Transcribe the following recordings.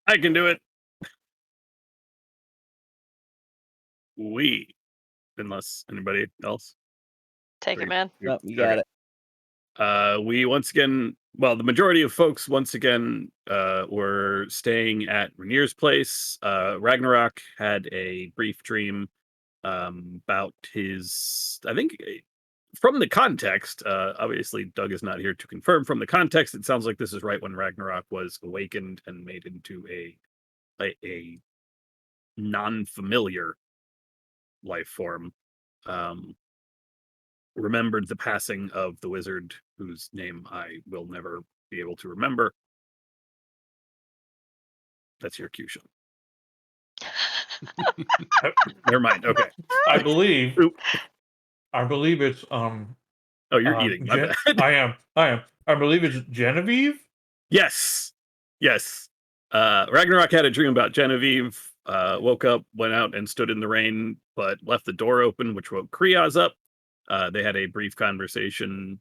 I can do it. We, unless anybody else. Take it, Or man. you're Nope, you okay. got it. We once again, well, the majority of folks once again were staying at Rainier's place. Ragnarok had a brief dream about his. I think from the context, obviously Doug is not here to confirm. From the context, it sounds like this is right when Ragnarok was awakened and made into a non-familiar life form. Um, Remembered the passing of the wizard whose name I will never be able to remember. That's your cue, Sean. Oh, never mind. Okay. I believe Oop. I believe it's Oh, you're eating. My bad. I believe it's Genevieve. Yes. Yes. Ragnarok had a dream about Genevieve, woke up, went out and stood in the rain, but left the door open, which woke Kriaz up. They had a brief conversation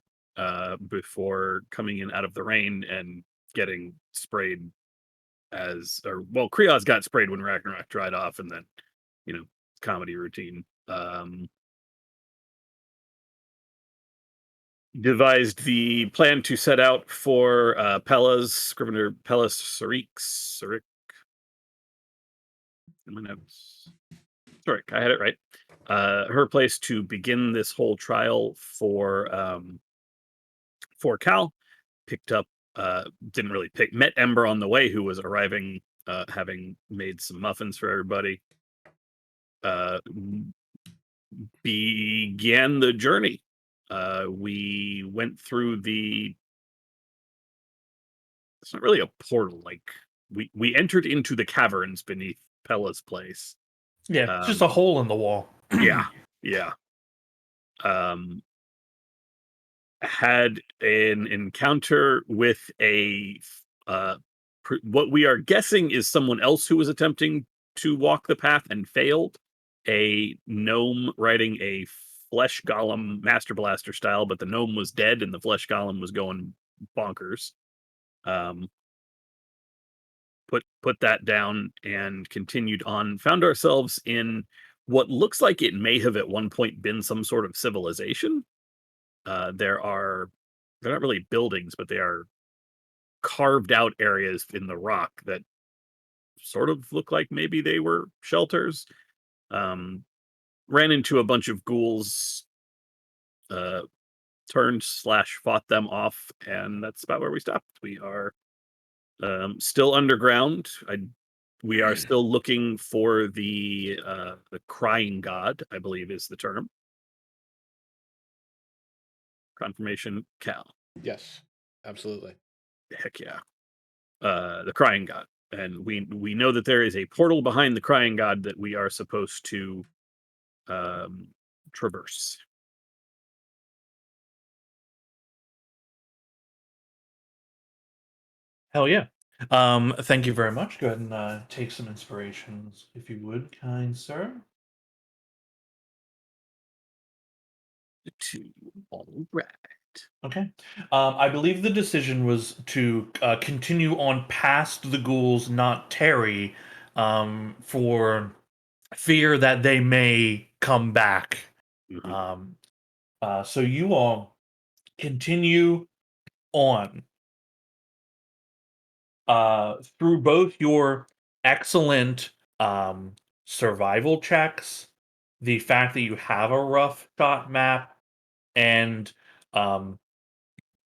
before coming in out of the rain and getting sprayed Kriaz got sprayed when Ragnarok dried off, and then, comedy routine. Devised the plan to set out for Scrivener Pella's Sarik in my notes. Sorry, I had it right. Her place to begin this whole trial for Cal. Picked up, didn't really met Ember on the way, who was arriving, having made some muffins for everybody. Uh, Began the journey. We went through it's not really a portal, like we entered into the caverns beneath Pella's place. Yeah, it's just a Um, hole in the wall. yeah, yeah. Um, had an encounter with what we are guessing is someone else who was attempting to walk the path and failed. A gnome riding a flesh golem master blaster style, but the gnome was dead and the flesh golem was going bonkers. Um, put that down and continued on. Found ourselves in what looks like it may have at one point been some sort of civilization. They're not really buildings, but they are carved out areas in the rock that sort of look like maybe they were shelters. Um, Ran into a bunch of ghouls, uh, turned/fought them off, and that's about where we stopped. We are still underground. We are still looking for the crying god, I believe is the term. Confirmation, Cal. Yes, absolutely. Heck yeah. The crying god. And we know that there is a portal behind the crying god that we are supposed to um, traverse. Hell yeah. Thank you very much. Go ahead and take some inspirations, if you would, kind sir. All right. Okay. I believe the decision was to continue on past the ghouls, not Terry, for fear that they may come back. Mhm. Um, so you all continue on through both your excellent survival checks, the fact that you have a rough shot map, and um,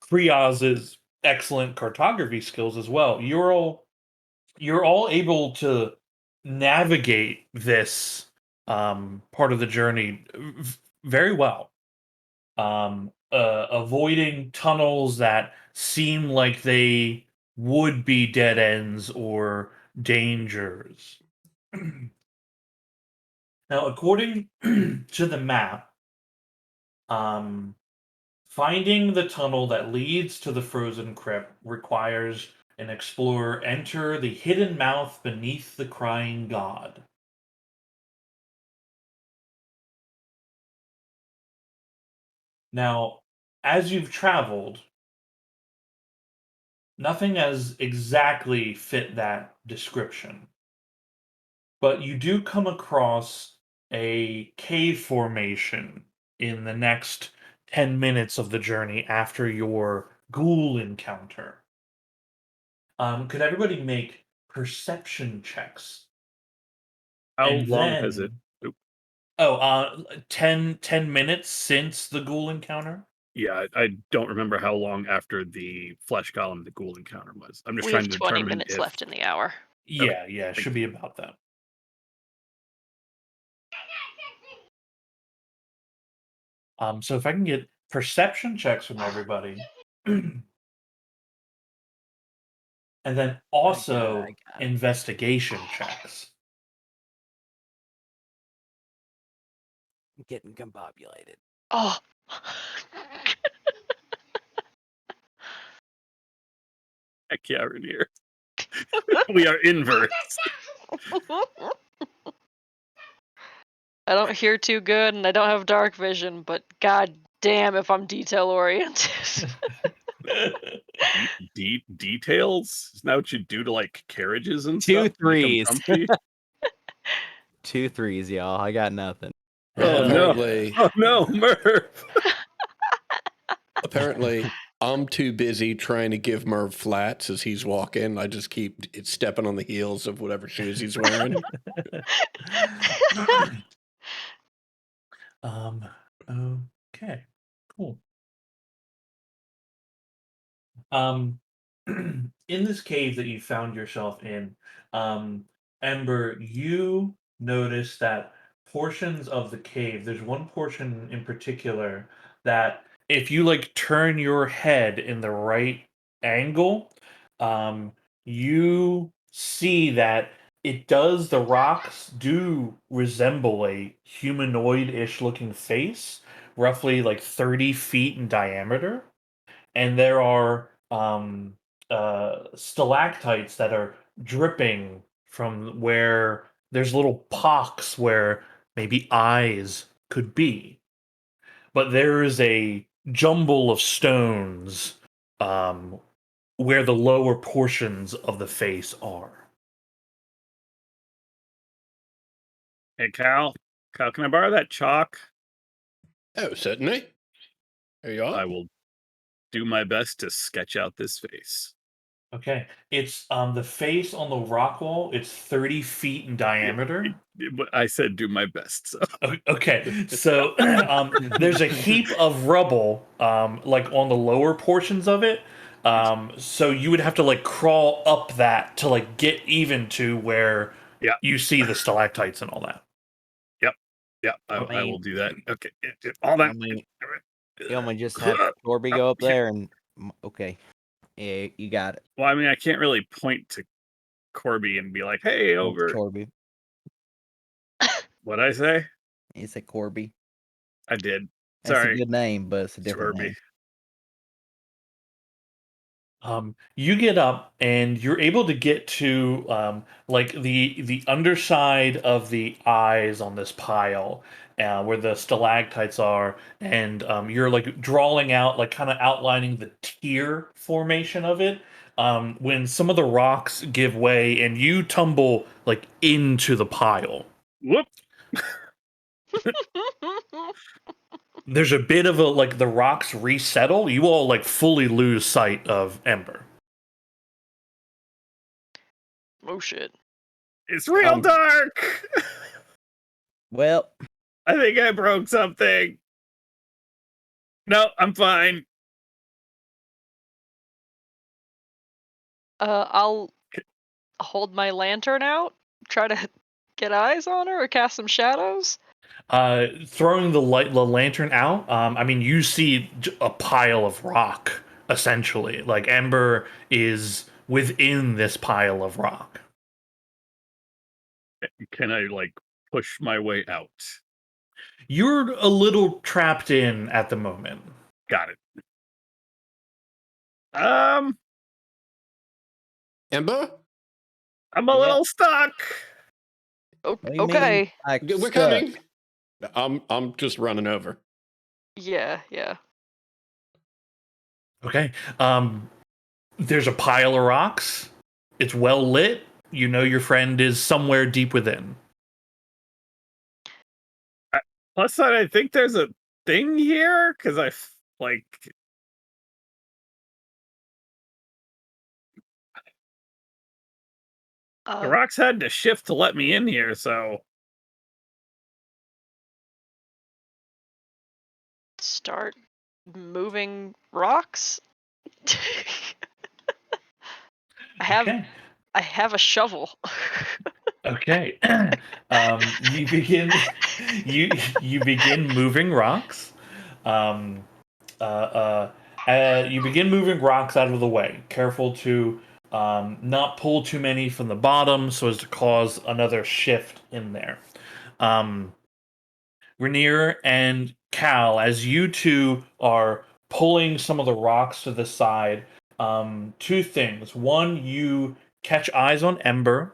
Kriaz's excellent cartography skills as well. You're all able to navigate this part of the journey very well. Avoiding tunnels that seem like they would be dead ends or dangers. Now, according to the map, um, finding the tunnel that leads to the frozen crypt requires an explorer enter the hidden mouth beneath the crying god. Now, as you've traveled, Nothing has exactly fit that description. But you do come across a cave formation in the next 10 minutes of the journey after your ghoul encounter. Could everybody make perception checks? How And long has it? then, Oop, 10 minutes since the ghoul encounter? yeah, I don't remember how long after the flesh golem the ghoul encounter was. I'm just We trying have to 20 determine minutes if. left in the hour. Okay, Yeah, it thank should be about that. So if I can get perception checks from everybody, and then also I got it. investigation checks. I'm getting combobulated. Oh. heck yeah, Rainier. We are inverse. I don't hear too good and I don't have dark vision, but god damn if I'm detail oriented. Details? Isn't that what you do to like carriages and Two stuff? Make 'em threes. comfy? 2 threes, y'all. I got nothing. Oh no! Apparently, Oh no, Merv! apparently, I'm too busy trying to give Merv flats as he's walking. I just keep stepping on the heels of whatever shoes he's wearing. Okay, cool. In this cave that you found yourself in, Ember, you notice that portions of the cave, there's one portion in particular that if you like turn your head in the right angle, you see that the rocks do resemble a humanoid-ish looking face, roughly like 30 feet in diameter, and there are stalactites that are dripping from where there's little pocks where maybe eyes could be, but there is a jumble of stones um, where the lower portions of the face are. Hey Cal, can I borrow that chalk? Oh, certainly. There you I are. will do my best to sketch out this face. Okay, it's the face on the rock wall. It's 30 feet in diameter. But I said do my best. So Okay, so there's a heap of rubble, like on the lower portions of it. So you would have to like crawl up that to like get even to where yeah, you see the stalactites and all that. yeah, I mean- will do that. Okay, all that. I mean, you want me to just have Corby go up there and okay. Yeah, you got it. Well, I mean, I can't really point to Corby and be like, "Hey, It's over." Corby. What'd I say? You said Corby. I did. That's Sorry, a good name, but it's a different Corby. name. You get up and you're able to get to like the underside of the eyes on this pile, where the stalactites are, and you're like drawing out, like kind of outlining the tier formation of it. When some of the rocks give way and you tumble like into the pile, Whoop! there's a bit of a like the rocks resettle. You all like fully lose sight of Ember. Oh shit. It's real dark. Well, I think I broke something. No, I'm fine. I'll hold my lantern out, try to get eyes on her or cast some shadows. Throwing the lantern out, I mean, you see a pile of rock, essentially. Like, Ember is within this pile of rock. Can I like push my way out? You're a little trapped in at the moment. Got it. Ember, I'm a Yeah. little stuck. what do you mean, Okay. like, we're stuck? coming. I'm just running over. Yeah. Okay. there's a pile of rocks. It's well lit. You know your friend is somewhere deep within. Plus, I think there's a thing here because like. The rocks had to shift to let me in here, so. Start moving rocks. I have a shovel. Okay. You begin you begin moving rocks. You begin moving rocks out of the way. Careful to not pull too many from the bottom so as to cause another shift in there. Rainier and Cal, as you two are pulling some of the rocks to the side, two things. One, you catch eyes on Ember.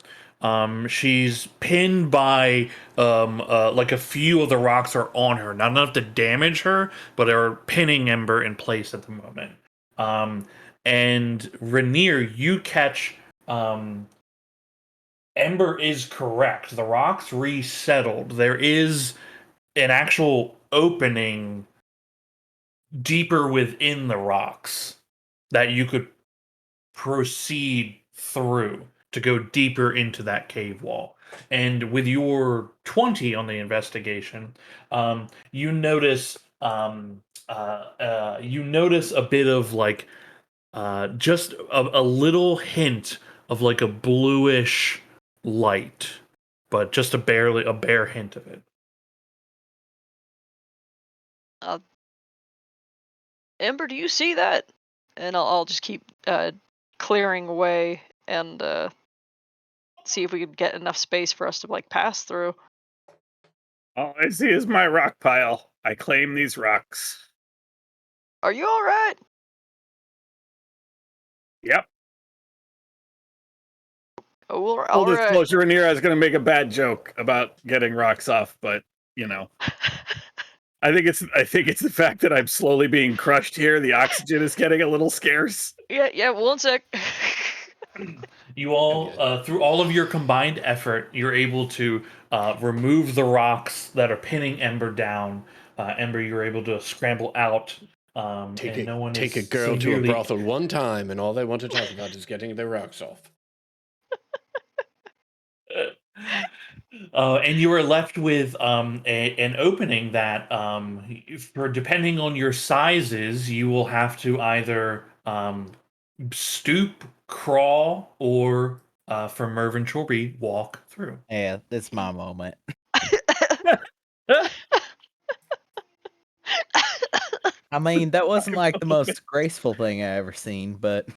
She's pinned by like a few of the rocks are on her. Not enough to damage her, but are pinning Ember in place at the moment. And Rainier, you catch Ember is correct. The rocks resettled. There is an actual opening deeper within the rocks that you could proceed through to go deeper into that cave wall. And with your 20 on the investigation, you notice you notice a bit of like just a little hint of like a bluish light, but just a bare hint of it. Ember, do you see that? And I'll just keep clearing away and see if we could get enough space for us to like pass through. All I see is my rock pile. I claim these rocks. Are you all right? Yep. Oh, well, Full all right. disclosure in here, I was going to make a bad joke about getting rocks off, but you know, I think it's the fact that I'm slowly being crushed here. The oxygen is getting a little scarce. Yeah. 1 sec. You all, through all of your combined effort, you're able to remove the rocks that are pinning Ember down. Ember, you're able to scramble out. Take Take a girl to a brothel one time, and all they want to talk about is getting their rocks off. And you are left with an opening that, for depending on your sizes, you will have to either stoop, crawl, or for Mervyn Chorby, walk through. Yeah, that's my moment. I mean, that wasn't like the most graceful thing I ever seen, but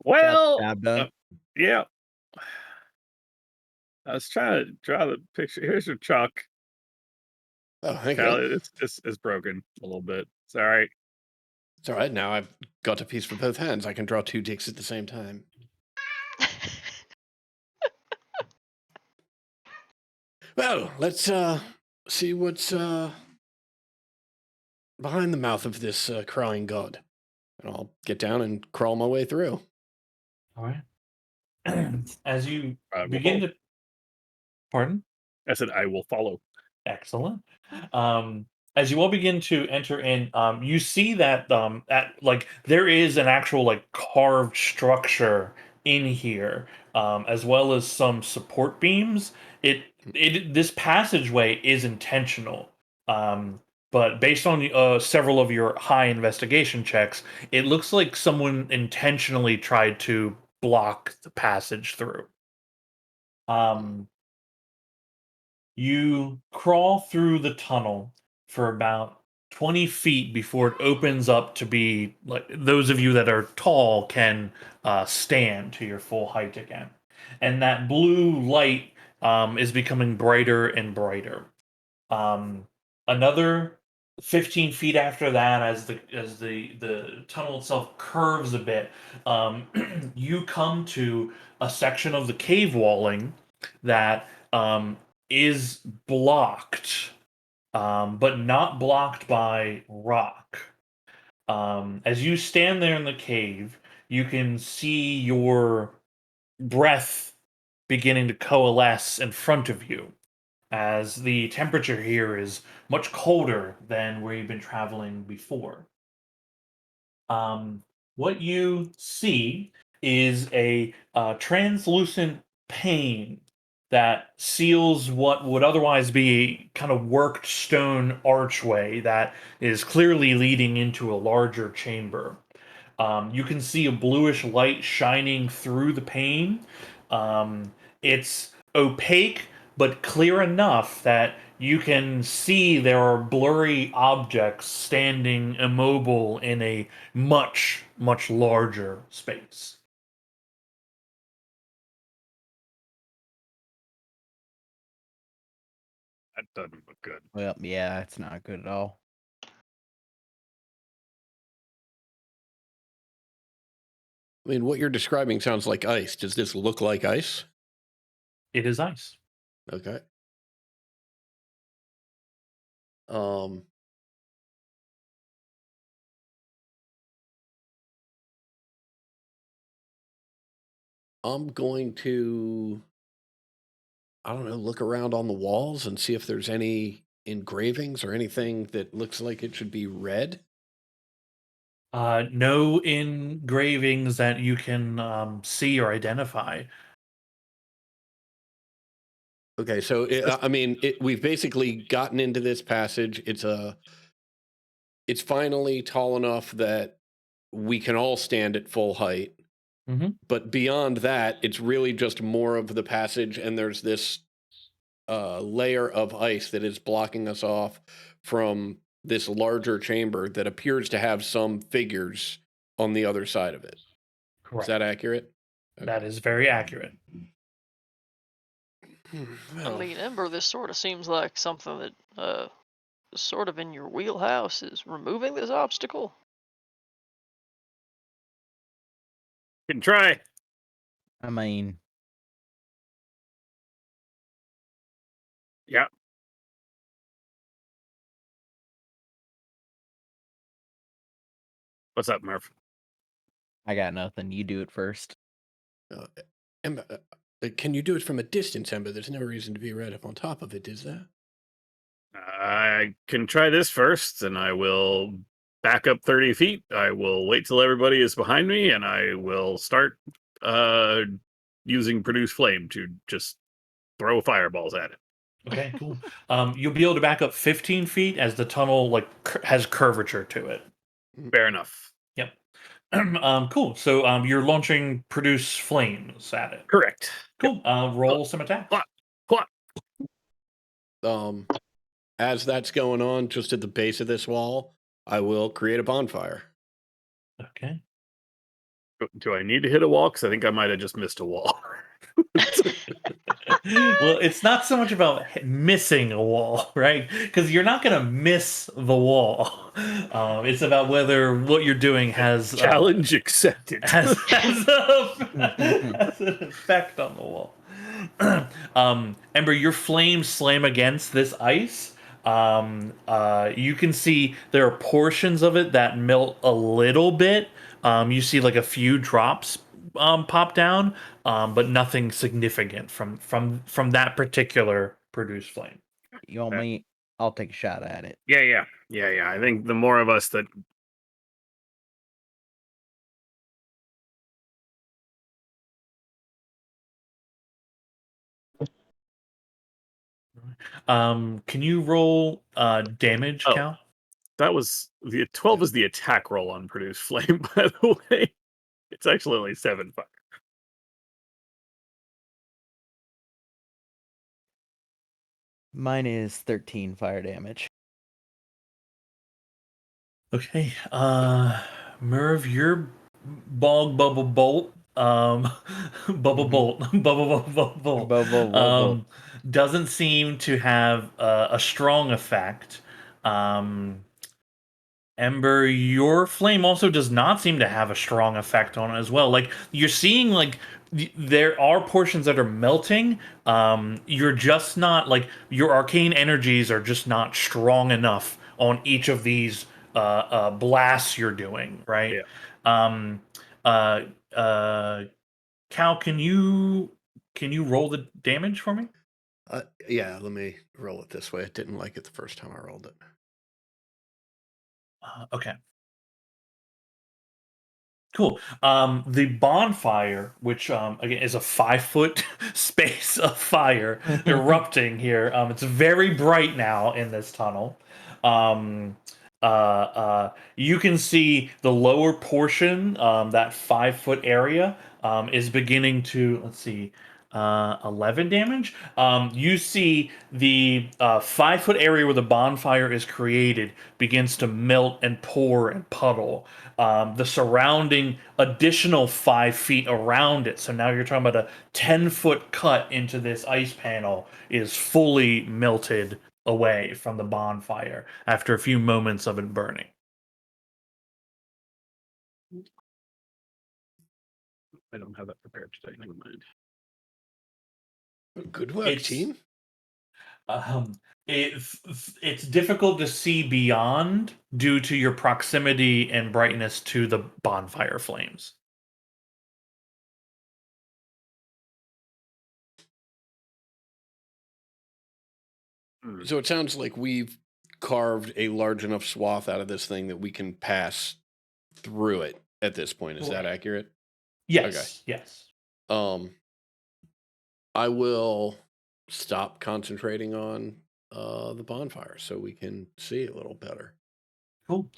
well, job done. Yeah. I was trying to draw the picture. Here's your chalk. Oh, thank Cal, you. it's broken a little bit. It's all right. It's all right. Now I've got a piece for both hands. I can draw two dicks at the same time. Well, let's see what's behind the mouth of this crying god. And I'll get down and crawl my way through. All right. As you will begin follow. to... Pardon? I said I will follow. Excellent. As you all begin to enter in, you see that like there is an actual like carved structure in here, as well as some support beams. This passageway is intentional, but based on several of your high investigation checks, it looks like someone intentionally tried to block the passage through. You crawl through the tunnel for about 20 feet before it opens up to be like those of you that are tall can stand to your full height again. And that blue light is becoming brighter and brighter. Another 15 feet after that, as the tunnel itself curves a bit, you come to a section of the cave walling that is blocked, but not blocked by rock. As you stand there in the cave, you can see your breath beginning to coalesce in front of you, as the temperature here is much colder than where you've been traveling before. What you see is a translucent pane that seals what would otherwise be a kind of worked stone archway that is clearly leading into a larger chamber. You can see a bluish light shining through the pane. It's opaque, but clear enough that you can see there are blurry objects standing immobile in a much, much larger space. That doesn't look good. Well, yeah, it's not good at all. I mean, what you're describing sounds like ice. Does this look like ice? It is ice. Okay. I'm going to, I don't know, look around on the walls and see if there's any engravings or anything that looks like it should be red. No engravings that you can see or identify. Okay, so I mean, we've basically gotten into this passage. It's finally tall enough that we can all stand at full height. Mhm. But beyond that, it's really just more of the passage, and there's this layer of ice that is blocking us off from this larger chamber that appears to have some figures on the other side of it. Correct. Is that accurate? That is very accurate. I mean, Ember, this sort of seems like something that is sort of in your wheelhouse, is removing this obstacle. Can try. I mean, Yeah. What's up, Murph? I got nothing. You do it first. Emma, can you do it from a distance, Ember? There's no reason to be right up on top of it, is there? I can try this first, and I will back up 30 feet. I will wait till everybody is behind me, and I will start using Produce Flame to just throw fireballs at it. Okay, cool. You'll be able to back up 15 feet as the tunnel has curvature to it. Fair enough. Yep. Cool. So you're launching Produce Flames at it. Correct. Cool. Roll some attacks. What? As that's going on, just at the base of this wall, I will create a bonfire. Okay. Do I need to hit a wall? Because I think I might have just missed a wall. Well, it's not so much about missing a wall, right? Because you're not going to miss the wall. It's about whether what you're doing has Challenge accepted. has an effect on the wall. Ember, your flames slam against this ice. You can see there are portions of it that melt a little bit. You see like a few drops pop down, but nothing significant from that particular Produce Flame. You want me? I'll take a shot at it. Yeah. I think the more of us that Can you roll damage Oh. count? that was the 12 is the attack roll on Produce Flame, by the way. It's actually only 7 fire. Mine is 13 fire damage. Okay. Merv, your bog bubble bolt, bubble bolt, Bubble. doesn't seem to have a strong effect. Ember, your flame also does not seem to have a strong effect on it as well. Like you're seeing, like there are portions that are melting. You're just not like your arcane energies are just not strong enough on each of these blasts you're doing, right? Cal, can you roll the damage for me? Yeah, let me roll it this way. It didn't like it the first time I rolled it. Okay. Cool. The bonfire, which again is a 5-foot space of fire erupting here. It's very bright now in this tunnel. You can see the lower portion, that 5-foot area, is beginning to, let's see, 11 damage. You see the 5-foot area where the bonfire is created begins to melt and pour and puddle. The surrounding additional 5 feet around it, so now you're talking about a 10-foot cut into this ice panel, is fully melted away from the bonfire after a few moments of it burning. I don't have that prepared today. Never mind. Good work, It's- team. It's difficult to see beyond due to your proximity and brightness to the bonfire flames. So it sounds like we've carved a large enough swath out of this thing that we can pass through it at this point. Is that Right. accurate? Yes, yes. I will stop concentrating on the bonfire so we can see a little better. Cool.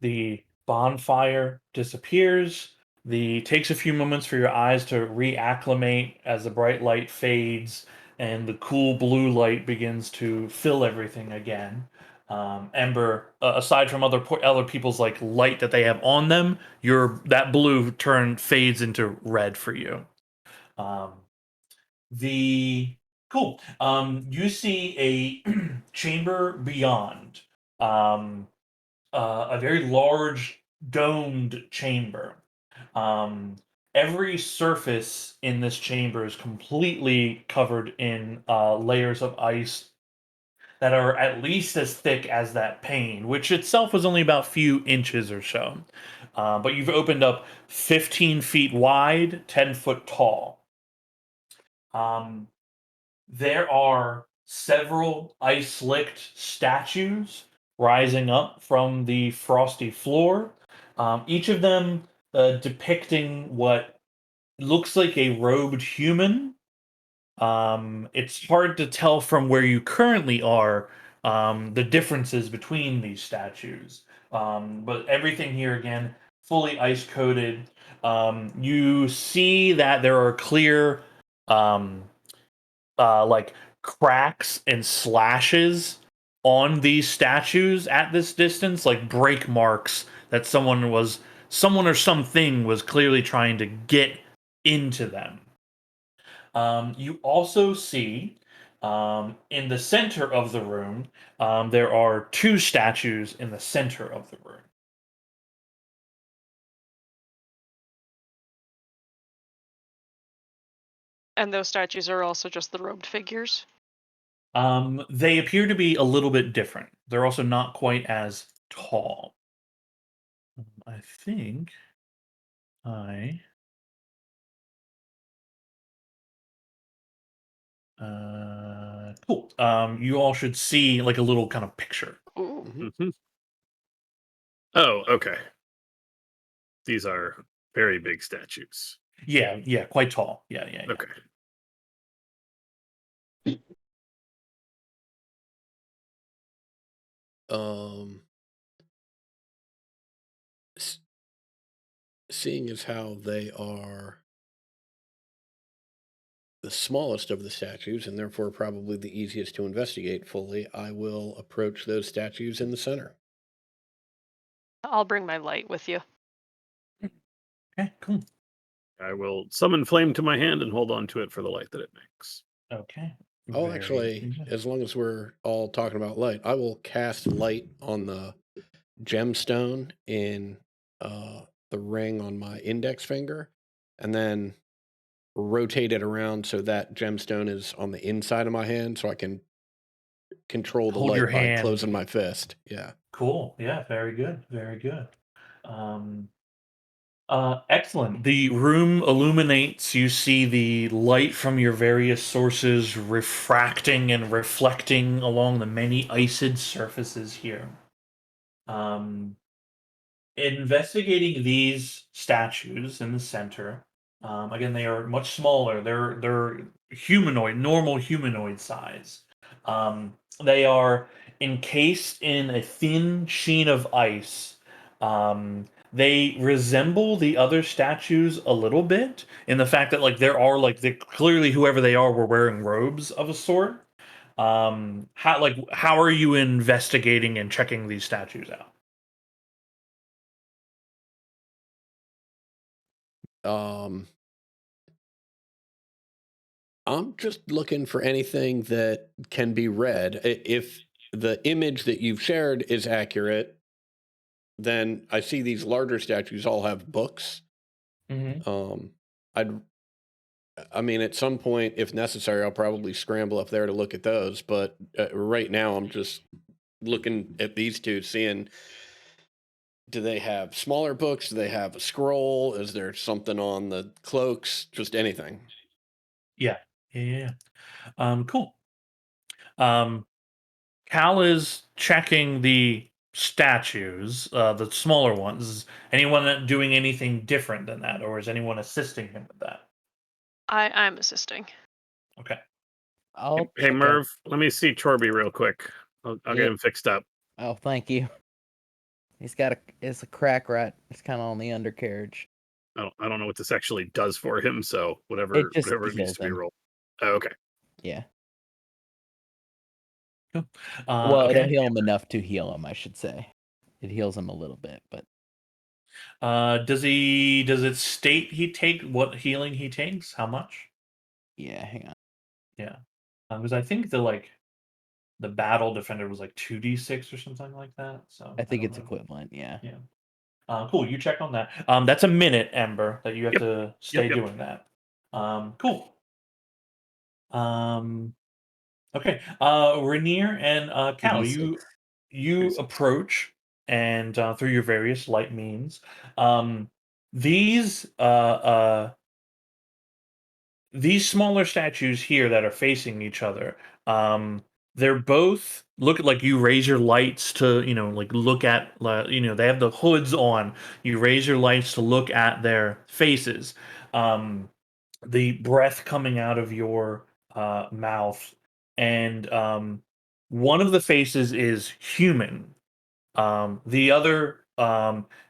The bonfire disappears. Takes a few moments for your eyes to reacclimate as the bright light fades and the cool blue light begins to fill everything again. Ember, aside from other people's like light that they have on them, that blue fades into red for you. The Cool. You see a chamber beyond. A very large domed chamber. Every surface in this chamber is completely covered in layers of ice that are at least as thick as that pane, which itself was only about a few inches or so. But you've opened up 15 feet wide, 10 foot tall. There are several ice-licked statues rising up from the frosty floor, each of them depicting what looks like a robed human. It's hard to tell from where you currently are the differences between these statues, but everything here again fully ice coated. You see that there are clear like cracks and slashes on these statues at this distance, like break marks that someone or something was clearly trying to get into them. You also see in the center of the room, there are 2 statues in the center of the room. And those statues are also just the robed figures. They appear to be a little bit different. They're also not quite as tall. I think cool. You all should see like a little kind of picture. Ooh. Mhm. Oh, okay. These are very big statues. Yeah, quite tall. Yeah. Okay. Seeing as how they are the smallest of the statues and therefore probably the easiest to investigate fully, I will approach those statues in the center. I'll bring my light with you. Okay, cool. I will summon flame to my hand and hold on to it for the light that it makes. Okay. Oh, Very actually, good. as long as we're all talking about light, I will cast light on the gemstone in the ring on my index finger and then rotate it around so that gemstone is on the inside of my hand so I can control the Hold light your by hand. closing my fist. Yeah. Cool. Yeah, very good. Very good. Excellent. The room illuminates. You see the light from your various sources refracting and reflecting along the many iced surfaces here. Investigating these statues in the center. Again, they are much smaller. They're humanoid, normal humanoid size. They are encased in a thin sheen of ice. They resemble the other statues a little bit in the fact that there are clearly whoever they are were wearing robes of a sort. How are you investigating and checking these statues out? I'm just looking for anything that can be read. If the image that you've shared is accurate, then I see these larger statues all have books. Mm-hmm. I mean, at some point, if necessary, I'll probably scramble up there to look at those. But right now, I'm just looking at these two, seeing, do they have smaller books? Do they have a scroll? Is there something on the cloaks? Just anything. Yeah. Cool. Cal is checking the statues, the smaller ones. Is anyone doing anything different than that, or is anyone assisting him with that? I'm assisting. Okay. I'll Hey check out. Merv, let me see Chorby real quick. I'll Yeah. get him fixed up. Oh, thank you. It's a crack rat. It's kind of on the undercarriage. I don't know what this actually does for him, so whatever It just needs heals to be him. rolled. Oh, okay. Yeah. Cool. Well, okay. it'll heal him enough to heal him, I should say. It heals him a little bit, but Does it state what healing he takes? How much? yeah, hang on. Yeah. Because I think the battle defender was 2d6 or something like that. So I think don't it's know. equivalent. Yeah. Yeah. Cool. You check on that. That's a minute, Ember, that you have Yep. to stay Yep. doing that. Cool. Okay. Rainier and Cal, 86. you approach and through your various light means. These these smaller statues here that are facing each other, they're both look like you raise your lights to look at they have the hoods on. You raise your lights to look at their faces. The breath coming out of your mouth, and one of the faces is human. The other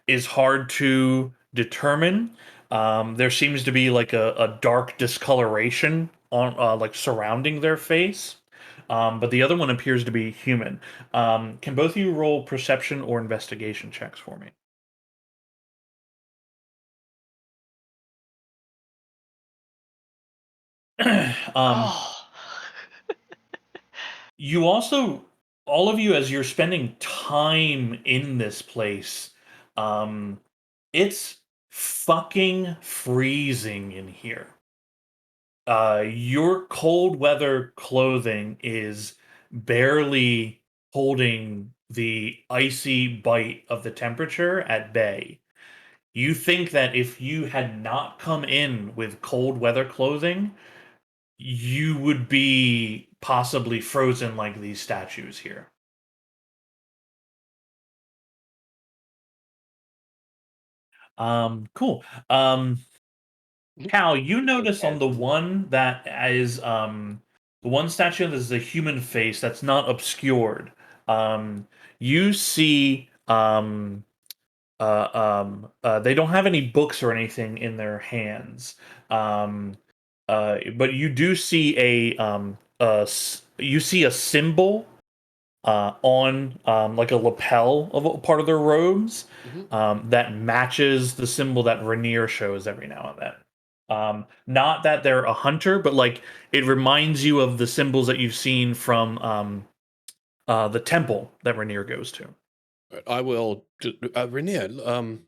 is hard to determine. There seems to be a dark discoloration on surrounding their face, but the other one appears to be human. Can both of you roll perception or investigation checks for me? Oh. You also, all of you, as you're spending time in this place, it's fucking freezing in here. Your cold weather clothing is barely holding the icy bite of the temperature at bay. You think that if you had not come in with cold weather clothing, you would be possibly frozen like these statues here. Cool. Cal, you notice on the one that is the one statue that is a human face that's not obscured. You see they don't have any books or anything in their hands. But you do see you see a symbol on like a lapel of a part of their robes that matches the symbol that Rainier shows every now and then. Not that they're a hunter, but it reminds you of the symbols that you've seen from the temple that Rainier goes to. I will. Rainier, do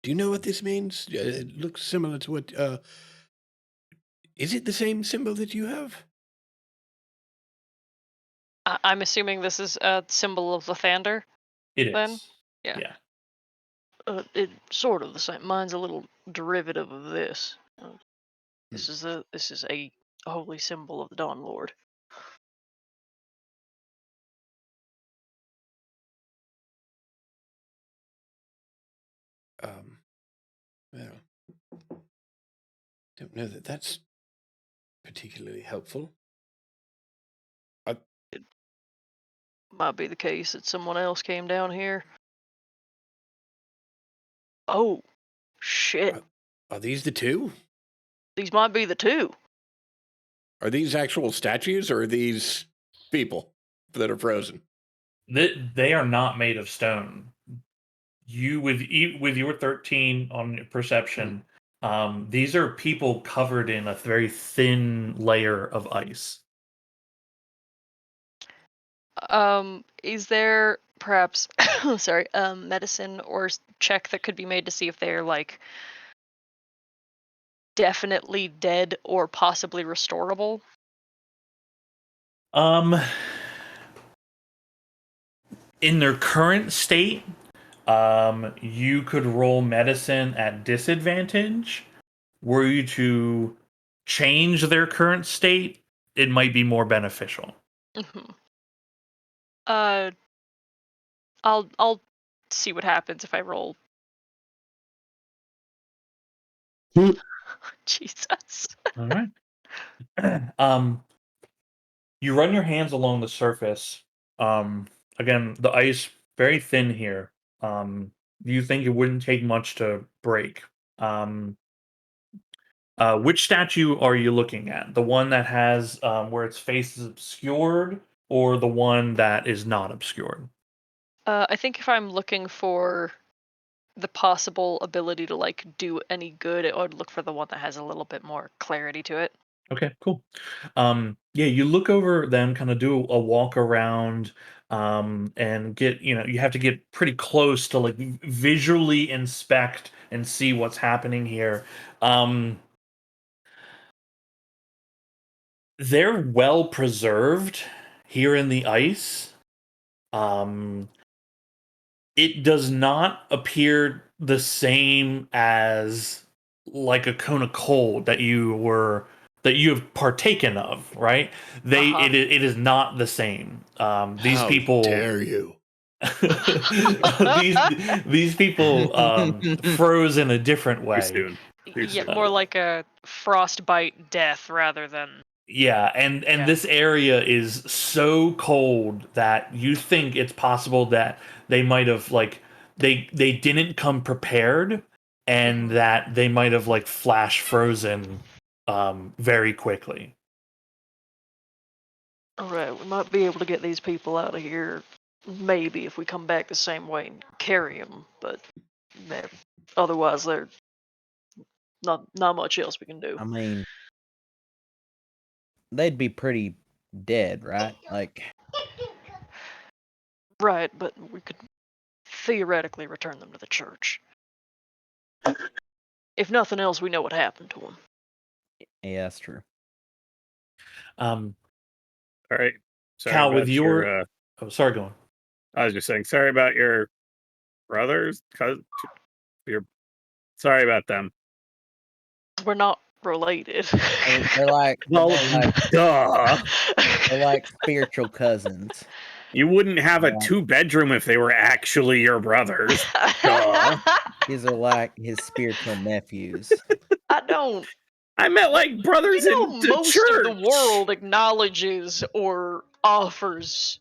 you know what this means? It looks similar to what. Is it the same symbol that you have? I'm assuming this is a symbol of Lathander. It is. Then? Yeah. It sort of the same. Mine's a little derivative of this. This is a holy symbol of the Dawn Lord. Well, don't know that that's particularly helpful. Might be the case that someone else came down here. Oh, shit. Are these the two? These might be the two. Are these actual statues or are these people that are frozen? They are not made of stone. You with your 13 on perception, these are people covered in a very thin layer of ice. Is there perhaps, sorry, medicine or check that could be made to see if they're like definitely dead or possibly restorable? In their current state, you could roll medicine at disadvantage. Were you to change their current state, it might be more beneficial. Mm-hmm. I'll see what happens if I roll. Jesus. All right. You run your hands along the surface. Again, the ice very thin here. You think it wouldn't take much to break. Which statue are you looking at? The one that has where its face is obscured, or the one that is not obscured? I think if I'm looking for the possible ability to like do any good, I would look for the one that has a little bit more clarity to it. Okay, cool. Yeah, you look over them, kind of do a walk around, and get, you have to get pretty close to like visually inspect and see what's happening here. They're well preserved here in the ice. It does not appear the same as like a cone of cold that you have partaken of, right? It is not the same. These How people dare you? these people froze in a different Too way. soon. Too Yeah, soon. more like a frostbite death rather than. Yeah, and Yeah. this area is so cold that you think it's possible that they might have like they didn't come prepared, and that they might have like flash frozen very quickly. Alright, we might be able to get these people out of here, maybe if we come back the same way and carry them, but man, otherwise there's not much else we can do. I mean, they'd be pretty dead, right? Like, Right, but we could theoretically return them to the church. If nothing else, we know what happened to them. yeah, that's true. Um, All right. Sorry Cal, about with your oh, sorry, go on. I was just saying, sorry about your brothers. Sorry about them. We're not related. They're like, Well, duh. they're like spiritual cousins. You wouldn't have a Yeah. 2-bedroom if they were actually your brothers. Duh. These are like his spiritual nephews. I don't. I meant like brothers You know, in the most church. of the world acknowledges or offers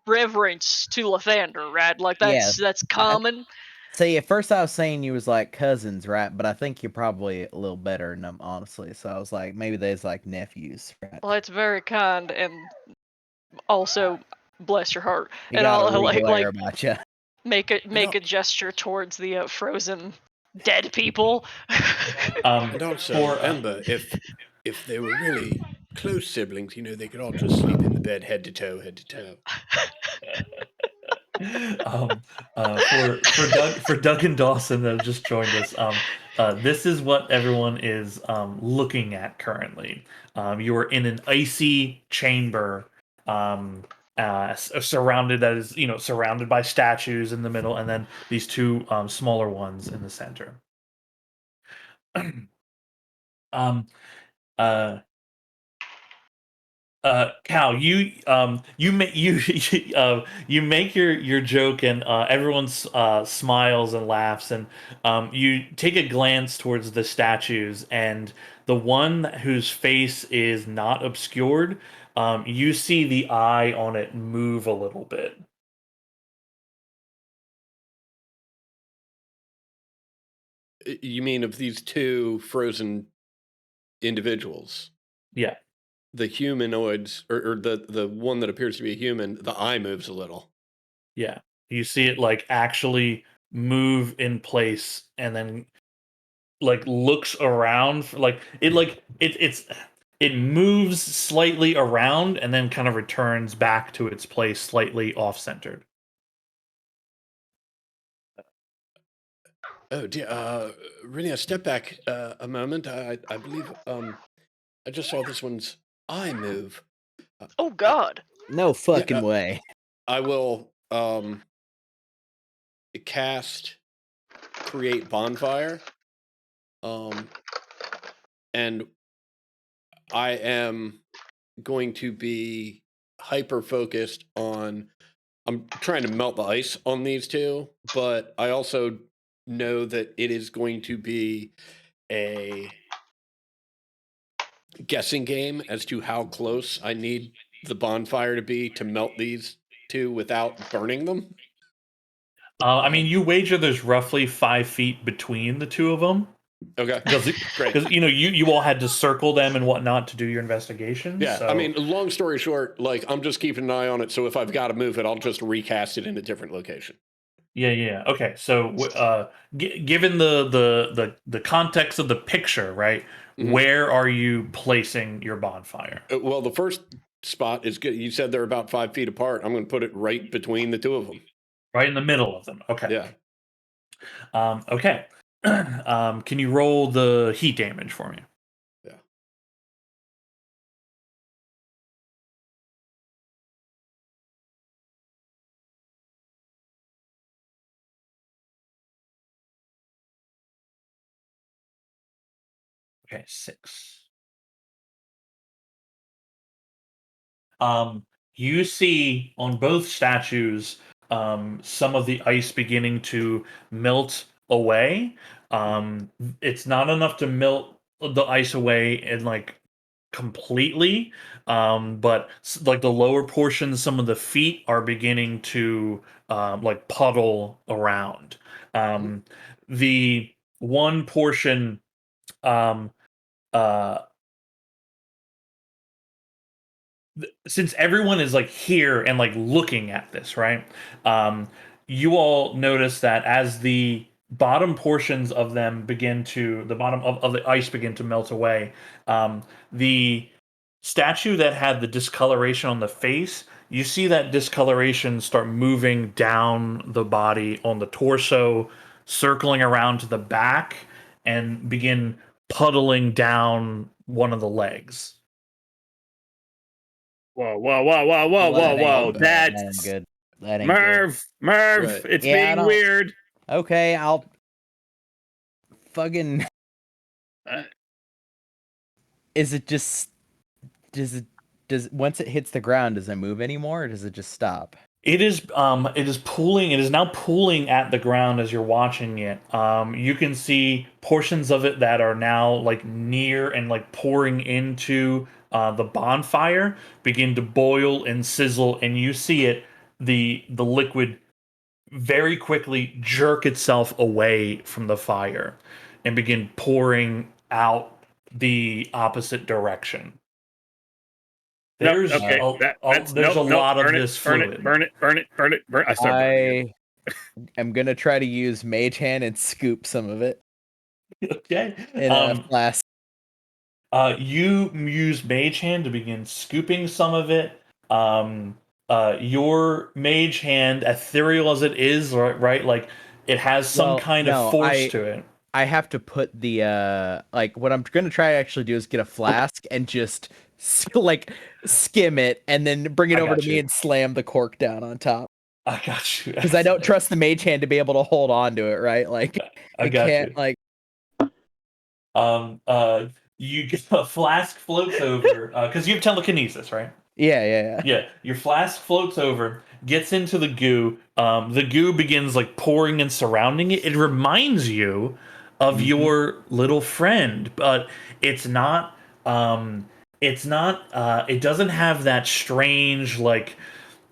reverence to Lathander, right? Like that's common. See, at first I was saying you was like cousins, right? But I think you're probably a little better than them, honestly. So I was like, maybe they's like nephews, right? Well, it's very kind, and also bless your heart. You And got a I'll regal like air about you. make a gesture towards the frozen dead people. And also, For, Ember, if they were really close siblings, they could all just sleep in the bed head to toe, head to toe. For Doug and Dawson that have just joined us, this is what everyone is looking at currently. You are in an icy chamber surrounded surrounded by statues in the middle, and then these two smaller ones in the center. um, uh, Cal, you make you make your joke, and everyone smiles and laughs, and you take a glance towards the statues, and the one whose face is not obscured, you see the eye on it move a little bit. You mean of these two frozen individuals? Yeah. The humanoids, or the one that appears to be a human, the eye moves a little. Yeah, you see it like actually move in place, and then like looks around it moves slightly around and then kind of returns back to its place slightly off-centered. Oh dear, Rennie, step back a moment. I believe I just saw this one's eye move. Oh God! No fucking way. I will cast create bonfire. And I am going to be hyper focused on. I'm trying to melt the ice on these two, but I also know that it is going to be a guessing game as to how close I need the bonfire to be to melt these two without burning them. I mean, you wager there's roughly 5 feet between the two of them. Okay, great. Because you all had to circle them and whatnot to do your investigation. Yeah, so. I mean, long story short, like I'm just keeping an eye on it. So if I've got to move it, I'll just recast it in a different location. Yeah. Okay, so given the context of the picture, right? Mhm. Where are you placing your bonfire? Well, the first spot is good. You said they're about 5 feet apart. I'm going to put it right between the two of them. Right in the middle of them. Okay. Yeah. Okay. Can you roll the heat damage for me? Yeah. Okay, 6. You see on both statues some of the ice beginning to melt away. It's not enough to melt the ice away and like completely, but like the lower portions, some of the feet are beginning to like puddle around. The one portion um, uh, since everyone is like here and like looking at this, right? You all notice that as the bottom portions of them begin to the bottom of the ice begin to melt away, the statue that had the discoloration on the face, you see that discoloration start moving down the body on the torso, circling around to the back, and begin puddling down one of the legs. Whoa. That ain't That's good. That ain't good. Merv, Right. it's Yeah, I being don't- weird. Okay, I'll fucking. Uh, Is it just? Does once it hits the ground, does it move anymore, or does it just stop? It is pulling. It is now pulling at the ground as you're watching it. You can see portions of it that are now like near and like pouring into the bonfire begin to boil and sizzle, and you see it the liquid very quickly jerk itself away from the fire and begin pouring out the opposite direction. no, There's okay. there's a lot of burn this it, fluid. burn it. I start burning it. I am gonna try to use Mage Hand and scoop some of it Okay. in a flask. You use Mage Hand to begin scooping some of it. Your Mage Hand, ethereal as it is, right? Like it has some Well, kind no, of force to it. I have to put the like what I'm gonna try to actually do is get a flask and just like skim it and then bring it I over to got me you. and slam the cork down on top. I got you. Because I don't trust the mage hand to be able to hold on to it, right? Like I it got can't you. like You get a flask floats over because you have telekinesis, right? yeah. Yeah, your flask floats over, gets into the goo. The goo begins like pouring and surrounding it. It reminds you of Mhm. your little friend, but it's not. It's not. It doesn't have that strange like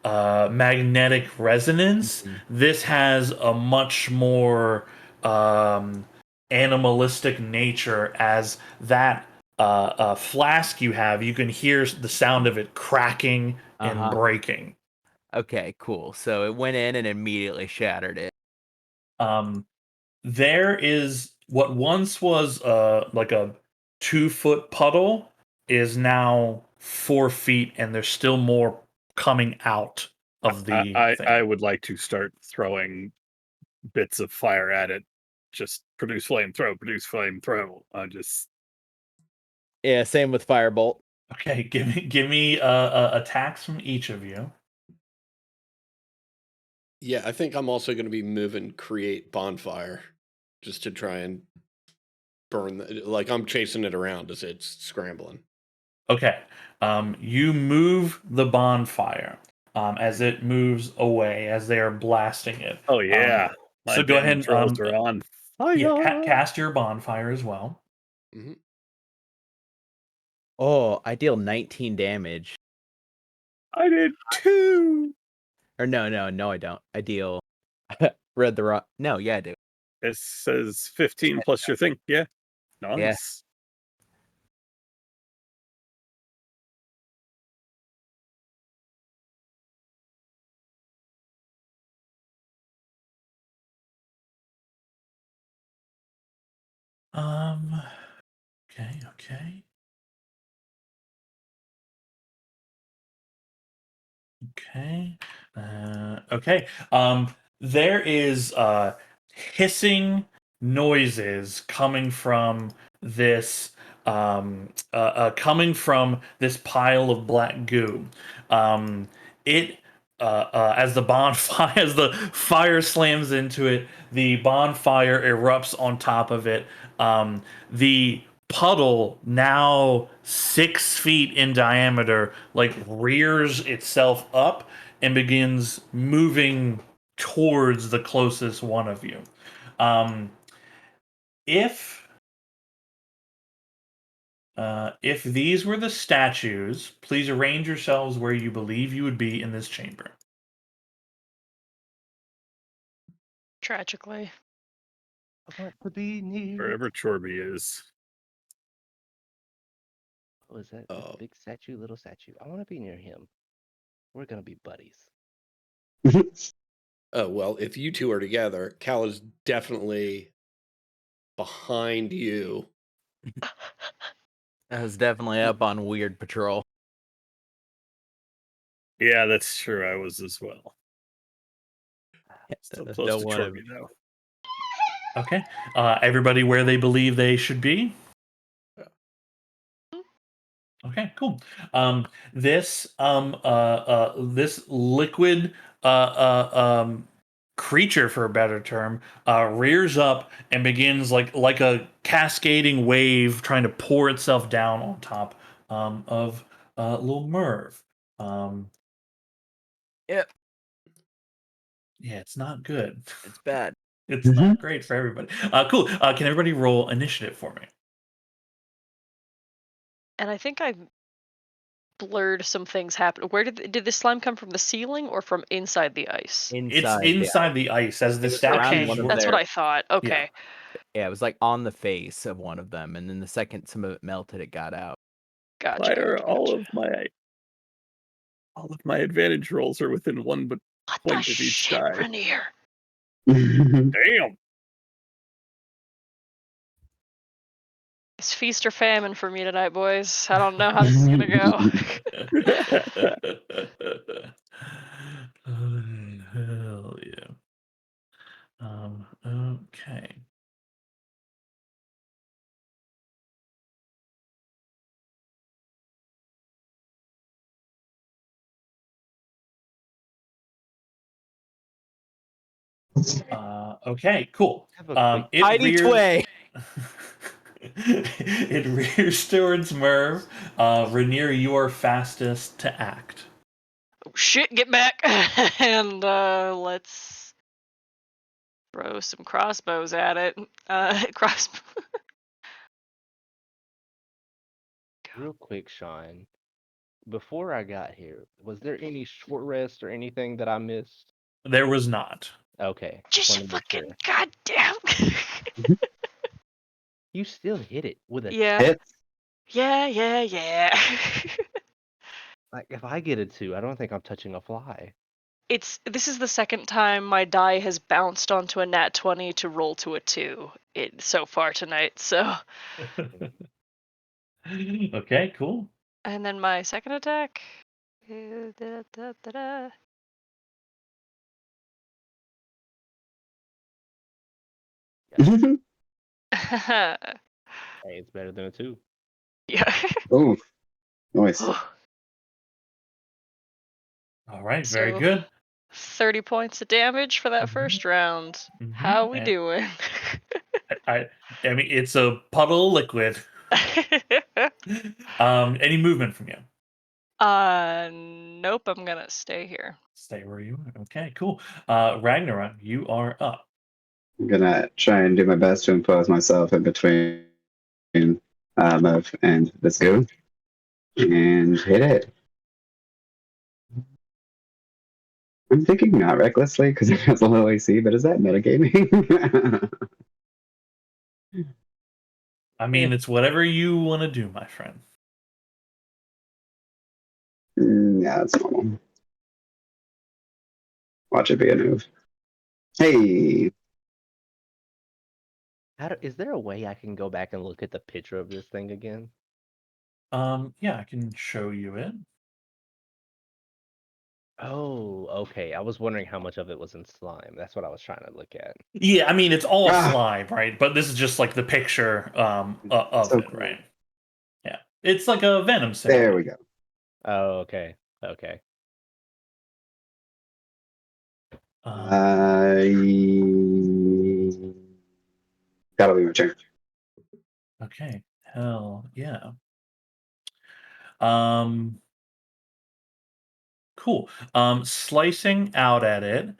magnetic resonance. Mhm. This has a much more animalistic nature as that flask you have. You can hear the sound of it cracking and Uh-huh. breaking. Okay, cool. So it went in and immediately shattered it. There is what once was like a 2 foot puddle is now 4 feet, and there's still more coming out of the I thing. would like to start throwing bits of fire at it. Just produce flame, throw, produce flame, throw. Just Yeah, same with Firebolt. Okay, give me attacks from each of you. Yeah, I think I'm also going to be moving create bonfire just to try and burn like I'm chasing it around as it's scrambling. Okay, you move the bonfire as it moves away as they are blasting it. oh yeah. My So go ahead damage and rolls are on fire. yeah, cast your bonfire as well. Hmm. Oh, I deal 19 damage. I did 2. Or no, I don't. I deal read the wrong. No, yeah, I do. It says 15 plus your thing. Yeah. Nice. Okay. Okay. There is hissing noises coming from this coming from this pile of black goo. It as the bonfire as the fire slams into it, the bonfire erupts on top of it. The puddle, now 6 feet in diameter, like rears itself up and begins moving towards the closest one of you. Um, if if these were the statues, please arrange yourselves where you believe you would be in this chamber. Tragically. I want to be near. Wherever Chorby is. What was that? Oh. Big statue, little statue. I want to be near him. We're gonna be buddies. Oh, well, if you two are together, Cal is definitely behind you. I was definitely up on weird patrol. Yeah, that's true. I was as well. Still close Don't to wanna- Chorby though. Okay. Everybody where they believe they should be. Okay, cool. This this liquid creature, for a better term, rears up and begins like a cascading wave, trying to pour itself down on top of little Merv. Yep, Yeah, it's not good. it's bad. It's not great for everybody. Cool. Can everybody roll initiative for me? And I think I blurred some things happen. Where did this slime come from? The ceiling or from inside the ice? It's inside the ice as the It was around statues one of were. That's what their- I thought. Okay, Yeah, it was like on the face of one of them, and then the second some of it melted, it got out. gotcha. Fire, gotcha, all gotcha. of my advantage rolls are within one but What the point of each shit, die. Rainier? Damn. It's feast or famine for me tonight, boys. I don't know how this is gonna go. Hell yeah. Okay. Okay, cool. Have a quick It Mighty rears. Tway. It rears towards Merv. Rainier, you are fastest to act. Oh, shit, get back! And let's throw some crossbows at it. Crossbow. real quick, Sean. Before I got here, was there any short rest or anything that I missed? There was not. Okay, Just wanted to make fucking sure. goddamn. You still hit it with a Yeah. Hits. Yeah. like. If I get a 2, I don't think I'm touching a fly. This is the second time my die has bounced onto a nat 20 to roll to a 2 so far tonight. So, Okay, cool. and then my second attack. Da-da-da-da-da. Hey, it's better than a 2. Yeah. Oh, nice. All right, very So- good. 30 points of damage for that Mhm. first round. Mhm, How we and- doing? I mean, it's a puddle of liquid. Any movement from you? Nope, I'm gonna stay here. Stay where you are. Okay, cool. Ragnarok, you are up. I'm gonna try and do my best to impose myself in between Merv and this goon and hit it. I'm thinking not recklessly because it has a low AC, but is that metagaming? I mean, it's whatever you want to do, my friend. Yeah, that's normal. Watch it be a move. Hey, Is there a way I can go back and look at the picture of this thing again? Yeah, I can show you it. Oh, okay. I was wondering how much of it was in slime. That's what I was trying to look at. Yeah, I mean, it's all Ah. slime, right? But this is just like the picture of So it, cool. right? Yeah, it's like a venom symbol. there we go. Oh, okay. Okay. That'll be my turn. Okay, hell yeah. Cool. Slicing out at it.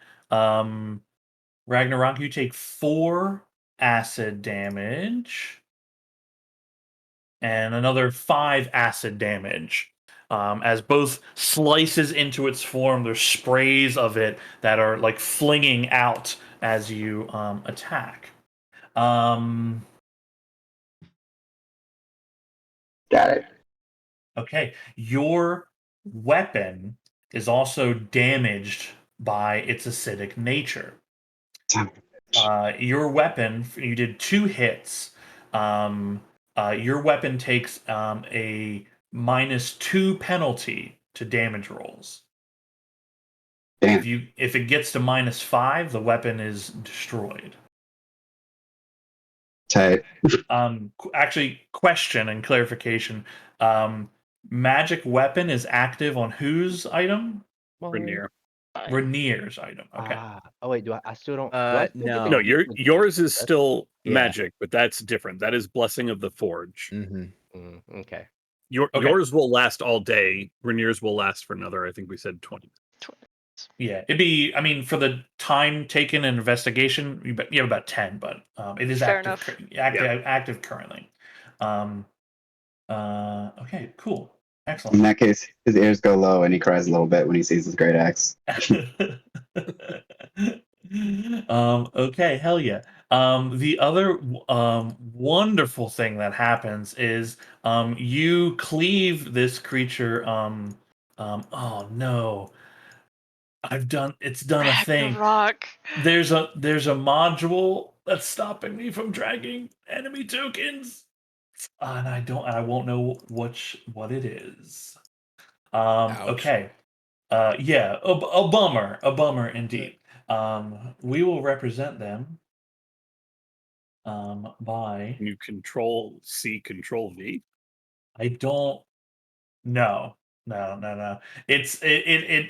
Ragnarok, you take 4 acid damage and another 5 acid damage. As both slices into its form, there's sprays of it that are like flinging out as you attack. Got it. Okay, your weapon is also damaged by its acidic nature. Son of a bitch. Your weapon, you did 2 hits. Your weapon takes a -2 penalty to damage rolls. Damn. If it gets to -5, the weapon is destroyed. Tight. Actually, question and clarification. Magic weapon is active on whose item? Rainier. Rainier's item. Okay. Oh wait, I still don't? do I still get No. to No, keep the yours is that's- still Yeah. magic, but that's different. That is Blessing of the Forge. Okay. Okay. Yours will last all day. Rainier's will last for another, I think we said 20. Yeah, it'd be. I mean, for the time taken in investigation, you have about 10, but it is Fair active. enough. Active currently. Okay, cool, In excellent. that case, his ears go low and he cries a little bit when he sees his great axe. Okay, hell yeah. The other wonderful thing that happens is you cleave this creature. Oh no, it's done a thing. Ragnarok. There's a module that's stopping me from dragging enemy tokens, and I won't know what it is. Ouch. Okay. Yeah, a bummer indeed. We will represent them by Can you Control C, Control V? I don't know. No.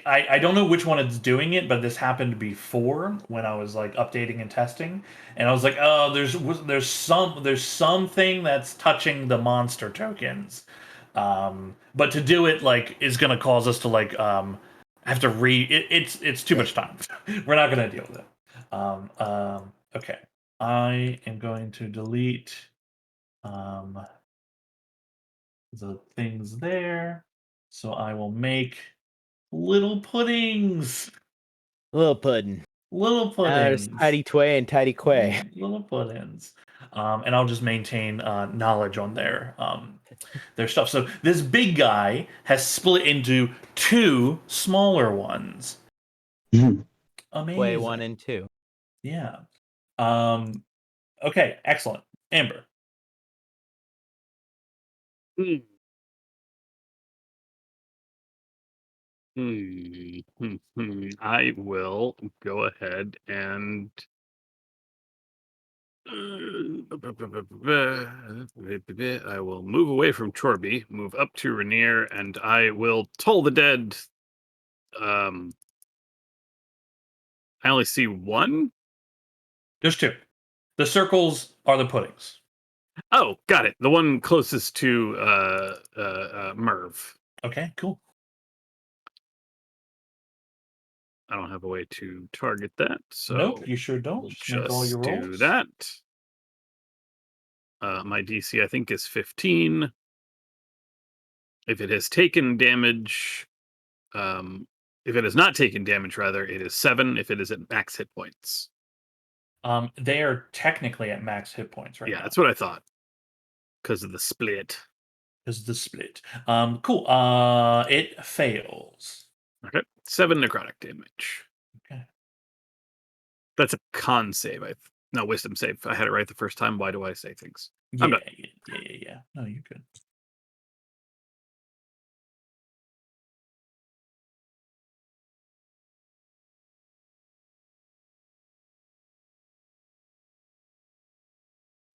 I don't know which one it's doing it, but this happened before when I was like updating and testing, and I was like, oh, there's something that's touching the monster tokens, but to do it like is gonna cause us to like have to it's too much time. We're not gonna deal with it. Okay, I am going to delete the things there. So I will make little puddings. Little pudding. Little There's puddings. Tidy Tway and Tidy Quay. Little puddings. And I'll just maintain knowledge on their stuff. So this big guy has split into 2 smaller ones. Amazing. Quay 1 and 2. Yeah. Okay, excellent. Amber. I will go ahead and I will move away from Chorby, move up to Rainier, and I will toll the dead. I only see one. There's 2. The circles are the puddings. Oh, got it. The one closest to Merv. Okay, cool. I don't have a way to target that, so Nope, you sure don't. we'll Just make all your just do rolls. that. My DC, I think, is 15. If it has taken damage, if it has not taken damage, rather, it is 7. If it is at max hit points, They are technically at max hit points right yeah, now. that's what I thought. Because of the split. Is the split. Cool. It fails. Okay, 7 necrotic damage. Okay. That's a con save. No, wisdom save. I had it right the first time. Why do I say things? Yeah, I'm done. yeah. No, you're good.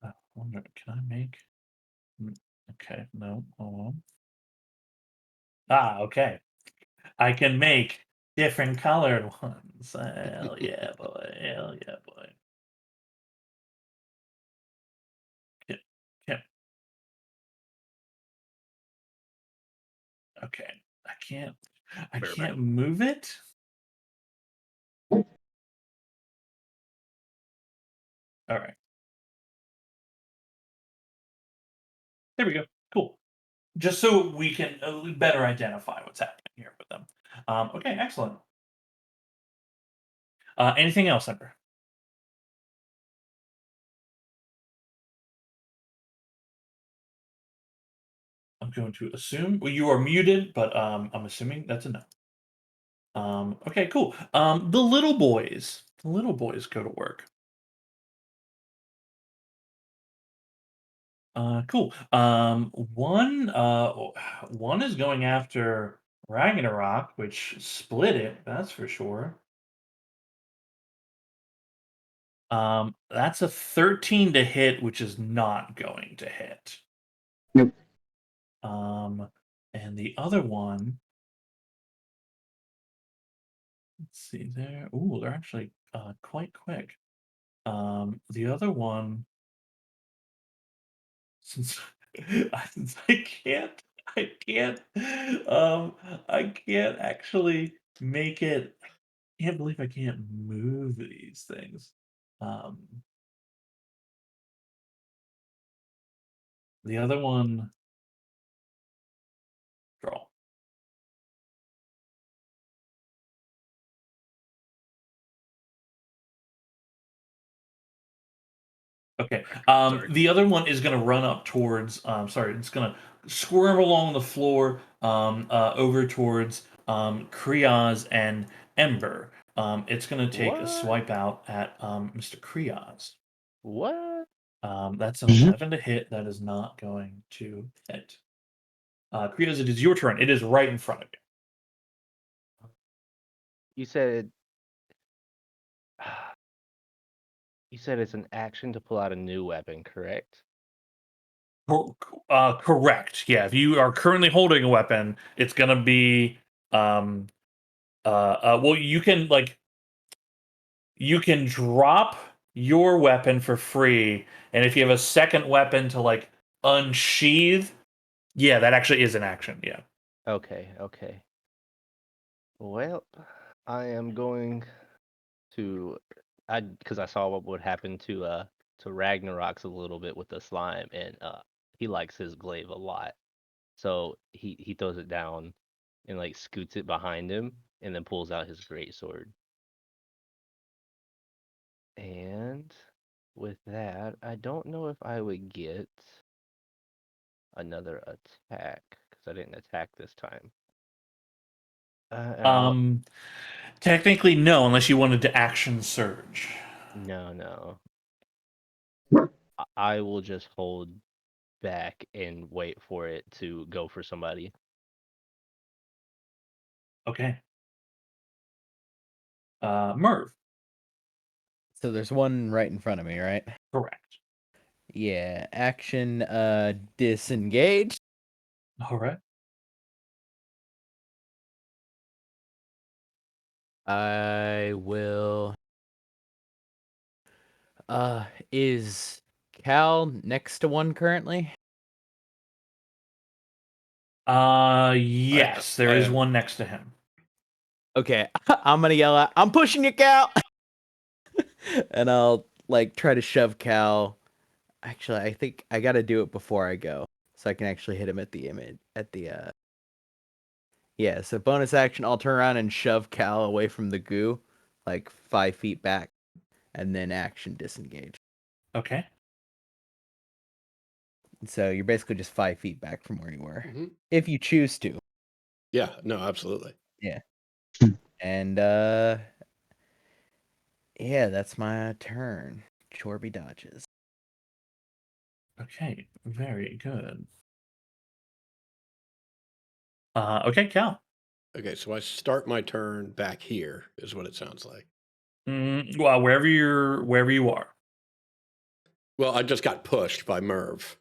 I wonder, can I make? Okay, no, hold on. Okay. I can make different colored ones. Hell yeah, boy. Hell yeah, boy. Okay. Okay. I can't Fair enough. move it. All right. There we go. Cool. Just so we can better identify what's happening here with them. Okay, excellent. Anything else, Ember? I'm going to assume you are muted, but I'm assuming that's a no. Okay, cool. The little boys go to work. Cool. One is going after Ragnarok, which split it. That's for sure. That's a 13 to hit, which is not going to hit. Nope. And the other one. Let's see there. Ooh, they're actually quite quick. The other one. Since since I can't actually make it. I can't believe I can't move these things. The other one, draw. Okay. Sorry. The other one is going to run up towards. Sorry, it's going to squirm along the floor, over towards Kriaz and Ember. It's going to take a What? swipe out at Mr. Kriaz. What? That's an 11 to hit. That is not going to hit. Kriaz, it is your turn. It is right in front of you. You said you said it's an action to pull out a new weapon, correct? Correct. Yeah, if you are currently holding a weapon, it's gonna be well, you can drop your weapon for free, and if you have a second weapon to like unsheath, yeah, that actually is an action. Yeah. Okay, okay. Well, I am going to because I saw what would happen to Ragnarok's a little bit with the slime, and he likes his glaive a lot. So he throws it down and like scoots it behind him and then pulls out his greatsword. And with that, I don't know if I would get another attack because I didn't attack this time. Technically, no, unless you wanted to action surge. No. I will just hold back and wait for it to go for somebody. Okay. Merv. So there's one right in front of me, right? Correct. Yeah. Action disengage. All right. I will is Cal next to one currently? Yes, there is am. one next to him. Okay, I'm gonna yell out, "I'm pushing you, Cal!" And I'll like try to shove Cal. Actually, I think I gotta do it before I go, so I can actually hit him at the image at the Yeah, so bonus action, I'll turn around and shove Cal away from the goo, like 5 feet back, and then action disengage. Okay. So you're basically just 5 feet back from where you were, Mhm. if you choose to. Yeah, no, absolutely. And yeah, that's my turn. Chorby dodges. Okay. Very good. Okay, Cal. Okay, so I start my turn back here, is what it sounds like. Well, wherever you are. Well, I just got pushed by Merv.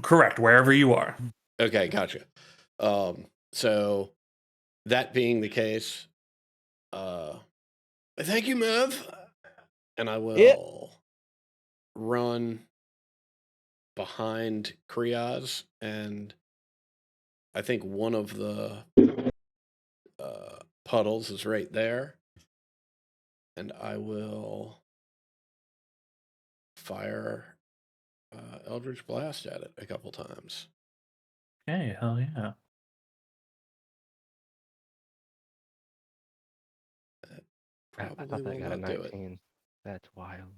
Correct. Wherever you are. Okay, gotcha. So that being the case, thank you, Merv. And I will run behind Kriaz, and I think one of the puddles is right there. And I will fire Eldritch Blast at it a couple times. Okay, hell yeah. I Probably thought that will got a not do it. 19. That's wild.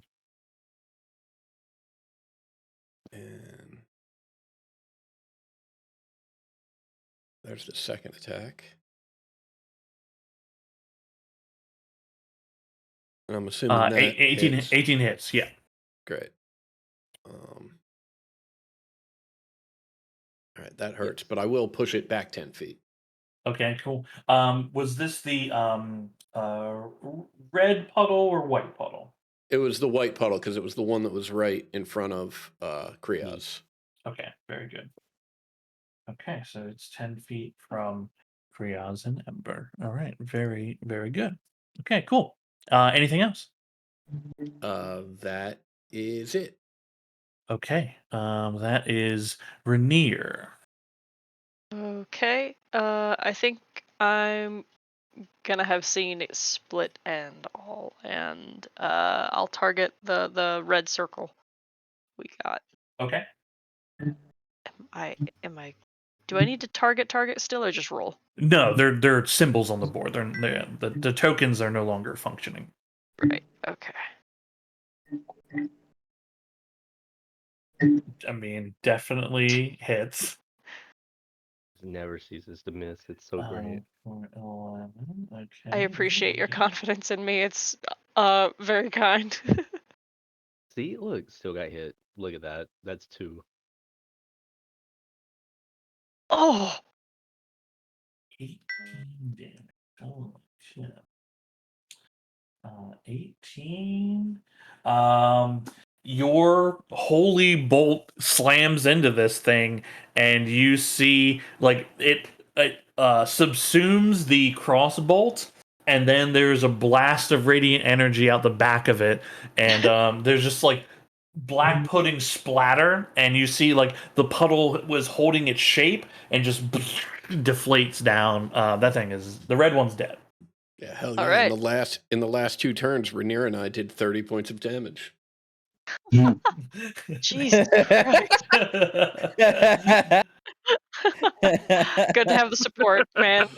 And there's the second attack. And I'm assuming that 18 hits. 18 hits. Yeah. Great. All right, that hurts, but I will push it back 10 feet. Okay, cool. Was this the red puddle or white puddle? It was the white puddle because it was the one that was right in front of Kriaz. Okay, very good. Okay, so it's 10 feet from Kriaz and Ember. All right, very, very good. Okay, cool. Anything else? That is it. Okay, that is Rainier. Okay. I think I'm gonna have seen it split and all, and I'll target the red circle we got. Okay. Am I? Do I need to target still, or just roll? No, they're symbols on the board. The tokens are no longer functioning. Right. Okay. I mean, definitely hits. Never ceases to miss. It's so great. For 11. Okay. I appreciate your confidence in me. It's very kind. See, look, still got hit. Look at that. That's 2. Oh, 18 damage. Holy shit. 18. your holy bolt slams into this thing, and you see like it subsumes the crossbolt, and then there's a blast of radiant energy out the back of it, and there's just like black pudding splatter, and you see like the puddle was holding its shape and just deflates down. That thing is the red one's dead. Yeah, hell All yeah. right. In the last 2 turns, Rhaenyra and I did 30 points of damage. Jesus Christ. Good to have the support, man.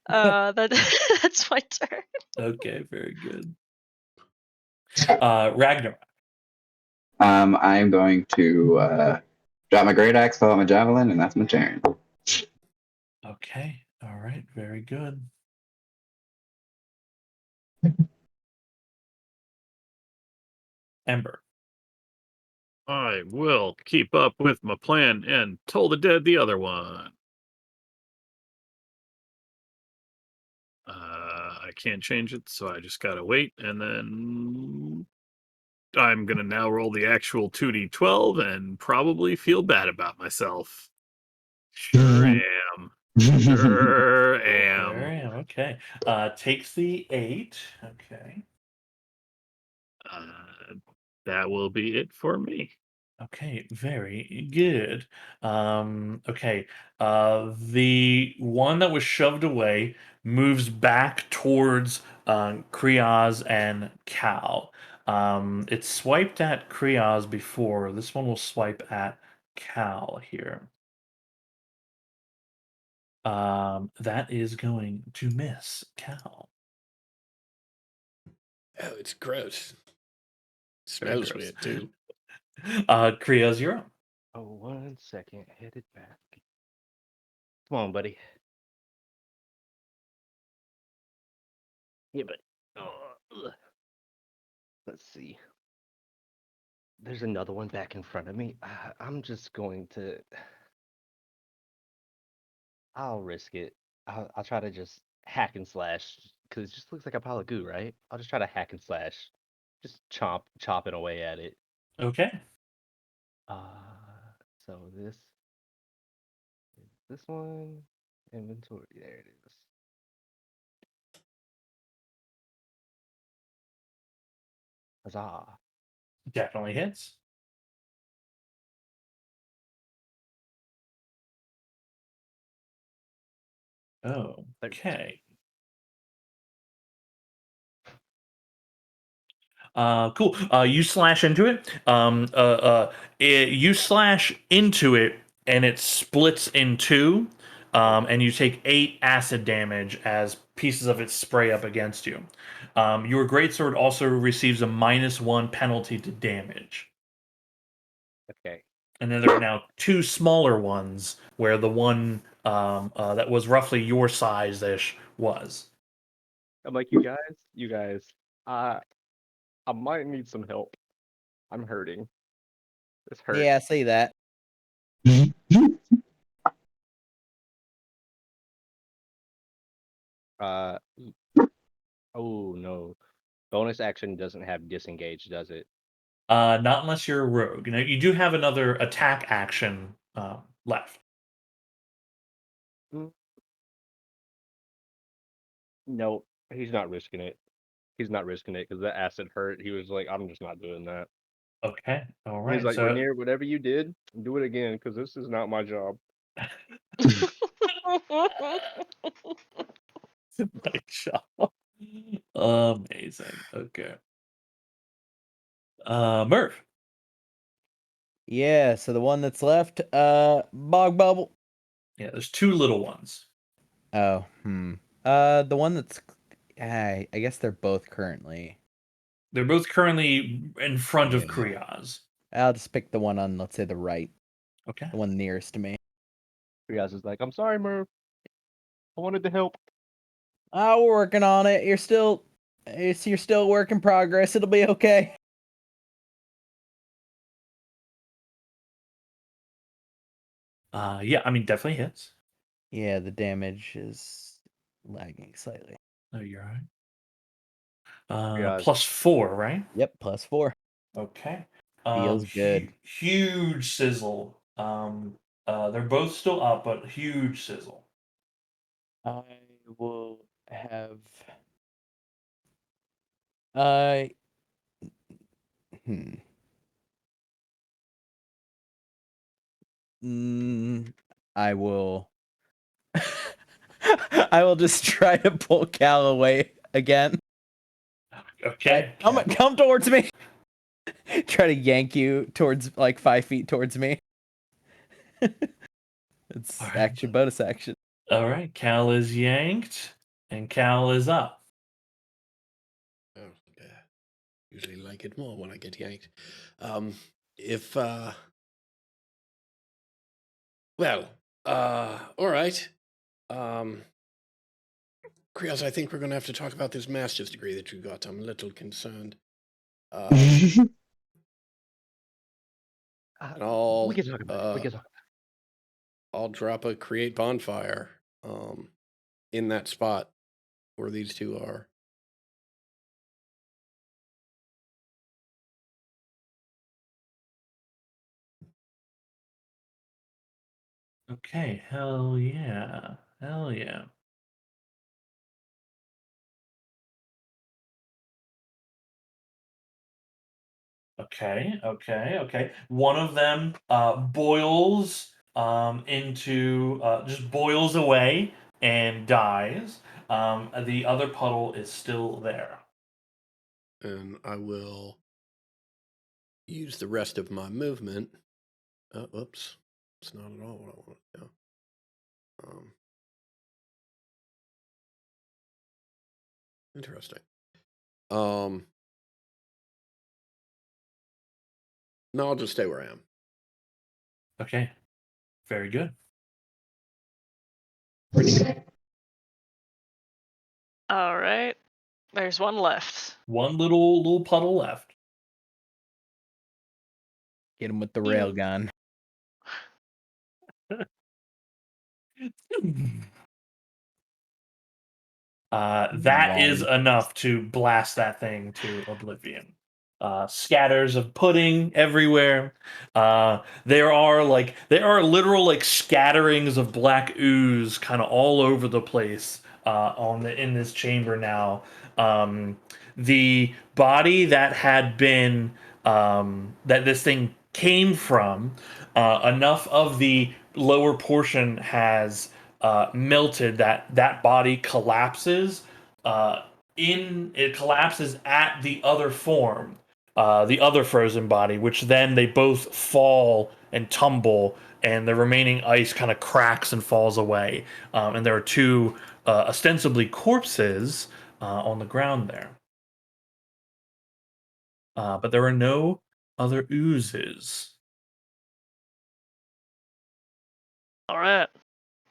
That's my turn. Okay, very good. Ragnarok. I'm going to drop my great axe, pull out my javelin, and that's my turn. Okay, all right, very good. Ember. I will keep up with my plan and toll the dead the other one. I can't change it, so I just gotta wait, and then I'm gonna now roll the actual 2d12 and probably feel bad about myself. Sure am. Sure am. Okay. Takes the 8. Okay. That will be it for me. Okay, very good. Okay. The one that was shoved away moves back towards Kriaz and Cal. It swiped at Kriaz before. This one will swipe at Cal here. That is going to miss Cal. Oh, it's gross. Very Smells gross. weird too. Kriaz, you're up. Oh, 1 second. Headed back. Come on, buddy. Yeah, but let's see. There's another one back in front of me. I'm just going to. I'll risk it. I'll try to just hack and slash because it just looks like a pile of goo, right? I'll just try to hack and slash, just chopping away at it. Okay. So this one, inventory. There it is. Huzzah! Definitely hits. Oh, okay. Cool. You slash into it. You slash into it, and it splits in two. And you take 8 acid damage as pieces of it spray up against you. Your greatsword also receives a -1 penalty to damage. Okay. And then there are now 2 smaller ones where the one that was roughly your size-ish was. I'm like, you guys. I might need some help. I'm hurting. This hurts. Yeah, I see that. Oh no. Bonus action doesn't have disengage, does it? Not unless you're a rogue. Now, you do have another attack action left. No, he's not risking it. He's not risking it because that acid hurt. He was like, I'm just not doing that. Okay, all right. He's like, so Rhaenyra, whatever you did, do it again because this is not my job. nice job. Amazing. Okay. Murph. Yeah, so the one that's left, Bog Bubble. Yeah, there's 2 little ones. Oh, the one that's, I guess they're both currently. They're both currently in front of Yeah. Kriaz. I'll just pick the one on, let's say, the right, Okay. the one nearest to me. Kriaz is like, I'm sorry, Murph. I wanted to help. Oh, we're working on it. You're still a work in progress. It'll be okay. Yeah, I mean, definitely hits. Yeah, the damage is lagging slightly. Oh, you're all right. Kriaz. +4, right? Yep, +4. Okay. Feels good. Huge sizzle. They're both still up, but huge sizzle. I will have. I. Hmm. I will. I will just try to pull Cal away again. Okay. Come towards me. Try to yank you towards like 5 feet towards me. It's All right. action, bonus action. All right. Cal is yanked, and Cal is up. Oh, yeah. Usually like it more when I get yanked. If well, all right. Krios, I think we're gonna have to talk about this master's degree that you got. I'm a little concerned. And I'll We can talk about it. We can talk about I'll drop a create bonfire in that spot where these two are. Okay. Hell yeah. Hell yeah. Okay. One of them boils into just boils away and dies. The other puddle is still there. And I will use the rest of my movement. Oops. It's not at all what I want to do. Interesting. No, I'll just stay where I am. Okay. Very good. All right. There's one left. One little puddle left. Get him with the You- rail gun. That is enough to blast that thing to oblivion. Scatters of pudding everywhere. There are literal like scatterings of black ooze kind of all over the place in this chamber now. The body that had been that this thing came from, enough of the lower portion has melted that body collapses it collapses at the other form, the other frozen body, which then they both fall and tumble, and the remaining ice kind of cracks and falls away. And there are two ostensibly corpses on the ground there. But there are no other oozes. All right.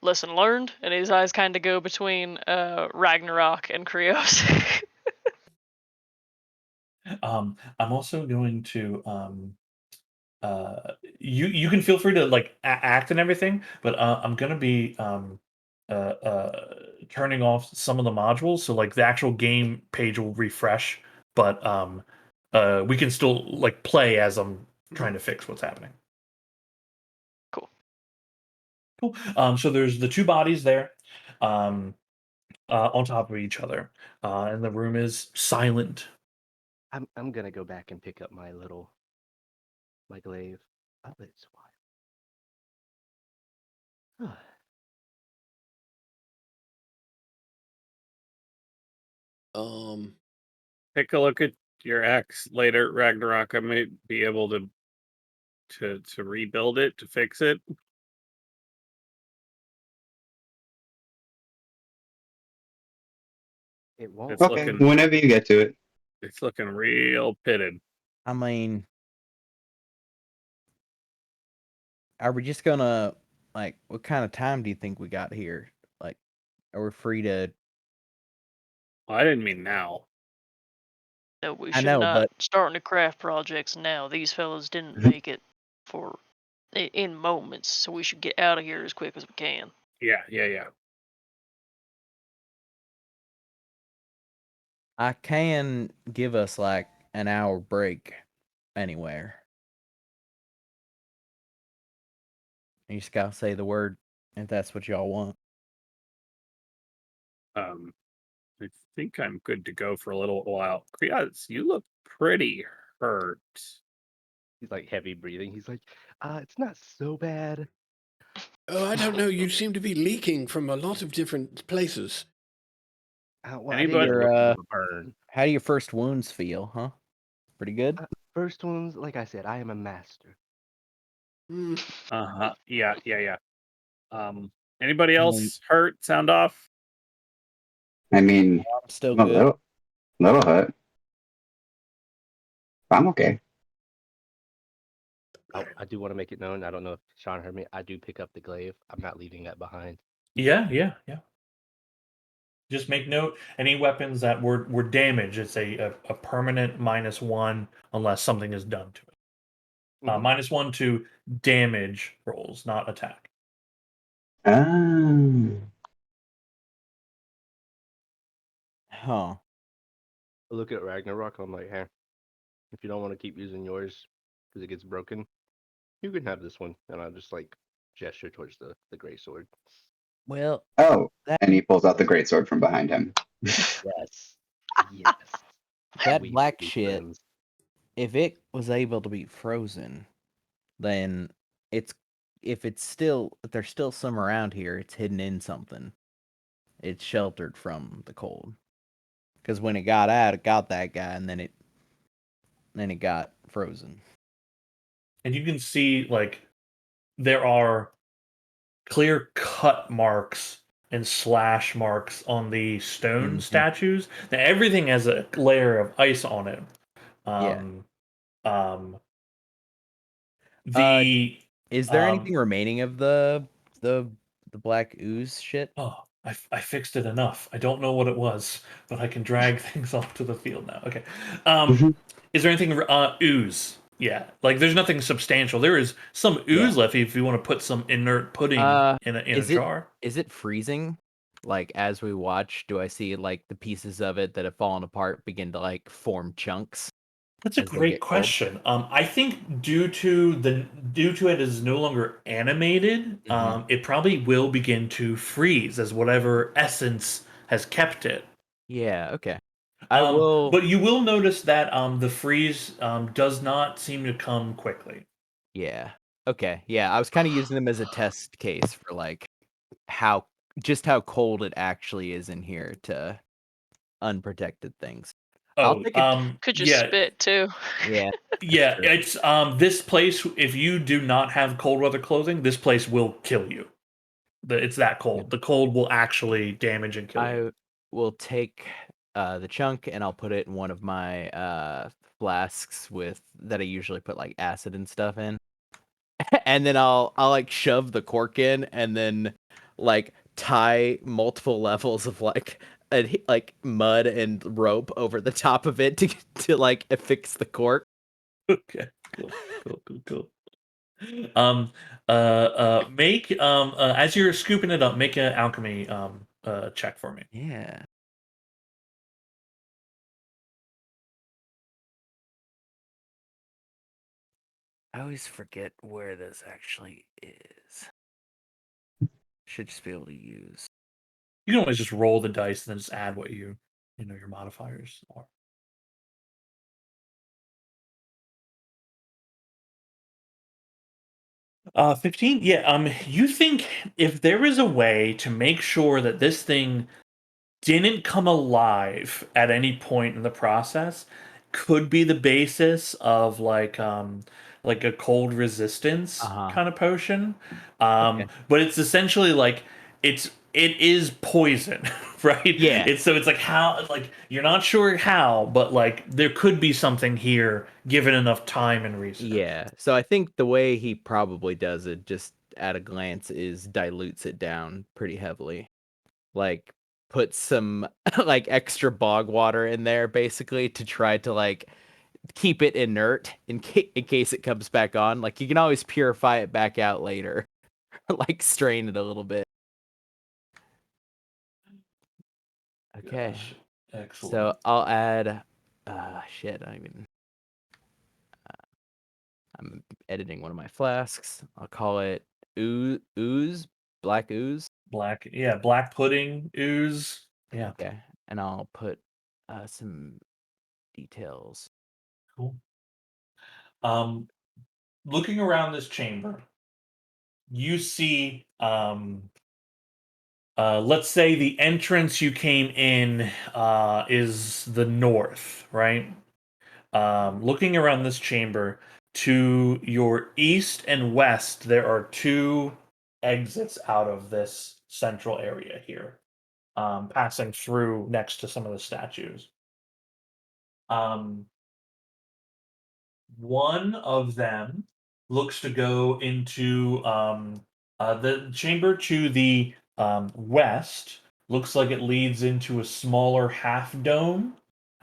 Lesson learned, and his eyes kind of go between Ragnarok and Krios. I'm also going to you can feel free to like act and everything, but I'm gonna be turning off some of the modules, so like the actual game page will refresh, but we can still like play as I'm trying to fix what's happening. Cool. So there's the two bodies there, on top of each other, and the room is silent. I'm gonna go back and pick up my glaive. Oh, it's wild. Take a look at your X later, Ragnarok. I may be able to rebuild it, to fix it. It won't. It's Okay, looking whenever you get to it. it's looking real pitted. I mean, are we just gonna like? What kind of time do you think we got here? Like, are we free to? I didn't mean now. No, we I should know, not but start any craft projects now. These fellas didn't make it for in moments, so we should get out of here as quick as we can. Yeah. I can give us like an hour break. anywhere. You just gotta say the word if that's what y'all want. I think I'm good to go for a little while. Kriaz, you look pretty hurt. He's like heavy breathing. He's like, it's not so bad. Oh, I don't know. You seem to be leaking from a lot of different places. Well, I Anybody- didn't get Your, a burn. How do your first wounds feel, huh? Pretty good? First ones, like I said, I am a master. Hmm. Uh-huh. Yeah. Anybody else hurt? Sound off? I mean, I'm still a good. little hurt. I'm okay. I do want to make it known. I don't know if Sean heard me. I do pick up the glaive. I'm not leaving that behind. Yeah. Just make note, any weapons that were damaged, it's a permanent -1 unless something is done to it. Mhm. -1 to damage rolls, not attack. Ah. Huh. I look at Ragnarok. I'm like, hey, if you don't want to keep using yours because it gets broken, you can have this one. And I just like gesture towards the gray sword. Well, Oh, That- and he pulls out the greatsword from behind him. Yes. Yes. that We black be shit, friends. if it was able to be frozen, then it's if there's still some around here, it's hidden in something. It's sheltered from the cold. Because when it got out, it got that guy, and then it got frozen. And you can see like there are clear cut marks and slash marks on the stone Mhm. statues. Now everything has a layer of ice on it. Yeah. The Is there Um, anything remaining of the black ooze shit? Oh, I fixed it enough. I don't know what it was, but I can drag things off to the field now. Okay. Mhm. Is there anything ooze? Yeah, like there's nothing substantial. There is some Yeah. ooze left if you want to put some inert pudding in a is it- jar. Is it freezing? Like as we watch, do I see like the pieces of it that have fallen apart begin to like form chunks? That's a as they great get cold? question. I think due to it is no longer animated, Mhm. it probably will begin to freeze as whatever essence has kept it. Yeah, okay. I will But you will notice that the freeze does not seem to come quickly. Yeah. Okay. Yeah, I was kind of using them as a test case for like how cold it actually is in here to unprotected things. I'll Oh, take it. Could you yeah, spit too? Yeah. yeah. true. It's this place. If you do not have cold weather clothing, this place will kill you. It's that cold. The cold will actually damage and kill you. I will take the chunk and I'll put it in one of my flasks that I usually put like acid and stuff in. And then I'll like shove the cork in and then like tie multiple levels of like like mud and rope over the top of it to like affix the cork. Okay. Cool. Make as you're scooping it up, make an alchemy check for me. Yeah. I always forget where this actually is. Should just be able to use. You can always just roll the dice and then just add what you know your modifiers are. 15. Yeah. You think if there is a way to make sure that this thing didn't come alive at any point in the process, could be the basis of like a cold resistance Uh-huh. kind of potion. Okay. But it's essentially like it is poison, right? Yeah. It's like how, like you're not sure how, but like there could be something here given enough time and research. Yeah. So I think the way he probably does it just at a glance is dilutes it down pretty heavily. Like put some like extra bog water in there basically to try to like keep it inert in case it comes back on. Like you can always purify it back out later. Like strain it a little bit. Okay. Gosh, excellent. So I'll add shit, I mean I'm editing one of my flasks. I'll call it ooze, black ooze. Black pudding ooze. Yeah, Okay, and I'll put some details. cool. Looking around this chamber, you see let's say the entrance you came in is the north, right? Looking around this chamber, to your east and west, there are two exits out of this central area here, passing through next to some of the statues. One of them looks to go into the chamber to the west. Looks like it leads into a smaller half dome.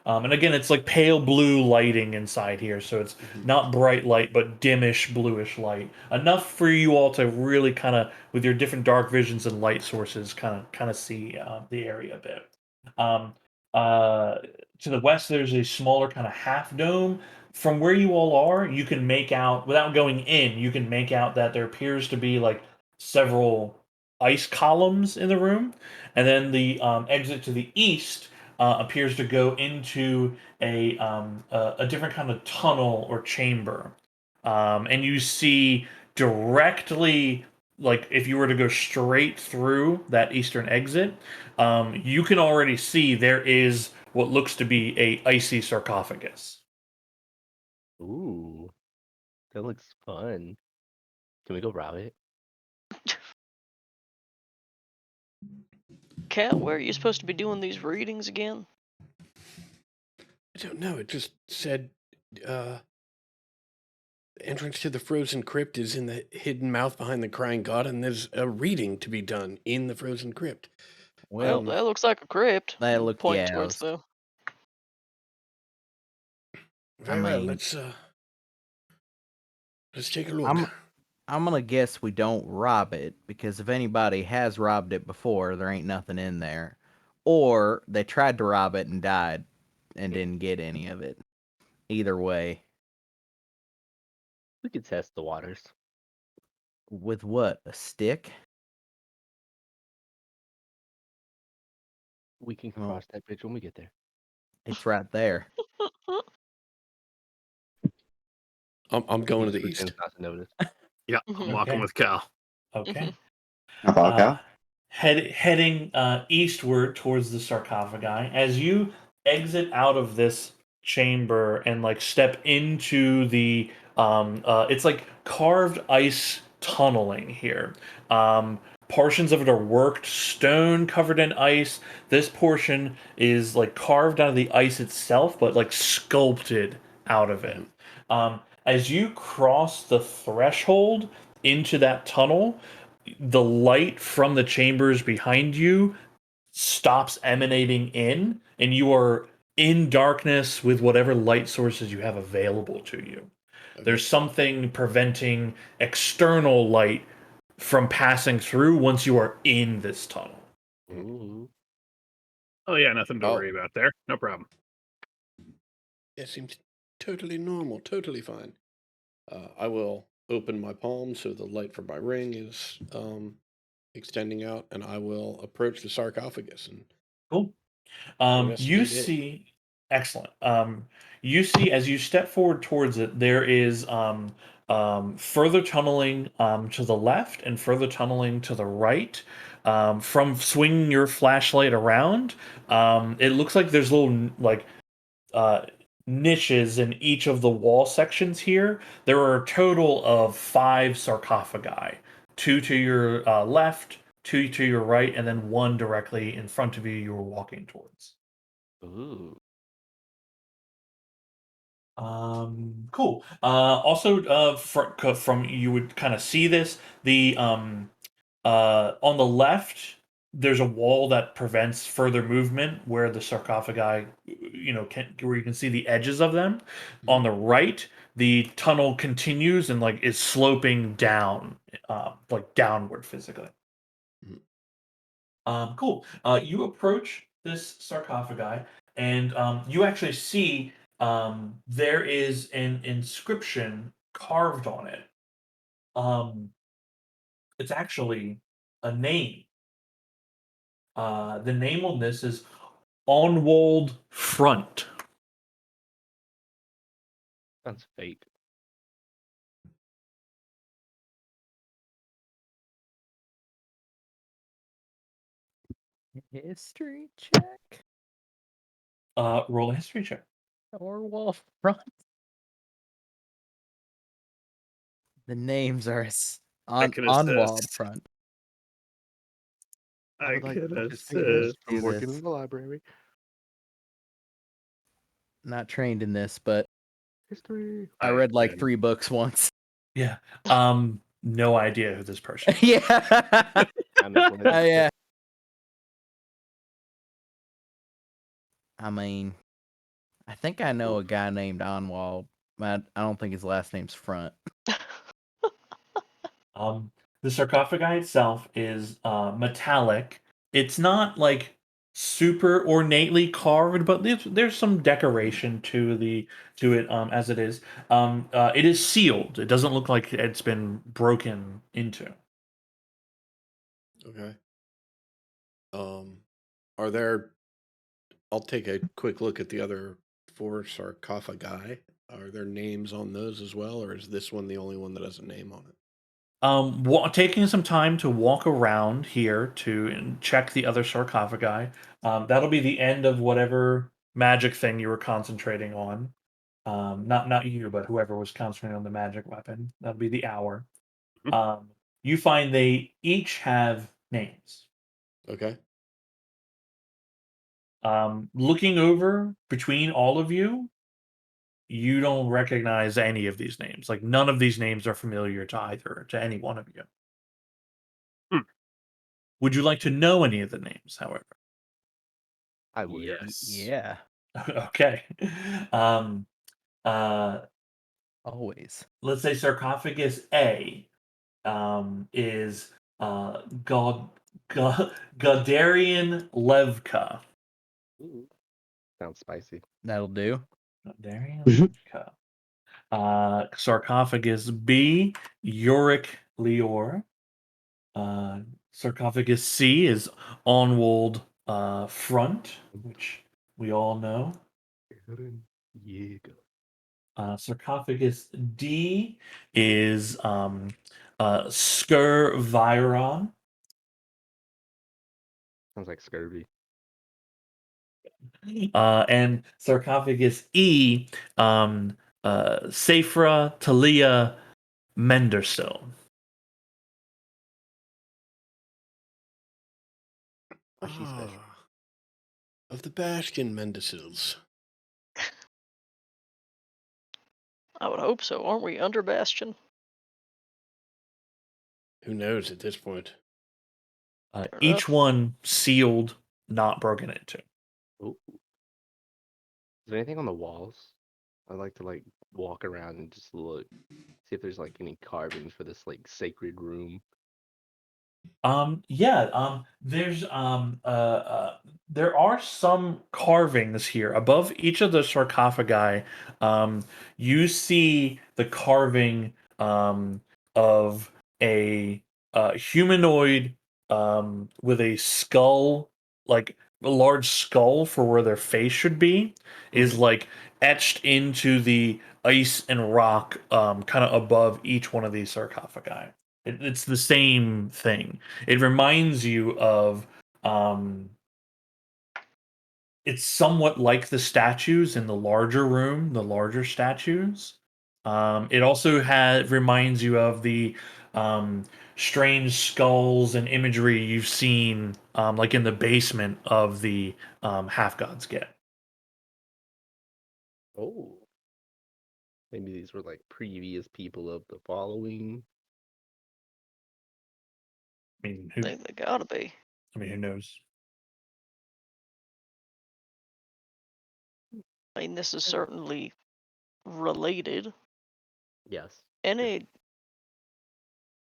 And again, it's like pale blue lighting inside here, so it's not bright light, but dimmish bluish light, enough for you all to really kind of, with your different dark visions and light sources, kind of see the area a bit. Um, to the west, there's a smaller kind of half dome. From where you all are, you can make out, without going in, you can make out that there appears to be like several ice columns in the room, and then the exit to the east appears to go into a different kind of tunnel or chamber, and you see directly, like if you were to go straight through that eastern exit, you can already see there is what looks to be a icy sarcophagus. Ooh, that looks fun. Can we go rob it? Cat, where are you supposed to be doing these readings again? I don't know. It just said the entrance to the frozen crypt is in the hidden mouth behind the crying god, and there's a reading to be done in the frozen crypt. Well, that looks like a crypt. That look Point yeah. towards though. Very well. mean- Let's take a look. I'm gonna guess we don't rob it, because if anybody has robbed it before, there ain't nothing in there, or they tried to rob it and died and didn't get any of it. Either way, We could test the waters. with what, a stick? We can Well- cross that bridge when we get there. It's right there. I'm going to the Pretend east. not to notice. Yeah, I'm Mhm. walking Okay. with Cal. Okay. I'll follow Cal. Heading eastward towards the sarcophagi. As you exit out of this chamber and like step into the it's like carved ice tunneling here. Portions of it are worked stone covered in ice. This portion is like carved out of the ice itself, but like sculpted out of it. As you cross the threshold into that tunnel, the light from the chambers behind you stops emanating in, and you are in darkness with whatever light sources you have available to you. There's something preventing external light from passing through once you are in this tunnel. Ooh. Oh yeah, nothing to Oh. worry about there. No problem. It seems totally normal, totally fine. I will open my palm so the light from my ring is extending out, and I will approach the sarcophagus. And Cool. You Investigate it. see, excellent. You see, as you step forward towards it, there is further tunneling to the left and further tunneling to the right. From swinging your flashlight around, it looks like there's little like niches in each of the wall sections here. There are a total of 5 sarcophagi, 2 to your left, 2 to your right, and then 1 directly in front of you you were walking towards. Ooh. Cool. Also, from you would kind of see this, the on the left there's a wall that prevents further movement where the sarcophagi, where you can see the edges of them. On the right, the tunnel continues and like is sloping down, like downward physically. Cool. You approach this sarcophagi, and you actually see there is an inscription carved on it. It's actually a name. The name on this is Onwold Front. Sounds fake. History check Roll a history check. or wall front. The names are on can wall assist. front. I would like can to just do say this this. from Do working this. in the library. Not trained in this, but History. I read like can- 3 books once. Yeah. No idea who this person is. Yeah. I'm implementing it. Yeah. I mean, I think I know a guy named Onwald. I don't think his last name's Front. The sarcophagi itself is metallic. It's not like super ornately carved, but there's some decoration to it as it is. It is sealed. It doesn't look like it's been broken into. Okay. Are there? I'll take a quick look at the other 4 sarcophagi. Are there names on those as well, or is this one the only one that has a name on it? Taking some time to walk around here to check the other sarcophagi. That'll be the end of whatever magic thing you were concentrating on. Not you, but whoever was concentrating on the magic weapon. That'll be the hour. You find they each have names. Okay. Looking over between all of you, you don't recognize any of these names. Like none of these names are familiar to any one of you. Hmm. Would you like to know any of the names, however? I would. Yes. Yeah. Okay. Uh, Always. let's say sarcophagus A is Godarian Levka. Ooh, sounds spicy. That'll do. Godarian Levka. Sarcophagus B, Yorick Lior. Sarcophagus C is Onwold Front, which we all know. Eren Yeager. Sarcophagus D is Skur Viron. Sounds like scurvy. And sarcophagus E, Safra Talia Mendersill. What's she special? Of the Bastion Mendicils. I would hope so. Aren't we under Bastion? Who knows at this point? Fair Each enough. one sealed, not broken into. Ooh. Is there anything on the walls? I like to like walk around and just look, see if there's like any carvings for this like sacred room. There's there are some carvings here above each of the sarcophagi. You see the carving of a humanoid with a skull, like a large skull for where their face should be, is like etched into the ice and rock kind of above each one of these sarcophagi. It's the same thing. It reminds you of it's somewhat like the statues in the larger room, the larger statues. It also reminds you of the strange skulls and imagery you've seen like in the basement of the half gods get. Oh. Maybe these were like previous people of the following. I mean, I think they gotta be. who knows? I mean, this is certainly related. Yes. Any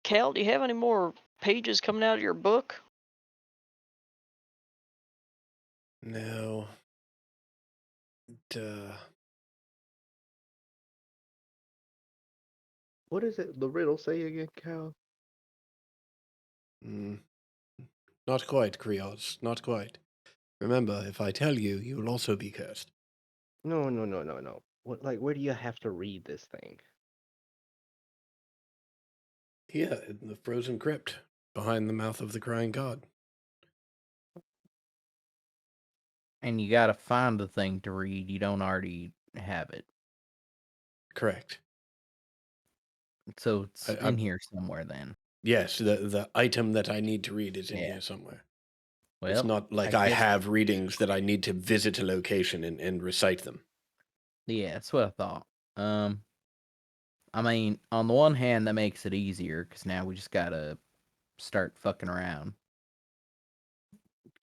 Cal, do you have any more pages coming out of your book? No. Duh. What is it? The riddle say again, Cal? Mm, not quite, Krios. Not quite. Remember, if I tell you, you will also be cursed. No, no, no, no, no. What? Like, where do you have to read this thing? Here, in the frozen crypt, behind the mouth of the crying god. And you gotta find the thing to read. You don't already have it. Correct. So it's I- in here somewhere then. Yes, the item that I need to read is in Yeah. here somewhere. Well, It's not like I guess- have readings that I need to visit a location and recite them. Yeah, that's what I thought. I mean, on the one hand, that makes it easier because now we just gotta start fucking around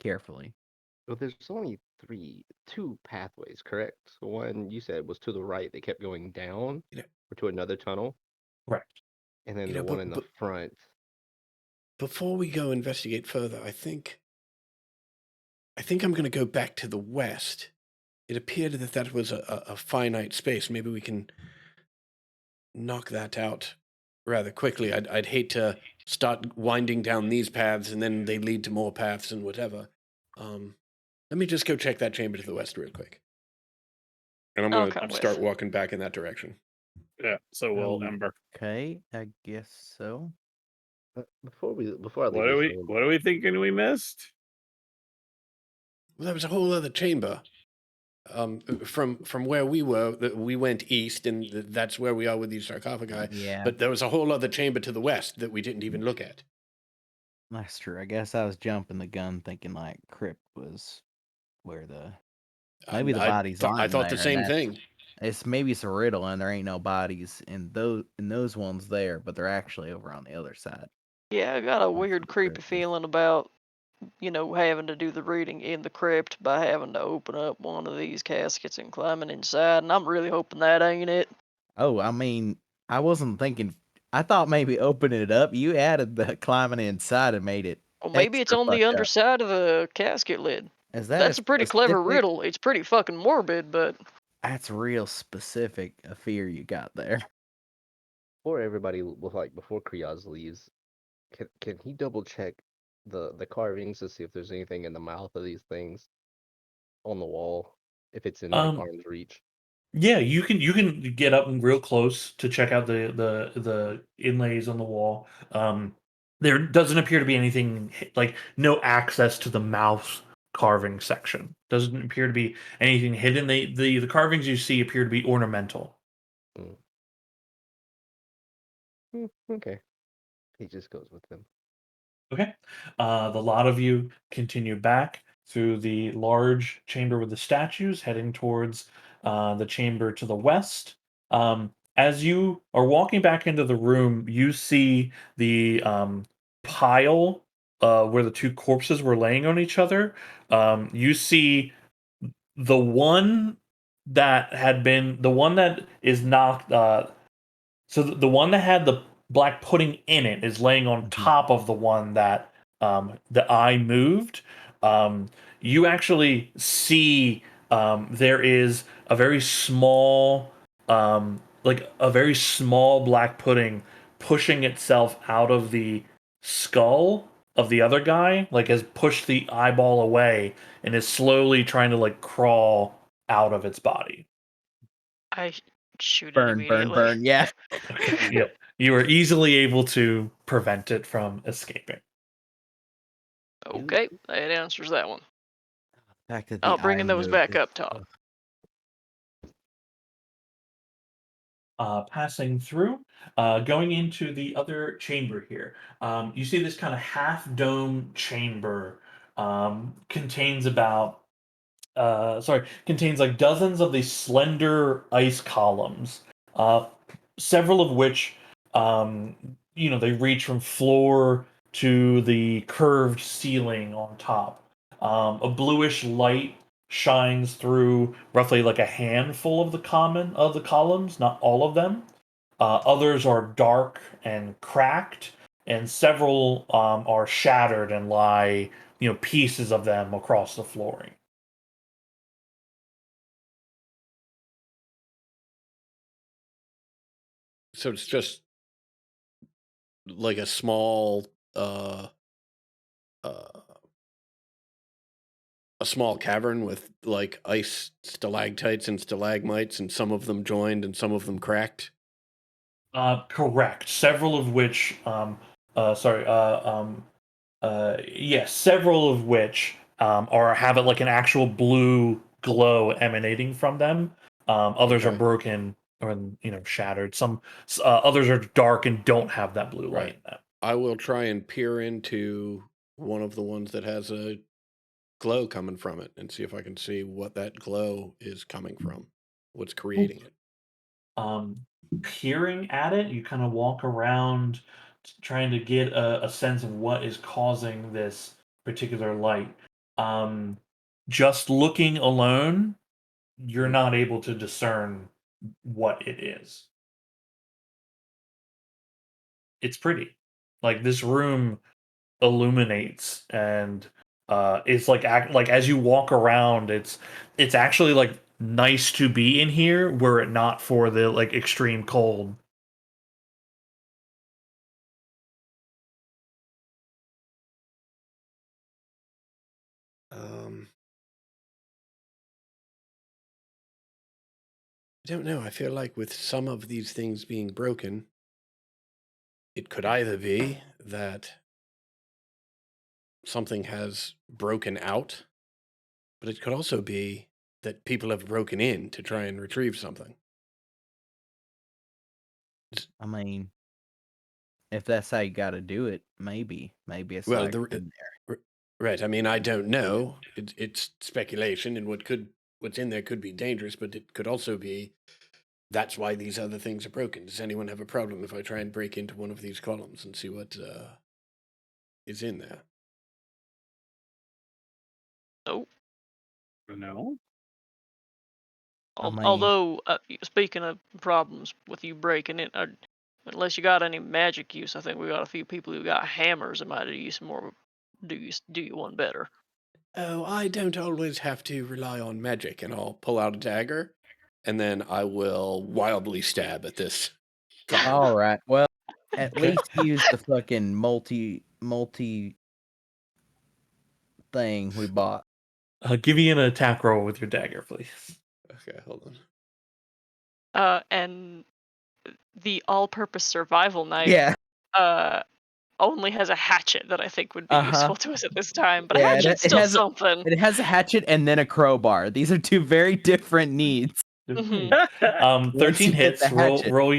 carefully. Well, there's only two pathways, correct? So one you said was to the right. They kept going down Yeah. or to another tunnel, Correct. and then You the know, one but- in the but- front. Before we go investigate further, I think I'm going to go back to the west. It appeared that was a finite space. Maybe we can knock that out rather quickly. I'd hate to start winding down these paths and then they lead to more paths and whatever. Let me just go check that chamber to the west real quick. And I'm going Okay, to with. start walking back in that direction. Yeah. So will Oh, Ember. Okay, I guess so. Before I leave What are this we? room, What are we thinking we missed? Well, there was a whole other chamber. From where we were, we went east, and that's where we are with these sarcophagi. Yeah, But there was a whole other chamber to the west that we didn't even look at. that's true. I guess I was jumping the gun thinking like crypt was where the maybe the bodies aren't I in thought the there, same and that's- thing. It's maybe it's a riddle and there ain't no bodies in those ones there, but they're actually over on the other side. Yeah, I got a weird, the creepy crypt is. feeling about, having to do the reading in the crypt by having to open up one of these caskets and climbing inside, and I'm really hoping that ain't it. Oh, I mean, I wasn't thinking. I thought maybe opening it up. You added the climbing inside and made it. Or maybe it's extra on the fucked up. underside of the casket lid. Is that That's a pretty clever specific- riddle. It's pretty fucking morbid, but That's real specific a fear you got there. before everybody, before Krios leaves, can he double check the carvings to see if there's anything in the mouth of these things on the wall, if it's in like arm's reach? Yeah, you can get up real close to check out the inlays on the wall. There doesn't appear to be anything like no access to the mouth carving section. Doesn't appear to be anything hidden. The carvings you see appear to be ornamental. Okay, he just goes with them. Okay. The lot of you continue back through the large chamber with the statues, heading towards the chamber to the west. As you are walking back into the room, you see the pile where the two corpses were laying on each other. You see the one that is knocked. So the one that had the black pudding in it is laying on top of the one that the eye moved. You actually see there is a very small, like a very small black pudding pushing itself out of the skull of the other guy, like has pushed the eyeball away and is slowly trying to like crawl out of its body. I shoot it Burn, immediately. burn. Yeah. Yep. You were easily able to prevent it from escaping. Okay, that answers that one. Fact that the Oh, bringing eye those moved back is- up top. Passing through, going into the other chamber here. You see this kind of half dome chamber contains contains like dozens of these slender ice columns, several of which, they reach from floor to the curved ceiling on top. A bluish light shines through roughly like a handful of the columns, not all of them. Others are dark and cracked, and several are shattered and lie, pieces of them across the flooring. So it's just like a small uh a small cavern with like ice stalactites and stalagmites, and some of them joined and some of them cracked? Correct. Several of which, yes, several of which are have like an actual blue glow emanating from them. Others are Okay. broken or shattered. Others are dark and don't have that blue light Right. in them. I will try and peer into one of the ones that has a glow coming from it and see if I can see what that glow is coming from. What's creating it? Um, Peering at it, you kind of walk around trying to get a sense of what is causing this particular light. Um, just looking alone, you're Mhm. not able to discern what it is. It's pretty. Like this room illuminates and it's like as you walk around it's actually like nice to be in here were it not for the like extreme cold. Um, I don't know. I feel like with some of these things being broken, it could either be that something has broken out, but it could also be that people have broken in to try and retrieve something. I mean, if that's how you got to do it, maybe it's Well, like in there. right. I mean, I don't know. It's speculation, and what's in there could be dangerous, but it could also be that's why these other things are broken. Does anyone have a problem if I try and break into one of these columns and see what is in there? Nope. No. I mean, Although, speaking of problems with you breaking it, unless you got any magic use, I think we got a few people who got hammers that might do you some more, do you one better. Oh, I don't always have to rely on magic, and I'll pull out a dagger, and then I will wildly stab at this. all right. Well, at Okay. least use the fucking multi thing we bought. Give me an attack roll with your dagger, please. Okay, hold on. And the all-purpose survival knife Yeah. only has a hatchet that I think would be useful to us at this time, but a Yeah, hatchet's it still has something. it has a hatchet and then a crowbar. These are two very different needs. Mhm. 13 you get the hits. Roll hatchet. roll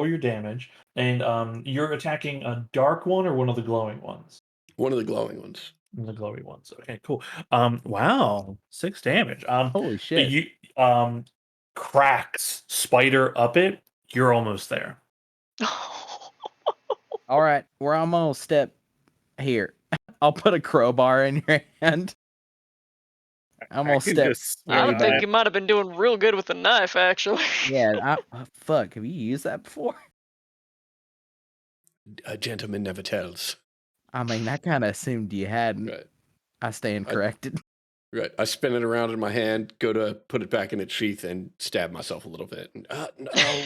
your damage, and you're attacking a dark one or one of the glowing ones. One of the glowing ones. The glowy ones. Okay, cool. Wow, 6 damage. Holy shit. You cracks spider up it. You're almost there. All right, we're almost step here. I'll put a crowbar in your hand. I'm I gonna can step. just I way think back. you might have been doing real good with the knife, actually. Yeah, fuck. Have you used that before? A gentleman never tells. I mean, I kind of assumed you hadn't. Right. I stand corrected. Right. I spin it around in my hand, go to put it back in its sheath, and stab myself a little bit. And, no.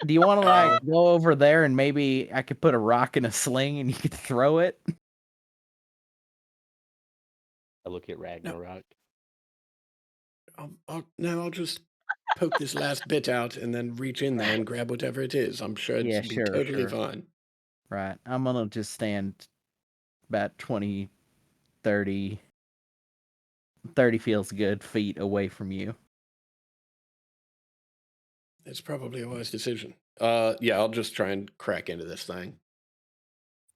Do you want to like go over there and maybe I could put a rock in a sling and you could throw it? I look at Ragnarok. I'll just poke this last bit out and then reach in there and grab whatever it is. I'm sure Yeah, it's be sure, totally sure. fine. Right. I'm gonna just stand about 20, 30 feels good feet away from you. It's probably a wise decision. Yeah, I'll just try and crack into this thing.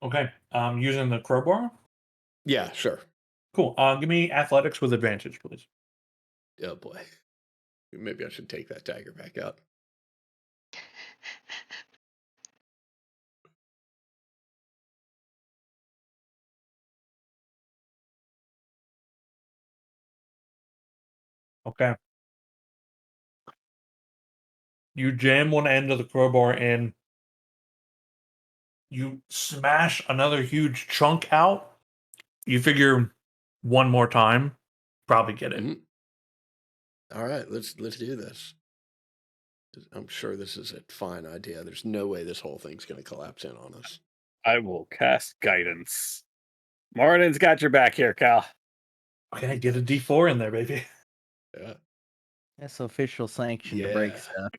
Okay. Using the crowbar. Yeah, sure. Cool. Give me athletics with advantage, please. Oh boy. Maybe I should take that dagger back out. Okay. You jam one end of the crowbar in. You smash another huge chunk out. You figure one more time, probably get it. Mhm. All right, let's do this. I'm sure this is a fine idea. There's no way this whole thing's going to collapse in on us. I will cast guidance. Moradin's got your back here, Cal. Okay, get a D4 in there, baby. Yeah. That's official sanction to break Yeah. stuff.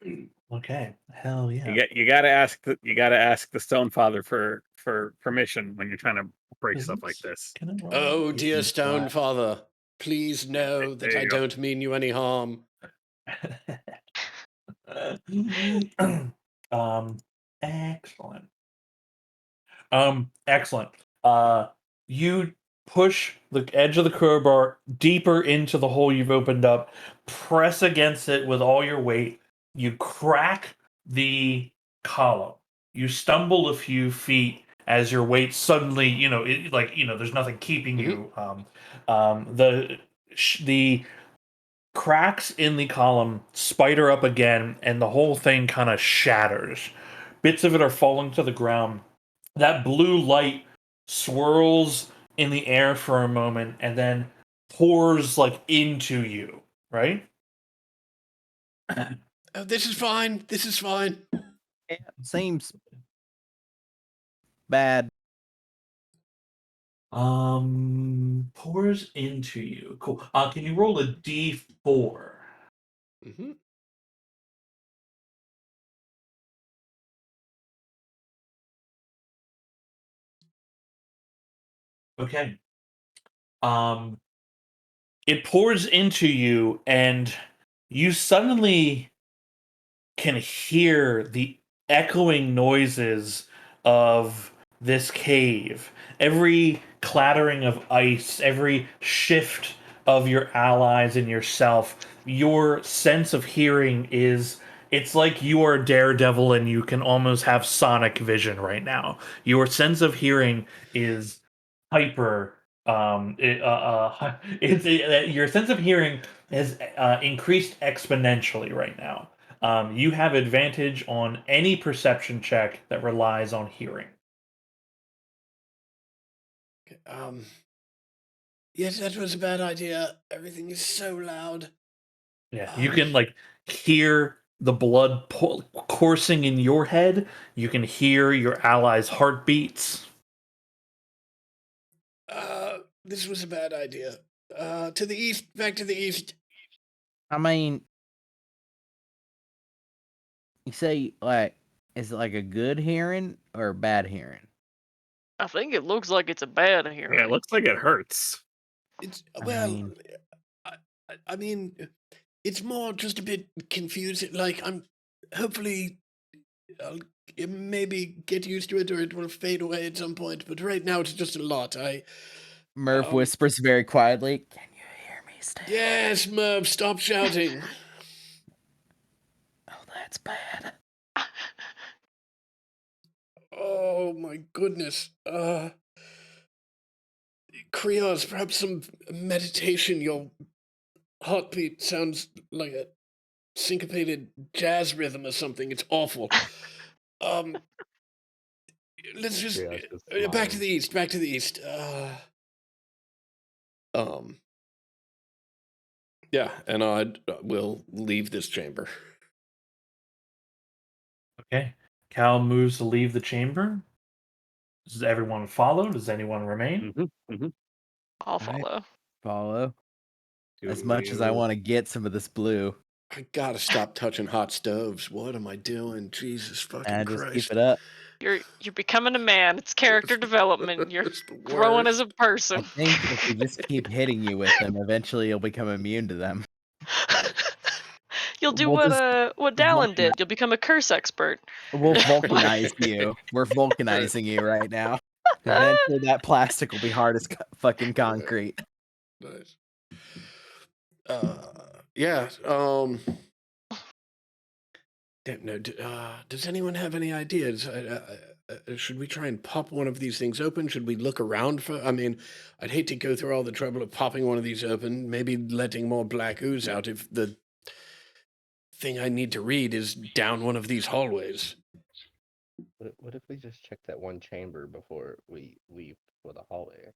Okay, hell yeah. You gotta ask the Stonefather for permission when you're trying to break stuff like this. Can I roll Oh, it? dear Stonefather, please know that There I you go. don't mean you any harm. Excellent. Excellent. You push the edge of the crowbar deeper into the hole you've opened up, press against it with all your weight. You crack the column. You stumble a few feet as your weight suddenly, there's nothing keeping you. The cracks in the column spider up again, and the whole thing kind of shatters. Bits of it are falling to the ground. That blue light swirls in the air for a moment and then pours like into you, right? Oh, this is fine. This is fine. Yeah, seems bad. Pours into you. Cool. Can you roll a D4? Mm-hmm. Okay. It pours into you, and you suddenly can hear the echoing noises of this cave. Every clattering of ice, every shift of your allies and yourself, your sense of hearing it's like you are a daredevil and you can almost have sonic vision right now. Your sense of hearing is hyper your sense of hearing has increased exponentially right now. You have advantage on any perception check that relies on hearing. Yes, that was a bad idea. Everything is so loud. Yeah, you can like hear the blood coursing in your head. You can hear your allies' heartbeats. This was a bad idea. To the east, back to the east. I mean, you say like, is it like a good hearing or a bad hearing? I think it looks like it's a bad hearing. Yeah, it looks like it hurts. It's I well, mean- I mean, it's more just a bit confusing. Like hopefully, I'll maybe get used to it, or it will fade away at some point. But right now, it's just a lot. Murph whispers very quietly, "Can you hear me still?" Yes, Merv, stop shouting. Oh, that's bad. Oh my goodness. Krios, perhaps some meditation. Your heartbeat sounds like a syncopated jazz rhythm or something. It's awful. Let's just Krios is back to smiling. the east. Back to the east. Yeah, and I will leave this chamber. Okay. Cal moves to leave the chamber. Does everyone follow? Does anyone remain? I'll Alright. follow. Follow. As Do much as I you- want to get some of this blue, I gotta stop touching hot stoves. What am I doing? Jesus fucking and just Christ. keep it up. You're becoming a man. It's character development. You're It's the growing as worst. a person. I think if we just keep hitting you with them, eventually you'll become immune to them. You'll do We'll just what Dallin did. You'll become a curse expert. We'll vulcanize you. We're vulcanizing you right now. Eventually, that plastic will be hard as fucking concrete. Nice. Yeah. Don't know. Does anyone have any ideas? Should we try and pop one of these things open? Should we look around for? I mean, I'd hate to go through all the trouble of popping one of these open, maybe letting more black ooze out if the thing I need to read is down one of these hallways. What if we just check that one chamber before we leave for the hallway?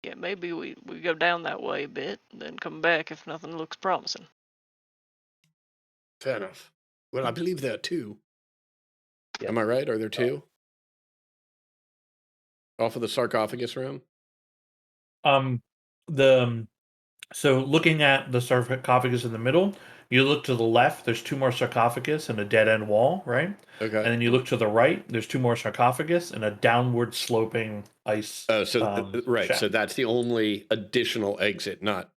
Yeah, maybe we go down that way a bit, and then come back if nothing looks promising. Fair enough. Well, I believe there are two. Yeah. Am I right? Are there two? Off of the sarcophagus room? So looking at the sarcophagus in the middle, you look to the left, there's 2 more sarcophagus and a dead end wall, right? And Okay. then you look to the right, there's 2 more sarcophagus and a downward sloping ice Oh, so right. So shaft. that's the only additional exit, not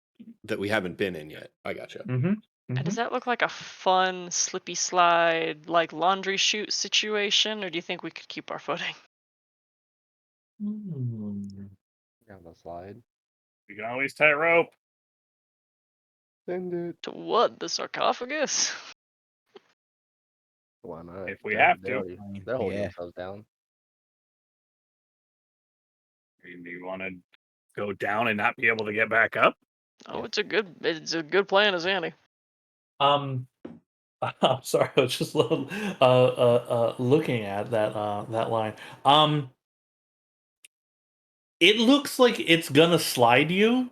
that we haven't been in yet. I gotcha. Mm-hmm. And does that look like a fun slippy slide, like laundry chute situation, or do you think we could keep our footing? Down the slide. We can always tie a rope. Send it. To what? The sarcophagus? Why not? If we have They to. already- They're holding Yeah. themselves down. Do you want to go down and not be able to get back up? Oh, it's a good plan, as any. I'm sorry, I was just looking at that line. It looks like it's gonna slide you,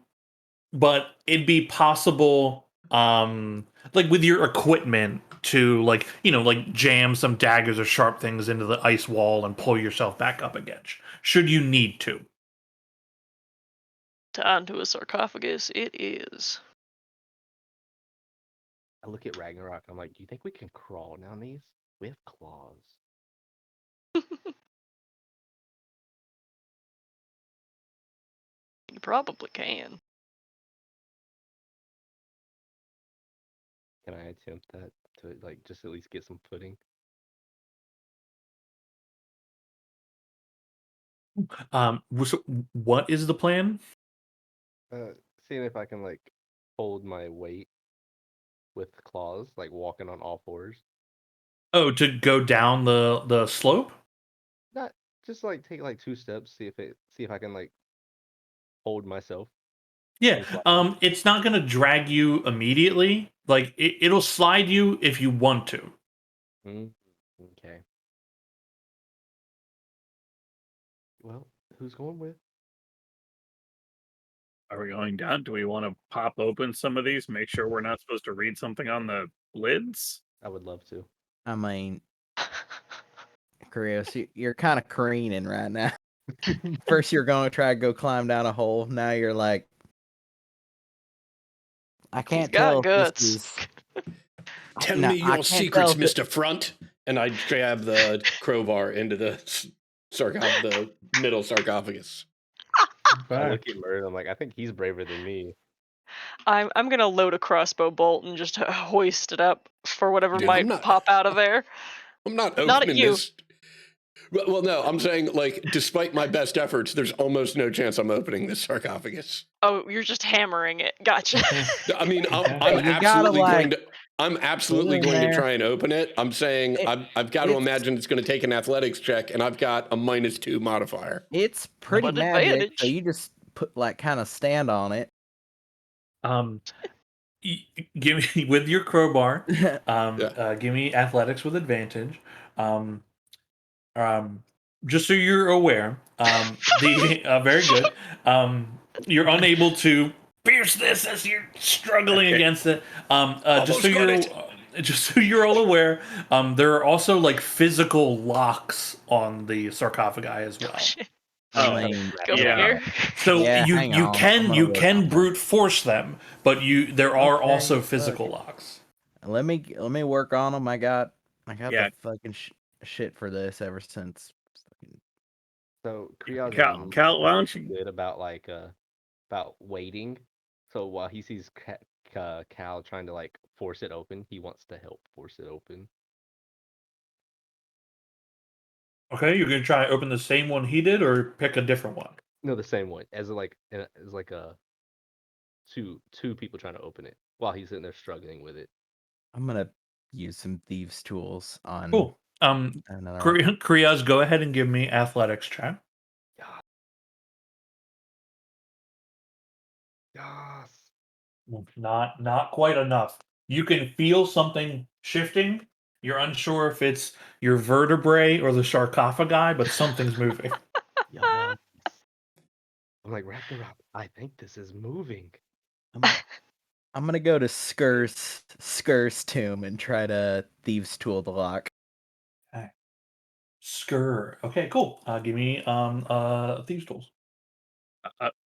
but it'd be possible, like with your equipment to like jam some daggers or sharp things into the ice wall and pull yourself back up again, should you need to. Tied to a sarcophagus, it is. I look at Ragnarok. I'm like, do you think we can crawl down these? We have claws. You probably can. Can I attempt that to like just at least get some footing? So what is the plan? Seeing if I can like hold my weight with claws, like walking on all fours. Oh, to go down the slope? Not just like take like 2 steps, see if I can like hold myself. Yeah. Slide. It's not gonna drag you immediately. Like it'll slide you if you want to. Okay. Well, who's going with? Are we going down? Do we want to pop open some of these? Make sure we're not supposed to read something on the lids? I would love to. I mean, Krios, you're kind of careening right now. First, you're going to try to go climb down a hole. Now you're like, I can't tell got if guts. this is. Tell No, me I your can't secrets, tell if Mr. Front. And I jab the crowbar into the the middle sarcophagus. I look at Murd. I'm like, I think he's braver than me. I'm gonna load a crossbow bolt and just hoist it up for whatever Dude, might pop out of there. I'm not Not at opening you. this. Well, no, I'm saying, like, despite my best efforts, there's almost no chance I'm opening this sarcophagus. Oh, you're just hammering it. Gotcha. I mean, I'm You gotta, absolutely going like, to. I'm absolutely get in going to there. try and open it. I'm saying I've got to it's- imagine it's going to take an athletics check, and I've got a -2 modifier. It's pretty What magic, so advantage? you just put like kind of stand on it. Give me with your crowbar. Yeah. Give me athletics with advantage. Just so you're aware, very good. You're unable to pierce this as you're struggling Okay. against it. Almost got it. Just so you're all aware, there are also like physical locks on the sarcophagi as well. I Oh, mean, Go Yeah. figure. So Yeah, you hang you on. I'm can gonna you look can on that. brute force them, but there are Okay, also fuck physical it. locks. let me work on them. I got Yeah. the fucking shit for this ever since. fucking- So Krios Cal, why don't you? good about like about waiting. So while he sees Cal trying to like force it open, he wants to help force it open. Okay, you're gonna try to open the same one he did, or pick a different one. No, the same one as a two people trying to open it while he's sitting there struggling with it. I'm gonna use some thieves' tools on Cool. another one. Krios, go ahead and give me athletics check. Yes. Well, not quite enough. You can feel something shifting. You're unsure if it's your vertebrae or the sarcophagi, but something's moving. Yes. I'm like, Ragnarok, I think this is moving. I'm gonna go to Skur's tomb and try to thieves' tool the lock. Skur. Okay, cool. Give me thieves tools.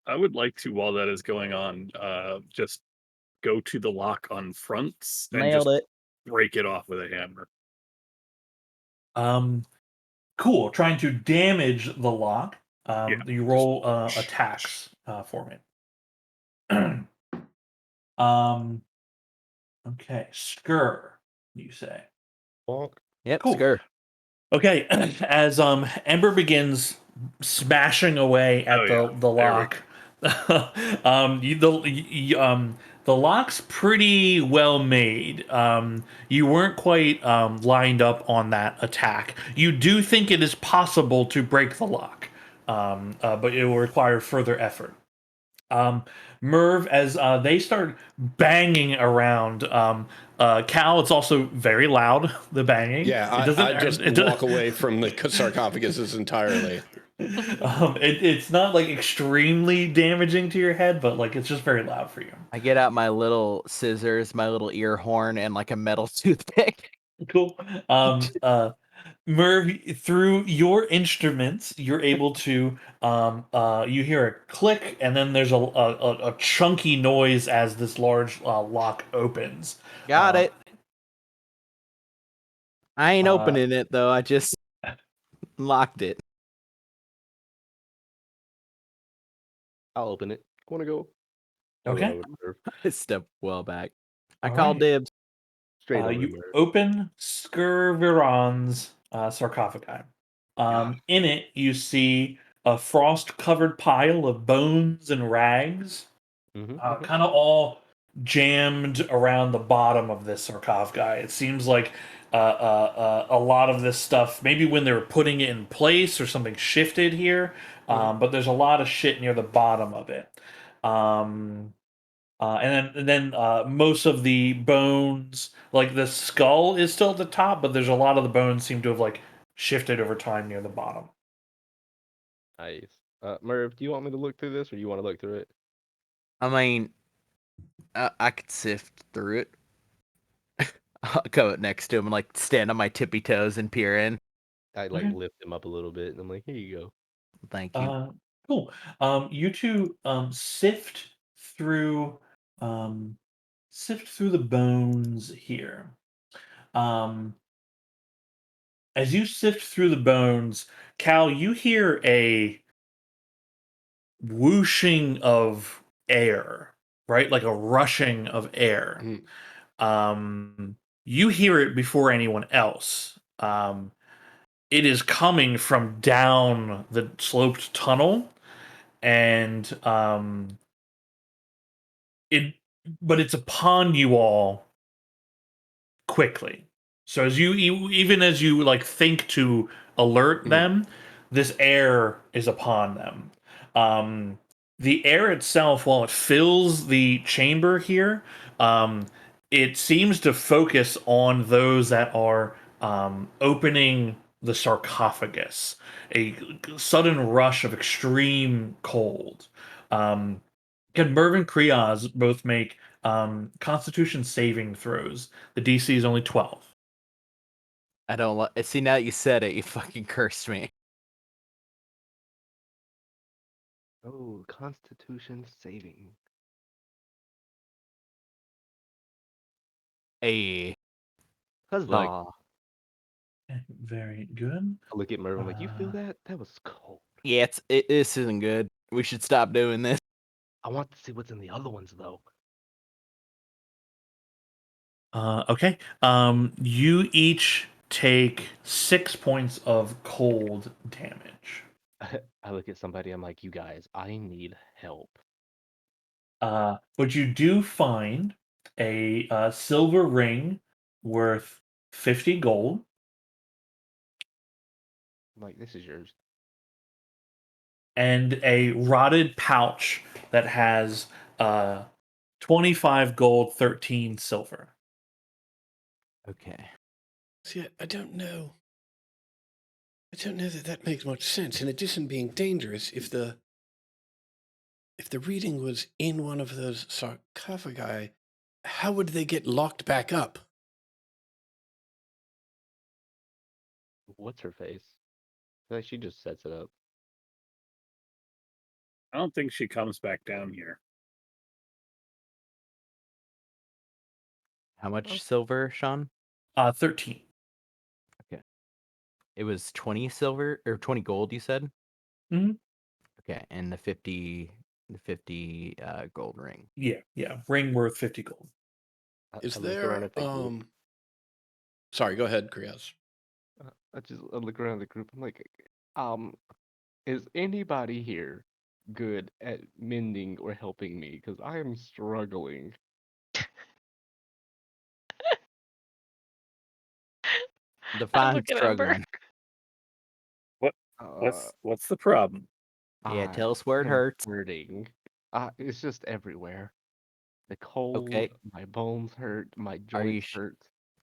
I would like to, while that is going on, just go to the lock on fronts and Nailed just it. break it off with a hammer. Cool. Trying to damage the lock. Yeah, You roll attacks for me. Okay, Skur, you say. Bonk. Yep, Cool. Skur. Okay, as Ember begins smashing away at Oh, yeah. the There we lock, the lock's pretty well made. You weren't quite lined up on that attack. You do think it is possible to break the lock, but it will require further effort. Merv, as they start banging around, Cal, it's also very loud, the banging. Yeah, I just walk away from the sarcophaguses entirely. It's not like extremely damaging to your head, but like it's just very loud for you. I get out my little scissors, my little ear horn, and like a metal toothpick. Cool. Merv, through your instruments, you're able to you hear a click, and then there's a chunky noise as this large lock opens. Got it. I ain't uh, opening it though. I just locked it. I'll open it. Want to go? Okay. Over to Merv. I stepped well back. I All call right. dibs. Straight over to You Merv. open Skurviron's sarcophagi. In it, you see a frost-covered pile of bones and rags, kind of all jammed around the bottom of this sarcophagi. It seems like a lot of this stuff, maybe when they were putting it in place or something shifted here, but there's a lot of shit near the bottom of it. And then most of the bones, like the skull, is still at the top, but there's a lot of the bones seem to have like shifted over time near the bottom. Nice. Merv, do you want me to look through this, or you want to look through it? I mean, I could sift through it. I'll go next to him and like stand on my tippy toes and peer in. I like Okay. lift him up a little bit, and I'm like, "Here you go." Thank you. Cool. You two sift through the bones here. As you sift through the bones, Cal, you hear a whooshing of air, right? Like a rushing of air. You hear it before anyone else. It is coming from down the sloped tunnel, and but it's upon you all quickly. So as you even as you like think to alert them, this air is upon them. The air itself, while it fills the chamber here, it seems to focus on those that are opening the sarcophagus. A sudden rush of extreme cold. Can Merv and Kriaz both make Constitution saving throws? The DC is only 12. I don't like. See, now that you said it, you fucking cursed me. Oh, Constitution saving. Hey, Huzzah! Okay, very good. I look at Merv. I'm like, "You feel that? That was cold. yeah, this isn't good. We should stop doing this. I want to see what's in the other ones, though." Okay. You each take 6 points of cold damage. I look at somebody. I'm like, "You guys, I need help." But you do find a silver ring worth 50 gold. I'm like, "This is yours." And a rotted pouch that has 25 gold, 13 silver. Okay. See, I don't know. I don't know that makes much sense. In addition, being dangerous, if the reading was in one of those sarcophagi, how would they get locked back up? What's her face? feel like she just sets it up. I don't think she comes back down here. How much silver, Sean? 13. It was 20 silver or 20 gold, you said? Mhm. Okay, and the 50 gold ring. Yeah. Ring worth 50 gold. Is I look around there at the group. Sorry, go ahead, Krios. I look around the group. I'm like, is anybody here good at mending or helping me? Because I am struggling. I Define look at Ember. struggling. What's the problem? Yeah, I tell us where it am hurts. hurting. It's just everywhere. The cold, Okay. my bones hurt, my Are you joints hurt.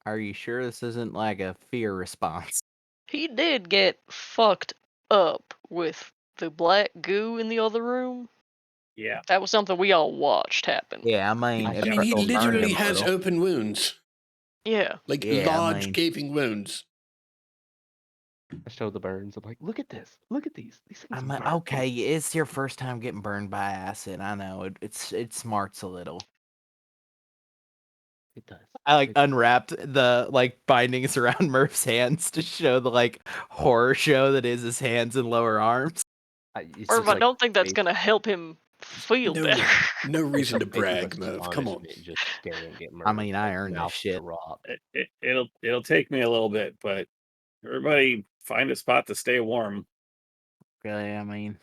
Are you sure this isn't like a fear response? He did get fucked up with the black goo in the other room. Yeah. That was something we all watched happen. Yeah, I mean, I it I mean, he probably burned literally him a has little. open wounds, Yeah. like Yeah, I large, mean- gaping wounds. I show the burns. I'm like, look at this. Look at these. These things I'm burn. okay. It's your first time getting burned by acid. I know it smarts a little. It does. I like It does. unwrapped the like bindings around Murph's hands to show the like horror show that is his hands and lower arms. It's Or just I like don't think that's face- gonna help him feel No, better. no reason to face of brag, Merv. Come on. astonishment, just staring at Merv. I mean, I like, earned this mouth shit. drop. It'll take me a little bit, but everybody find a spot to stay warm. Really, I mean,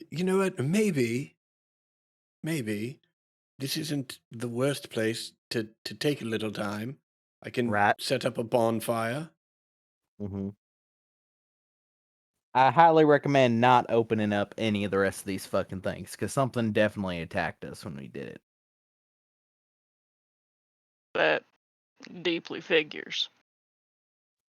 You know what? Maybe this isn't the worst place to take a little time. I can Right. set up a bonfire. hmm I highly recommend not opening up any of the rest of these fucking things because something definitely attacked us when we did it. That deeply figures.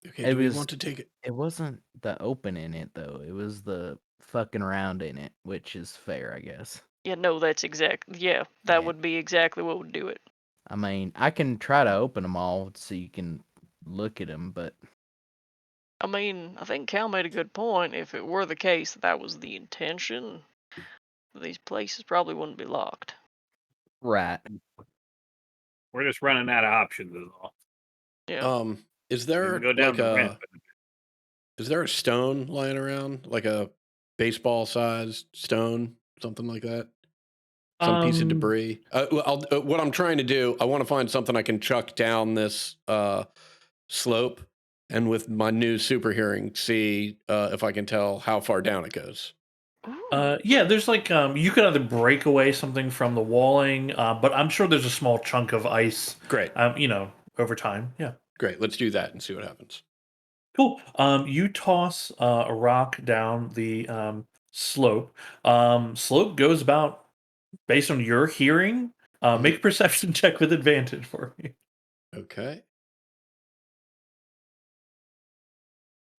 Okay, It do we was- want to take it? It wasn't the open in it though. It was the fucking around in it, which is fair, I guess. Yeah, no, that's that Yeah. would be exactly what would do it. I mean, I can try to open them all so you can look at them, but I mean, I think Cal made a good point. If it were the case that was the intention, these places probably wouldn't be locked. right. We're just running out of options is all. Yeah. Is We there can go down like the ramp. is there a stone lying around, like a baseball-sized stone, something like that? Some piece of debris. What I'm trying to do, I want to find something I can chuck down this slope, and with my new super hearing, see if I can tell how far down it goes. Yeah, there's like you could either break away something from the walling, but I'm sure there's a small chunk of ice. Great, Over time. Yeah. great. Let's do that and see what happens. Cool. You toss a rock down the slope. Slope goes about, based on your hearing. Make a perception check with advantage for me. Okay.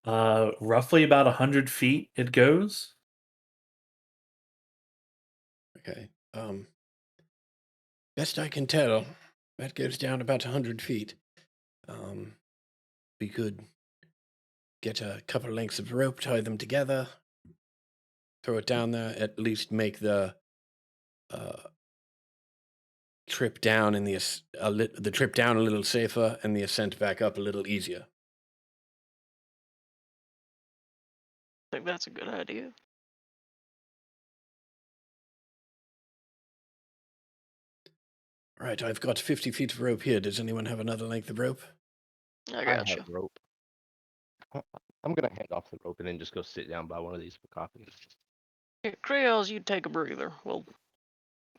Roughly about 100 feet it goes. Okay. Best I can tell, that goes down about 100 feet. We could get a couple lengths of rope, tie them together, throw it down there, at least make the trip down in the trip down a little safer and the ascent back up a little easier. I think that's a good idea. Right, I've got 50 feet of rope here. Does anyone have another length of rope? I I gotcha. have rope. I'm gonna hand off the rope and then just go sit down by one of these for coffee. Here, Creoles, you take a breather. Well,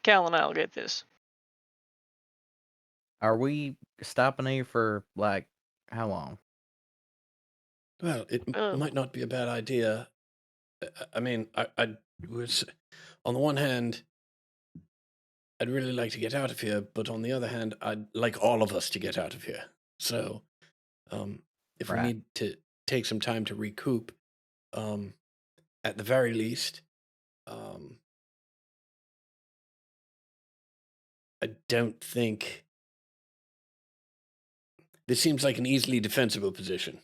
Cal and I'll get this. Are we stopping here for like how long? Well, it Oh. might not be a bad idea. I mean, I was, on the one hand, I'd really like to get out of here, but on the other hand, I'd like all of us to get out of here. So, if we Right. need to take some time to recoup, at the very least, I don't think this seems like an easily defensible position,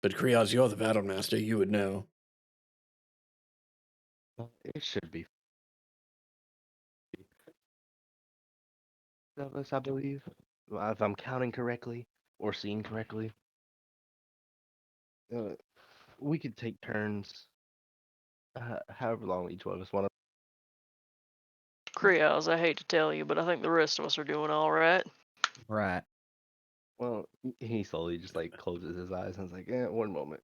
But Kriaz, you're the battle master. You would know. It should be of us, I believe, if I'm counting correctly or seeing correctly. We could take turns, however long each one of us want to. Krios, I hate to tell you, but I think the rest of us are doing all right. Right. Well, he slowly just like closes his eyes and is like, "Yeah, one moment."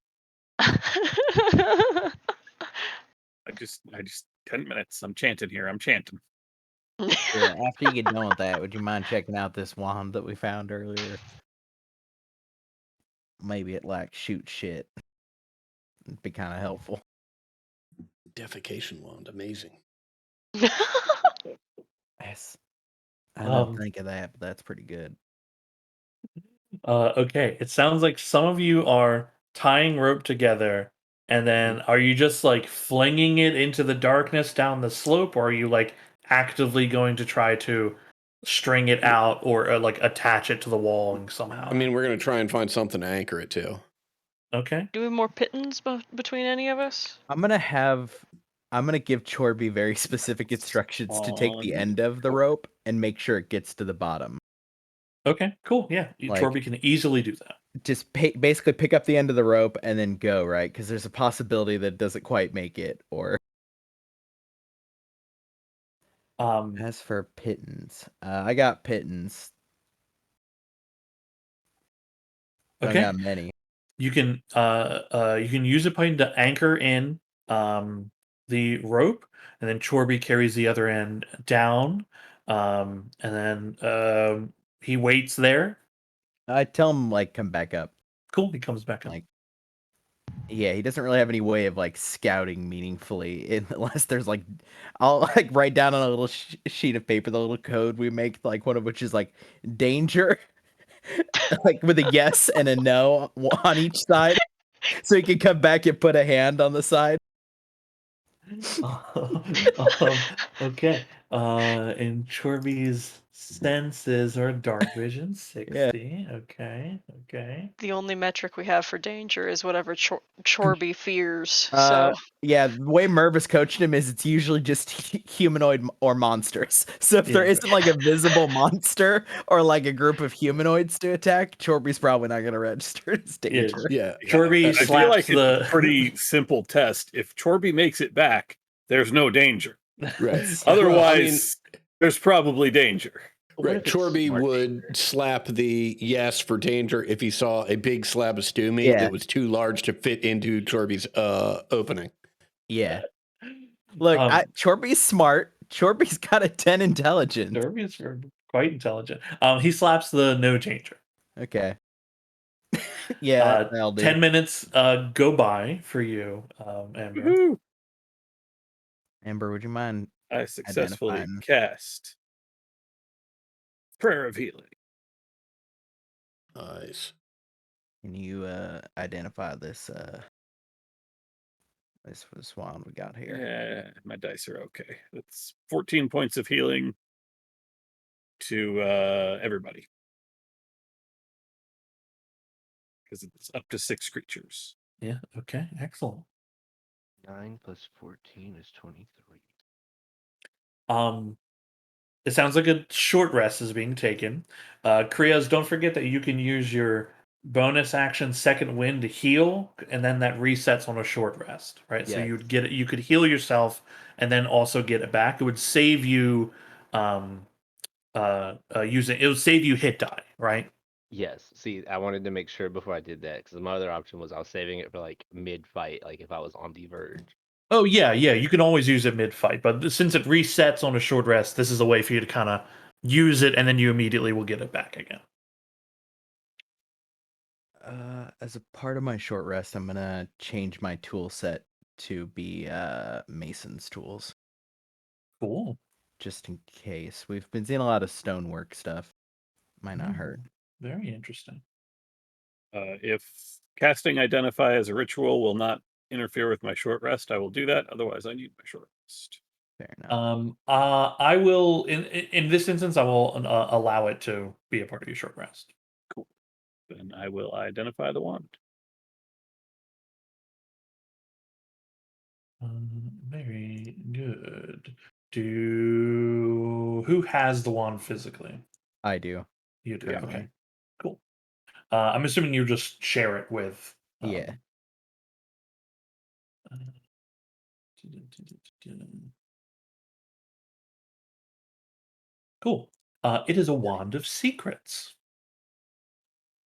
I just 10 minutes. I'm chanting here. I'm chanting. Yeah, after you get done with that, would you mind checking out this wand that we found earlier? Maybe it like shoots shit. It'd be kind of helpful. Defecation wand, amazing. Yes. I didn't Um, think of that, but that's pretty good. Okay, it sounds like some of you are tying rope together, and then are you just like flinging it into the darkness down the slope, or are you like actively going to try to string it out or like attach it to the wall and somehow? I mean, we're going to try and find something to anchor it to. Okay. Do we have more pittance between any of us? I'm gonna give Chorby very specific instructions to take the On- end of the rope and make sure it gets to the bottom. Okay, cool. Yeah, Like- Torby can easily do that. Just basically pick up the end of the rope and then go, right? Because there's a possibility that it doesn't quite make it. Or as for pittance, I got pittance. I Okay. got many. You can use a pine to anchor in the rope, and then Chorby carries the other end down, and then he waits there. I tell him like come back up. Cool. He comes back up. Like, yeah, he doesn't really have any way of like scouting meaningfully unless there's like, I'll like write down on a little sheet of paper the little code we make, like one of which is like danger, like with a yes and a no on each side, so he can come back and put a hand on the side. Okay. And Chorby's senses are dark vision 60. Okay. The only metric we have for danger is whatever Chorby fears. So Yeah, the way Mervis coached him is it's usually just humanoid or monsters. So if there Yeah. isn't like a visible monster or like a group of humanoids to attack, Chorby's probably not going to register as danger. Yeah. Chorby I feel slaps like the it's a pretty simple test. If Chorby makes it back, there's no danger. Right. Otherwise, there's probably danger. What Right. if it's Chorby smart would danger? slap the yes for danger if he saw a big slab of stew meat Yeah. that was too large to fit into Chorby's opening. Yeah. Look, Chorby's smart. Chorby's got a 10 intelligence. Chorby's quite intelligent. He slaps the no danger. Okay. Yeah, that'll do. 10 minutes go by for you, Amber. Woohoo! Amber, would you mind? I successfully Identifying. cast Prayer of Healing. Nice. Can you identify this this one we got here? Yeah, my dice are okay. That's 14 points of healing to everybody. Because it's up to 6 creatures. Yeah, okay, excellent. 9 plus 14 is 23. It sounds like a short rest is being taken. Krios, don't forget that you can use your bonus action second wind to heal, and then that resets on a short rest, right? So Yes. you'd get it, you could heal yourself and then also get it back. It would save you it would save you hit die, right? Yes. See, I wanted to make sure before I did that because my other option was I was saving it for like mid fight, like if I was on the verge. Oh yeah, you can always use it mid fight, but since it resets on a short rest, this is a way for you to kind of use it, and then you immediately will get it back again. As a part of my short rest, I'm gonna change my tool set to be Mason's tools, Cool. just in case. We've been seeing a lot of stonework stuff. Might not hurt. Very interesting. If casting Identify as a ritual will not interfere with my short rest, I will do that. Otherwise, I need my short rest. Fair enough. I will in this instance I will allow it to be a part of your short rest. Then I will identify the wand. Very good. Who has the wand physically? I do. You do. Currently. Okay. Cool. I'm assuming you just share it with. Yeah. uh, Cool. It is a wand of secrets.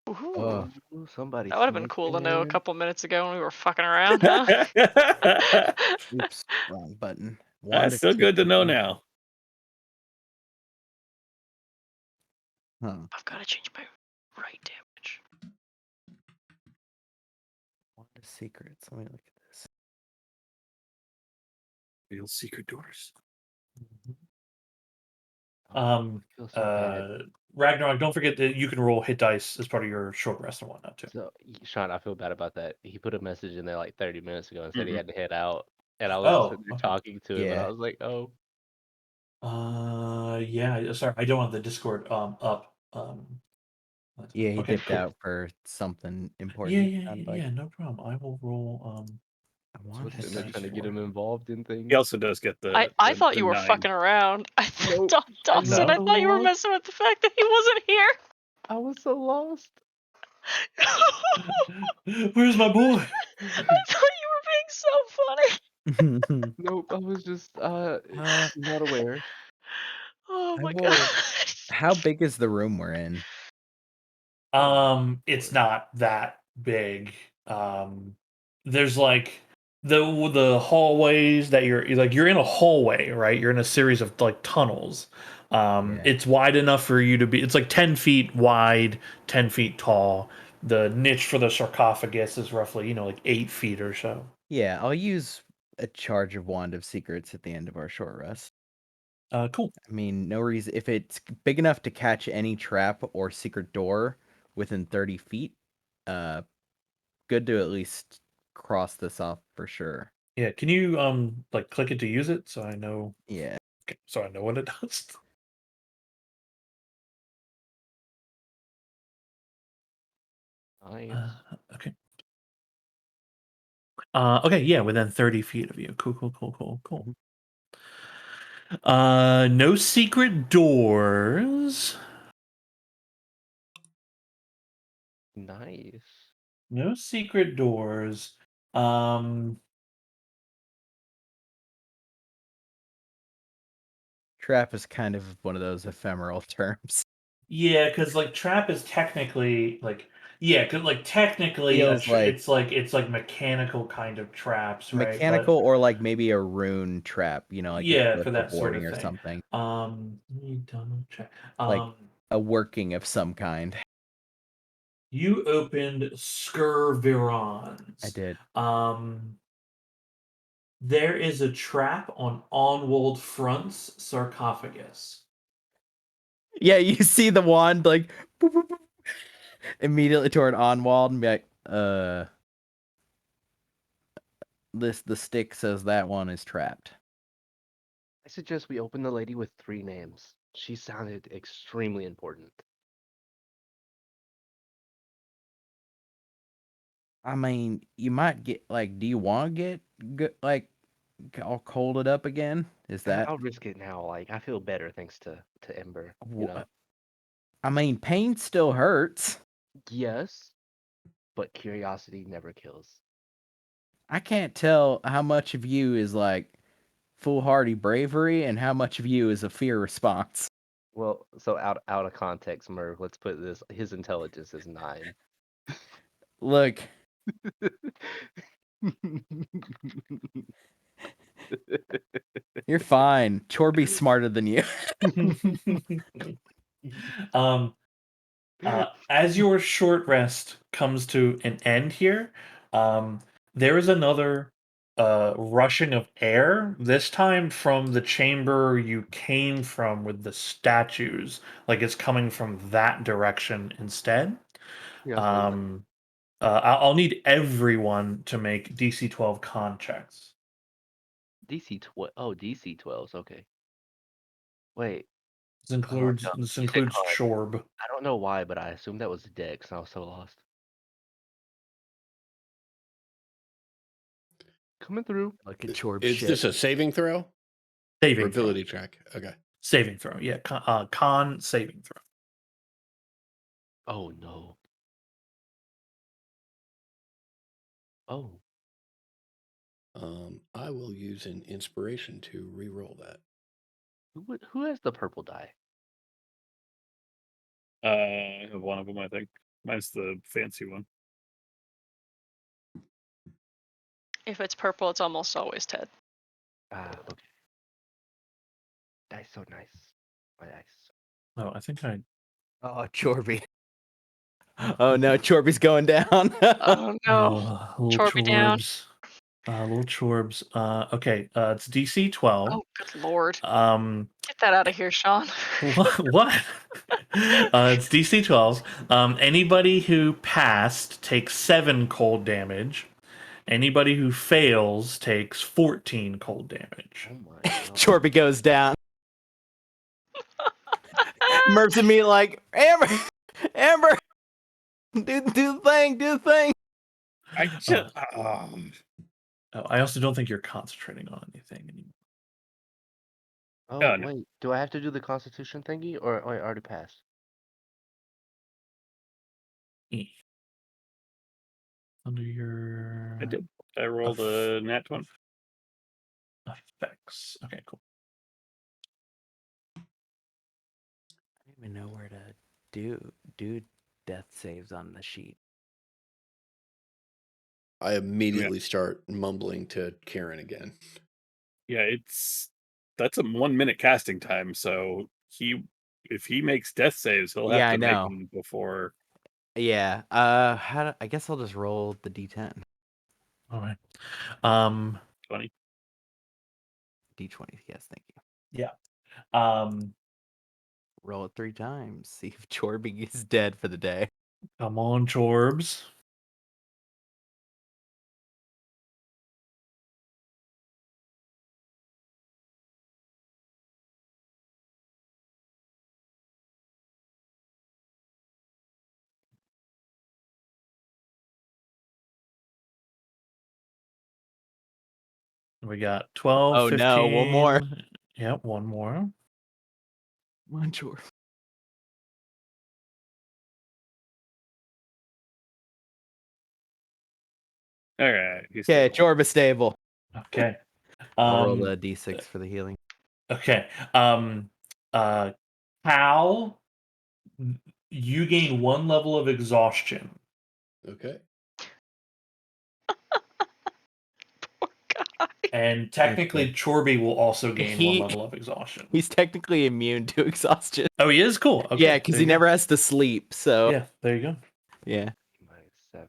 Ooh. Oh. Ooh, somebody That would have been cool to know a sneaking. couple minutes ago when we were fucking around, huh? Oops, wrong button. That's of still good to secrets. know now. Huh. I've got to change my right damage. Wand of secrets. Let me look at this. Real secret doors. Oh, I feel so bad. Ragnarok, don't forget that you can roll hit dice as part of your short rest and whatnot too. So, Sean, I feel bad about that. He put a message in there like 30 minutes ago and said he Mhm. had to head out, and I was just Oh, sitting there okay. talking to him, and I Yeah. was like, "Oh, Yeah. Sorry, I don't have the Discord up. Yeah, he Okay, dipped cool. out for something Yeah, important. yeah, sounded like. yeah. No problem. I will roll. I I want was to sitting there dice trying to get for- him involved in things." He also does get I the thought you were 9. fucking around. Nope. Dawson, No. I thought you were messing with the fact that he wasn't here. I was so lost. Where's my boy? I thought you were being so funny. Nope, I was just not aware. Oh I my will- god. How big is the room we're in? It's not that big. There's like the hallways that you're in a hallway, right? You're in a series of like tunnels. Yeah. It's wide enough for you to be. It's like 10 feet wide, 10 feet tall. The niche for the sarcophagus is roughly, like 8 feet or so. Yeah, I'll use a charge of Wand of Secrets at the end of our short rest. Cool. I mean, no reason. If it's big enough to catch any trap or secret door within 30 feet, good to at least cross this off for sure. Yeah. Can you like click it to use it so I know? Yeah. Okay, so I know what it does. Nice. Okay. Okay, yeah, within 30 feet of you. Cool. No secret doors. Nice. No secret doors. Trap is kind of one of those ephemeral terms. Yeah, because like trap is technically like because like technically Feels like it's like mechanical kind of traps, right? mechanical or like maybe a rune trap, like you Yeah, put for up a that sort of boarding or thing. something. Let me double check. Like a working of some kind. You opened Skurvirons. I did. There is a trap on Onwald Front's sarcophagus. Yeah, you see the wand like boop, boop, boop, immediately toward Onwald and be like, the stick says that one is trapped. I suggest we open the lady with 3 names. She sounded extremely important. I mean, you might get like, do you want to get like all colded up again? Is that? I'll risk it now. Like, I feel better thanks to Ember. I mean, pain still hurts. Yes, but curiosity never kills. I can't tell how much of you is like foolhardy bravery and how much of you is a fear response. Well, so out of context, Merv, let's put this. His intelligence is 9. Look, you're fine. Chorby's smarter than you. As your short rest comes to an end here, there is another rushing of air, this time from the chamber you came from with the statues. Like it's coming from that direction instead. Yeah, I'll need everyone to make DC 12 con checks. DC 12. Oh, DC 12s. Okay. Wait. This includes no. this You said includes con. Shorb. I don't know why, but I assumed that was Dex, and I was so lost. Coming through. Look at Chorb Is shit. this a saving throw or Saving throw. ability check? Okay. Saving throw. Yeah, con saving throw. Oh no. Oh. I will use an inspiration to re-roll that. Who has the purple die? I have one of them, I think. Mine's the fancy one. If it's purple, it's almost always Ted. Ah, okay. Dice so nice. My dice. Oh, I think I. Oh, Chorby. Oh no, Chorby's going down. Oh no. Little Chorby down. Chorbs. Little Chorbs. Okay. It's DC 12. Oh, good lord. Um, Get that out of here, Sean. what? It's DC 12. Anybody who passed takes 7 cold damage. Anybody who fails takes 14 cold damage. Oh my god. Chorby goes down. Murph's at me like, Amber, do the thing. I just, Oh, I also don't think you're concentrating on anything anymore. Oh no. wait, do I have to do the Constitution thingy, or I already passed? Under your I did. I rolled a nat one. effects. Okay, cool. I don't even know where to do death saves on the sheet. I immediately start mumbling to Karen again. Yeah, that's a 1 minute casting time. So if he makes death saves, he'll have Yeah, to I make know. them before. Yeah. I guess I'll just roll the D10. All right. 20. D20. Yes, thank you. Yeah. Roll it 3 times. See if Chorby is dead for the day. Come on, Chorbs. We got 12, Oh, 15. no, one more. Yep, one more. Come on, Chorby. All right. He's Okay, stable. Chorba stable. Okay. I'll roll the D6 for the healing. Okay. Cal, you gain 1 level of exhaustion. Okay. Poor guy. And technically, Chorby will also gain 1 He- level of exhaustion. He's technically immune to exhaustion. Oh, he is? Cool. Okay, Yeah, because there he you go. never has to sleep. So Yeah, there you go. yeah. -7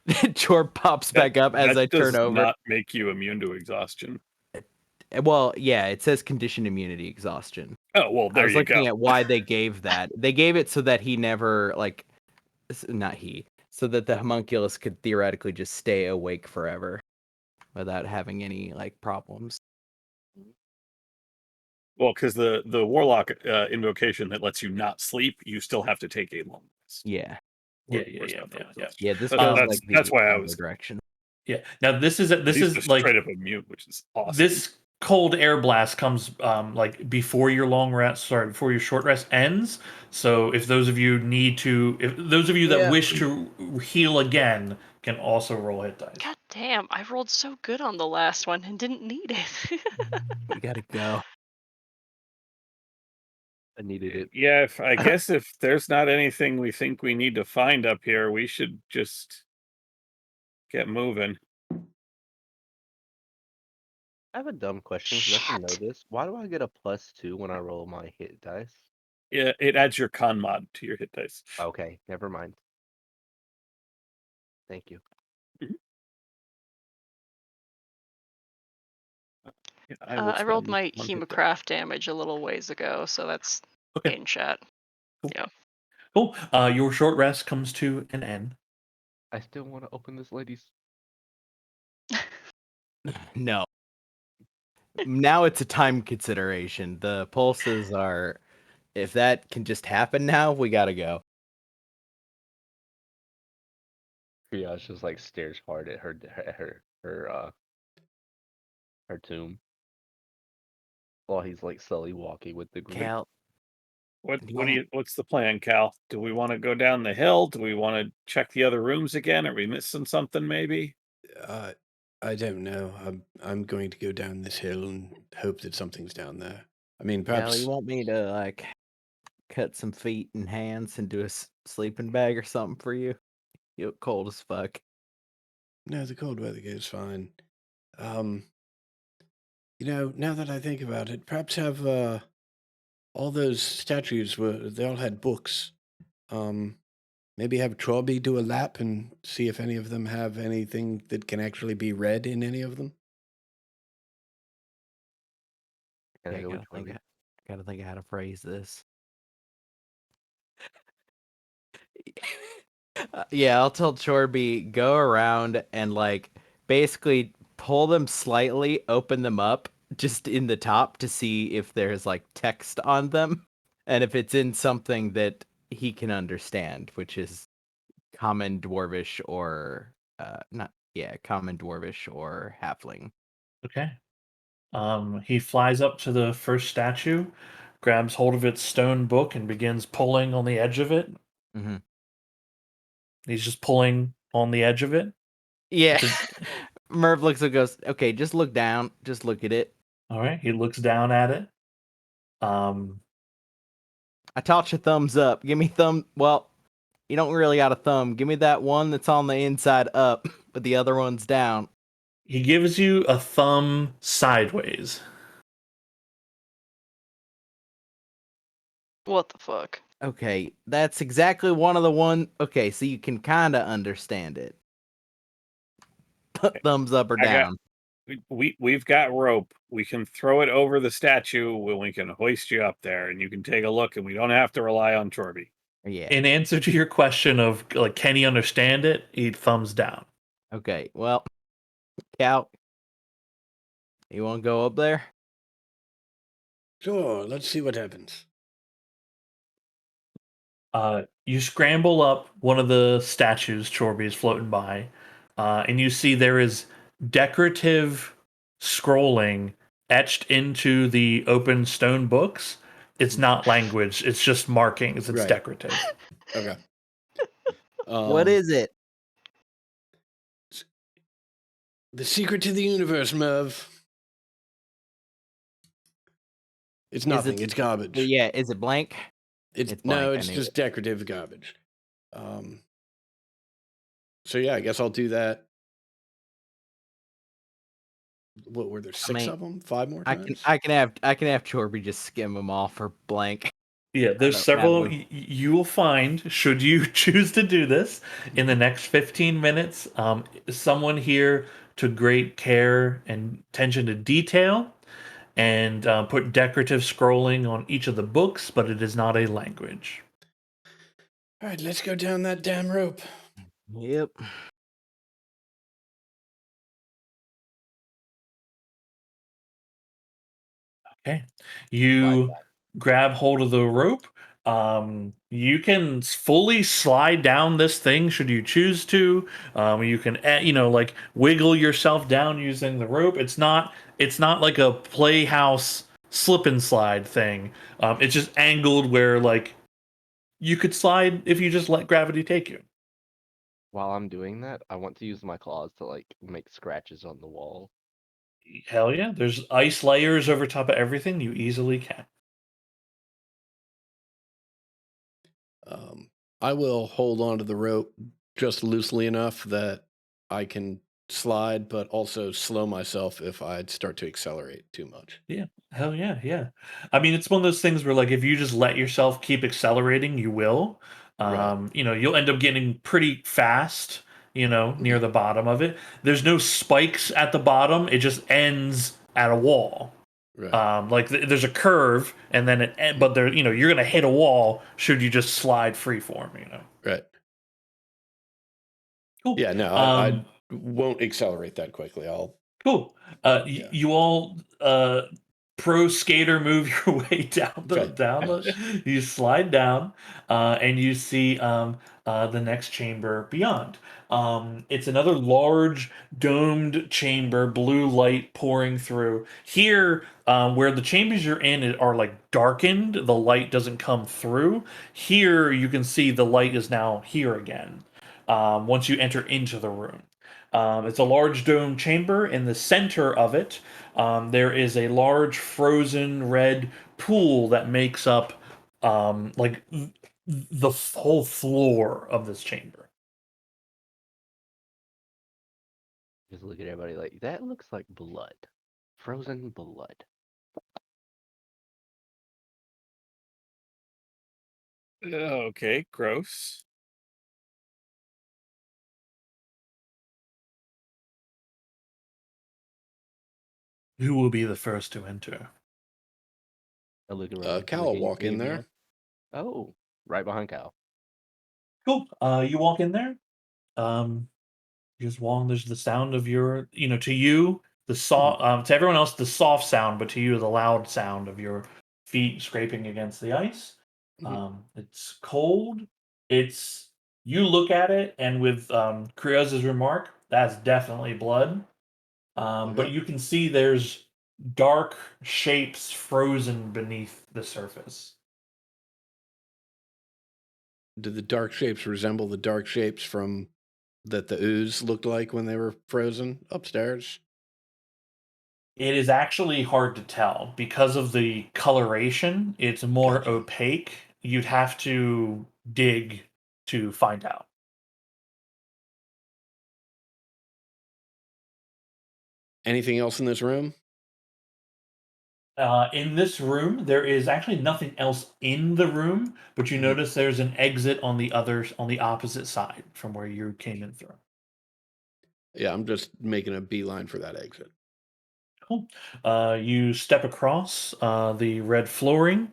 is Chorb pops back up as That I turn does over. not make you immune to exhaustion. Well, yeah, it says conditioned immunity exhaustion. Oh well, I there was you looking go. at why they gave that. They gave it so that he never so that the homunculus could theoretically just stay awake forever without having any problems. Well, because the warlock invocation that lets you not sleep, you still have to take a long rest. Yeah. Yeah. Yeah, this That's- goes that's why I other was- direction. Yeah. Now this is He's like straight up immune, which is awesome. this cold air blast comes before your long rest. Sorry, before your short rest ends. So if those of you that wish to heal again can also roll hit dice. God damn, I rolled so good on the last one and didn't need it. We gotta go. I needed it. Yeah, I guess if there's not anything we think we need to find up here, we should just get moving. I have a dumb question because I should know Shit. this. Why do I get a +2 when I roll my hit dice? Yeah, it adds your con mod to your hit dice. Okay, never mind. Thank you. Yeah, I rolled spend my one hit die. hemocraft damage a little ways ago, so that's Okay. in chat. Cool. Your short rest comes to an end. I still want to open this lady's. No. Now it's a time consideration. The pulses are, if that can just happen now, we gotta go. Triage just stares hard at her Her tomb. While he's like slowly walking with the group. Cal, What's the plan, Cal? Do we want to go down the hill? Do we want to check the other rooms again? Are we missing something maybe? I don't know. I'm going to go down this hill and hope that something's down there. I mean, Cal, perhaps. you want me to like cut some feet and hands and do a sleeping bag or something for you? You look cold as fuck. No, the cold weather goes fine. Now that I think about it, perhaps have all those statues they all had books. Maybe have Trobby do a lap and see if any of them have anything that can actually be read in any of them. Can I Okay, go with gotta Jorby? think of how to phrase this. Yeah, I'll tell Chorby, go around and like basically pull them slightly, open them up just in the top to see if there's like text on them and if it's in something that he can understand, which is common dwarvish or common dwarvish or halfling. Okay. He flies up to the first statue, grabs hold of its stone book, and begins pulling on the edge of it. Mhm. He's just pulling on the edge of it. Yeah. It's Merv looks and goes, okay, just look down. Just look at it. All right. He looks down at it. I taught you thumbs up. Give me well, you don't really got a thumb. Give me that one that's on the inside up, but the other one's down. He gives you a thumb sideways. What the fuck? Okay, that's exactly one of the one. Okay, so you can kind of understand it. Thumbs up or down. We've got rope. We can throw it over the statue when we can hoist you up there, and you can take a look, and we don't have to rely on Chorby. Yeah. In answer to your question of like, can he understand it? He thumbs down. Okay, well, Cal, you want to go up there? Sure, let's see what happens. You scramble up one of the statues Chorby is floating by, and you see there is decorative scrolling etched into the open stone books. It's not language, it's just markings, it's Right. decorative. Okay. What is it? The secret to the universe, Merv? It's nothing. It's garbage. Yeah, is it blank? It's blank, no, I it's knew just it. decorative garbage. So yeah, I guess I'll do that. What were there? 6 of them? 5 more times? I can have Chorby just skim them off for blank. Yeah, there's don't several have you will find should you choose to do this in the next 15 minutes. Someone here took great care and attention to detail and put decorative scrolling on each of the books, but it is not a language. All right, let's go down that damn rope. Yep. Okay. You grab hold of the rope. You can fully slide down this thing should you choose to. You can, like wiggle yourself down using the rope. It's not like a playhouse slip and slide thing. It's just angled where like you could slide if you just let gravity take you. While I'm doing that, I want to use my claws to like make scratches on the wall. Hell yeah! There's ice layers over top of everything. You easily can. I will hold on to the rope just loosely enough that I can slide, but also slow myself if I'd start to accelerate too much. Yeah. Hell yeah, yeah. I mean, it's one of those things where like if you just let yourself keep accelerating, you will. Right. You'll end up getting pretty fast, near the bottom of it. There's no spikes at the bottom. It just ends at a wall. Right. There's a curve and then but there, you're going to hit a wall should you just slide freeform, Right. Cool. Yeah, no, I won't accelerate that quickly. Cool. You all pro skater move your way down Right. you slide down and you see the next chamber beyond. It's another large domed chamber, blue light pouring through. Here, where the chambers you're in are like darkened, the light doesn't come through. Here, you can see the light is now here again. Once you enter into the room, it's a large dome chamber. In the center of it, there is a large frozen red pool that makes up like the whole floor of this chamber. Just look at everybody like that looks like blood, frozen blood. Okay, gross. Who will be the first to enter? I look around. Cal will walk in Anyone there. else? Oh, right behind Cal. Cool. You walk in there. Just walk. There's the sound of your, to you, the soft, to everyone else, the soft sound, but to you, the loud sound of your feet scraping against the ice. It's cold. You look at it, and with Krioz's remark, that's definitely blood. But you can see there's dark shapes frozen beneath the surface. Do the dark shapes resemble the dark shapes from that the ooze looked like when they were frozen upstairs? It is actually hard to tell because of the coloration. It's more Gotcha. opaque. You'd have to dig to find out. Anything else in this room? In this room, there is actually nothing else in the room, but you notice there's an exit on the opposite side from where you came in through. Yeah, I'm just making a beeline for that exit. Cool. You step across the red flooring.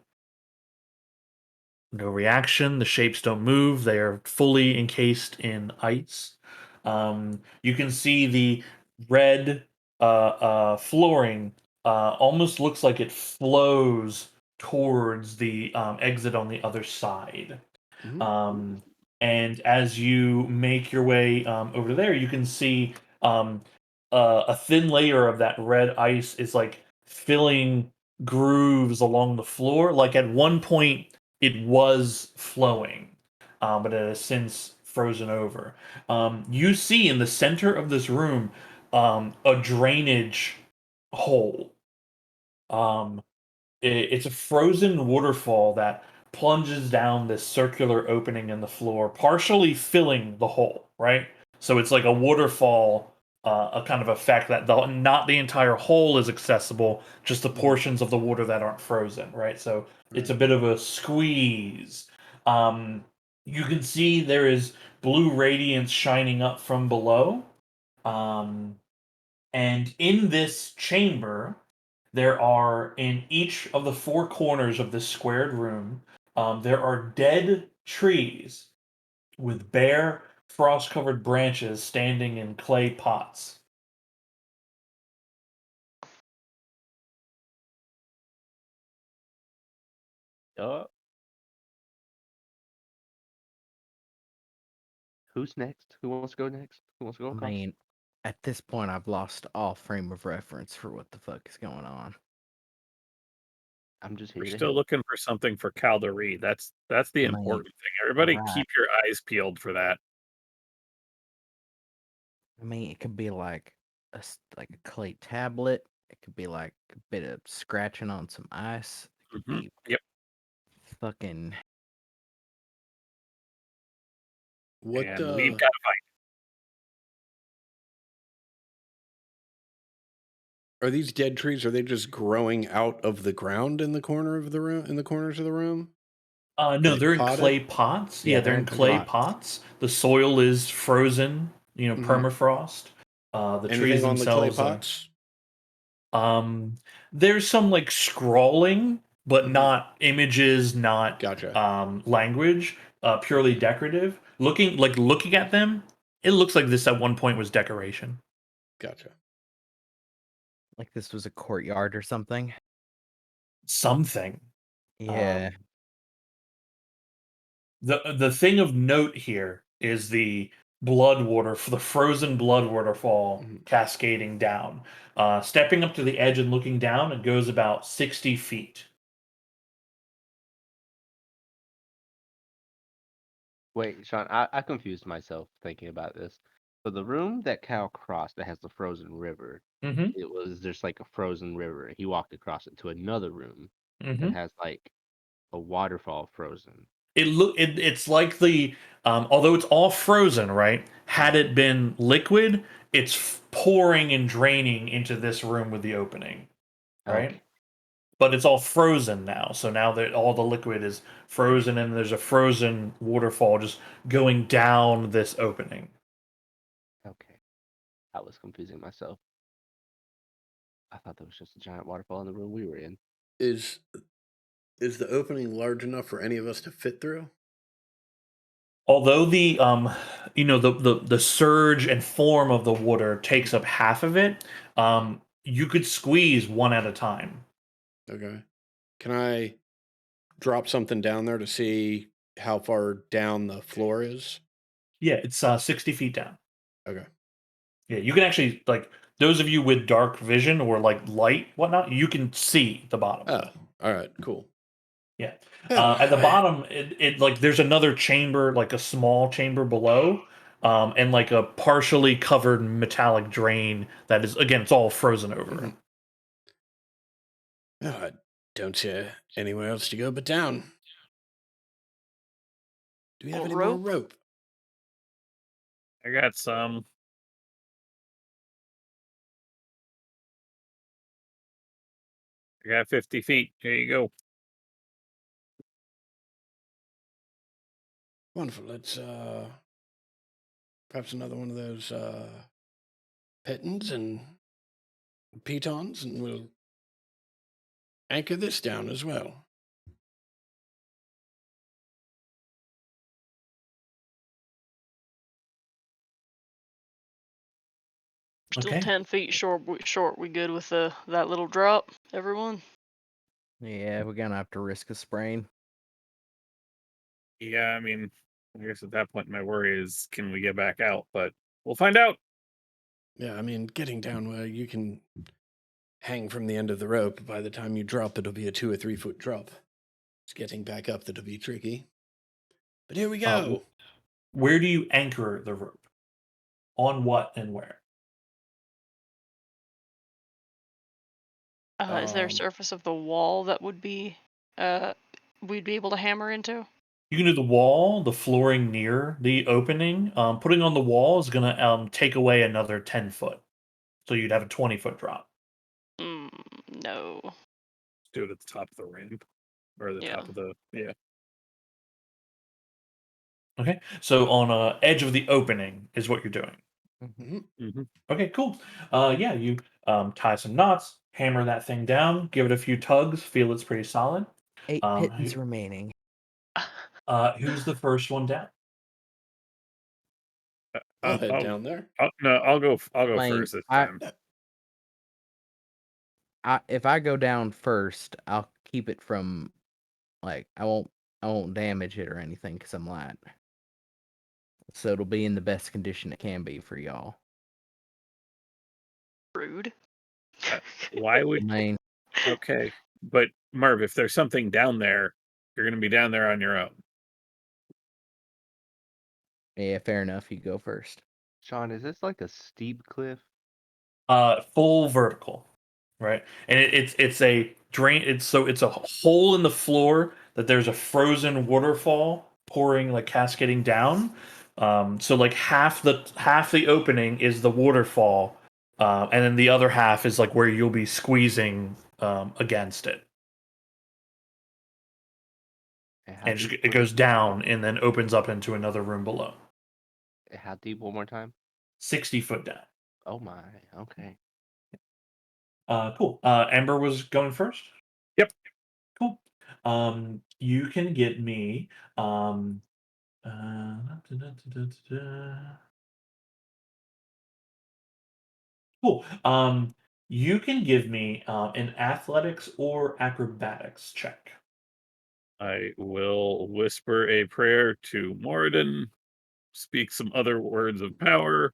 No reaction. The shapes don't move. They are fully encased in ice. You can see the red flooring almost looks like it flows towards the exit on the other side. And as you make your way over there, you can see a thin layer of that red ice is like filling grooves along the floor. Like at one point, it was flowing, but it has since frozen over. You see in the center of this room a drainage hole. It's a frozen waterfall that plunges down this circular opening in the floor, partially filling the hole, right? So it's like a waterfall, a kind of effect that not the entire hole is accessible, just the portions of the water that aren't frozen, right? So it's a bit of a squeeze. You can see there is blue radiance shining up from below. And in this chamber, there are in each of the four corners of this squared room, there are dead trees with bare, frost-covered branches standing in clay pots. Who's next? Who wants to go next? Who wants to go I across? mean, at this point, I've lost all frame of reference for what the fuck is going on. I'm just here We're to still help. looking for something for Caldery. That's the Right. important thing. Everybody Right. keep your eyes peeled for that. I mean, it could be like like a clay tablet. It could be like a bit of scratching on some ice. It could be Yep. fucking. What And we've got to find. are these dead trees? Are they just growing out of the ground in the corner of the room, in the corners of the room? No, they they're in potted? clay pots. Yeah, They're in clay pots. The soil is frozen, permafrost. The trees Anything on the clay themselves are. pots? There's some like scrawling, but not images, not Gotcha. language, purely decorative. Looking at them, it looks like this at one point was decoration. Gotcha. Like this was a courtyard or something. Something. Yeah. The thing of note here is the blood water, the frozen blood waterfall cascading down. Stepping up to the edge and looking down, it goes about 60 feet. Wait, Sean, I confused myself thinking about this. So the room that Cal crossed that has the frozen river, Mm-hmm. it was there's like a frozen river. He walked across it to another room Mm-hmm. that has like a waterfall frozen. It's like the although it's all frozen, right? Had it been liquid, it's pouring and draining into this room with the opening, right? Okay. But it's all frozen now. So now that all the liquid is frozen and there's a frozen waterfall just going down this opening. Okay. I was confusing myself. I thought there was just a giant waterfall in the room we were in. Is the opening large enough for any of us to fit through? Although the the surge and form of the water takes up half of it, you could squeeze one at a time. Okay. Can I drop something down there to see how far down the floor is? Yeah, it's 60 feet down. Okay. Yeah, you can actually like those of you with dark vision or like light whatnot, you can see the bottom. Oh, all right, cool. Yeah. Yeah, At the bottom, it like there's another chamber, like a small chamber below, and like a partially covered metallic drain that is again, it's all frozen over. Mhm. I don't see anywhere else to go but down. Do we have Well, any more rope? rope? I got some. I got 50 feet. Here you go. Wonderful. Let's perhaps another one of those pitons and pitons, and we'll anchor this down as well. Still Okay. 10 feet short. We good with that little drop, everyone? Yeah, we're gonna have to risk a sprain. Yeah, I mean, I guess at that point, my worry is, can we get back out? But we'll find out. Yeah, I mean, getting down where you can hang from the end of the rope. By the time you drop, it'll be a 2 or 3 foot drop. It's getting back up that'll be tricky. But here we go. Where do you anchor the rope? On what and where? Is there a surface of the wall that would be we'd be able to hammer into? You can do the wall, the flooring near the opening. Putting on the wall is gonna take away another 10 foot, so you'd have a 20-foot drop. No. Do it at the top of the ramp or the Yeah. top of the Okay, so on edge of the opening is what you're doing. Mhm. Okay, cool. Yeah, you tie some knots, hammer that thing down, give it a few tugs, feel it's pretty solid. 8 pittons remaining. Who's the first one down? I'll head down there. No, I'll go. I'll go Like, first this time. If I go down first, I'll keep it from like I won't damage it or anything because I'm light. So it'll be in the best condition it can be for y'all. Rude. Why I would? mean, Okay, but Marv, if there's something down there, you're going to be down there on your own. yeah, fair enough. You go first. Sean, is this like a steep cliff? Full vertical, right? And it's a drain. It's a hole in the floor that there's a frozen waterfall pouring like cascading down. So like half the opening is the waterfall, and then the other half is like where you'll be squeezing against it. And it goes down and then opens up into another room below. How deep? One more time. 60 foot down. Oh my. Okay. Cool. Ember was going first. Yep. Cool. You can get me. Uh, Cool. You can give me an athletics or acrobatics check. I will whisper a prayer to Moradin, speak some other words of power,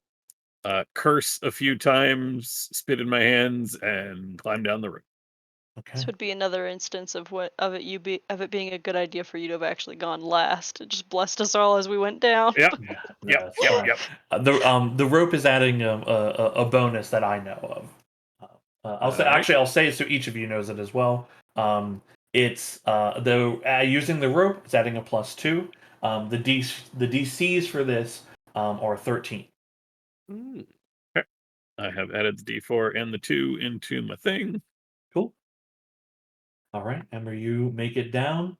curse a few times, spit in my hands, and climb down the rope. Okay. This would be another instance of it being a good idea for you to have actually gone last. It just blessed us all as we went down. Yep. Yeah, Yep. that's Yep. fine. Yep. The rope is adding a bonus that I know of. I'll say Alright. I'll say it so each of you knows it as well. It's using the rope, it's adding a +2. The DCs for this are 13. Mm. I have added the D4 and the 2 into my thing. Cool. All right, Ember, you make it down,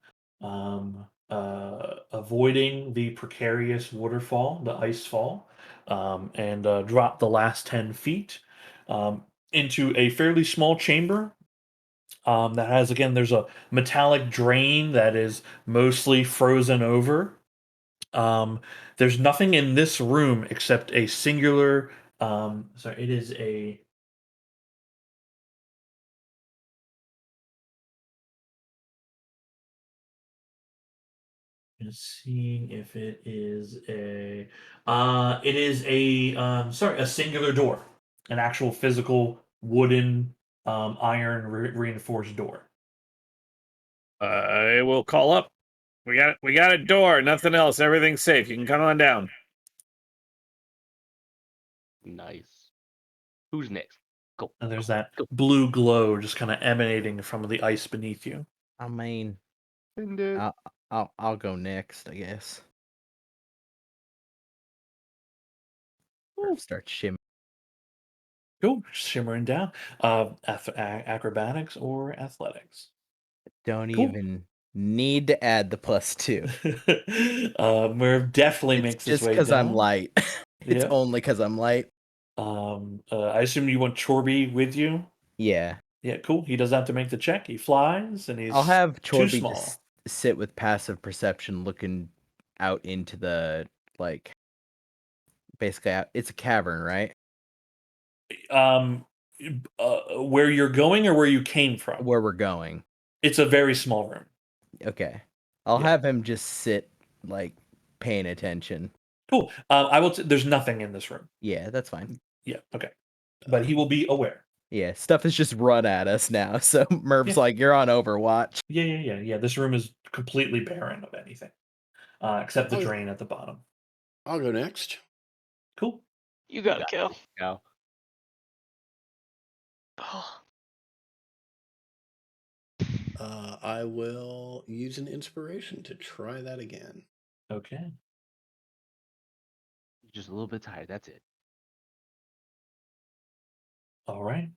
avoiding the precarious waterfall, the ice fall, and drop the last 10 feet into a fairly small chamber that has, again, there's a metallic drain that is mostly frozen over. There's nothing in this room except a singular, sorry, it is a. Just seeing if it is a a singular door, an actual physical wooden iron reinforced door. I will call up. We got a door, nothing else. Everything's safe. You can come on down. Nice. Who's next? Go. And there's go, that Go. blue glow just kind of emanating from the ice beneath you. I mean, And then I'll go next, I guess. Start shimmering. Cool, shimmering down. Acrobatics or athletics? Don't Cool. even need to add the +2. Merv definitely It's makes his just way because I'm down. light. It's Yeah. only because I'm light. I assume you want Chorby with you. Yeah. Yeah, cool. He doesn't have to make the check. He flies, and he's I'll have too Chorby small. just sit with passive perception looking out into the, like, basically, it's a cavern, right? Where you're going or where you came from? Where we're going. It's a very small room. Okay. I'll Yeah. have him just sit, like, paying attention. Cool. I will. There's nothing in this room. Yeah, that's fine. Yeah. Okay. But he will be aware. Yeah, stuff has just run at us now. So Merv's Yeah. like, you're on Overwatch. Yeah. This room is completely barren of anything, except the Oh. drain at the bottom. I'll go next. Cool. You got to got kill. Cal. Oh, I will use an inspiration to try that again. Okay. Just a little bit tired. That's it. All right.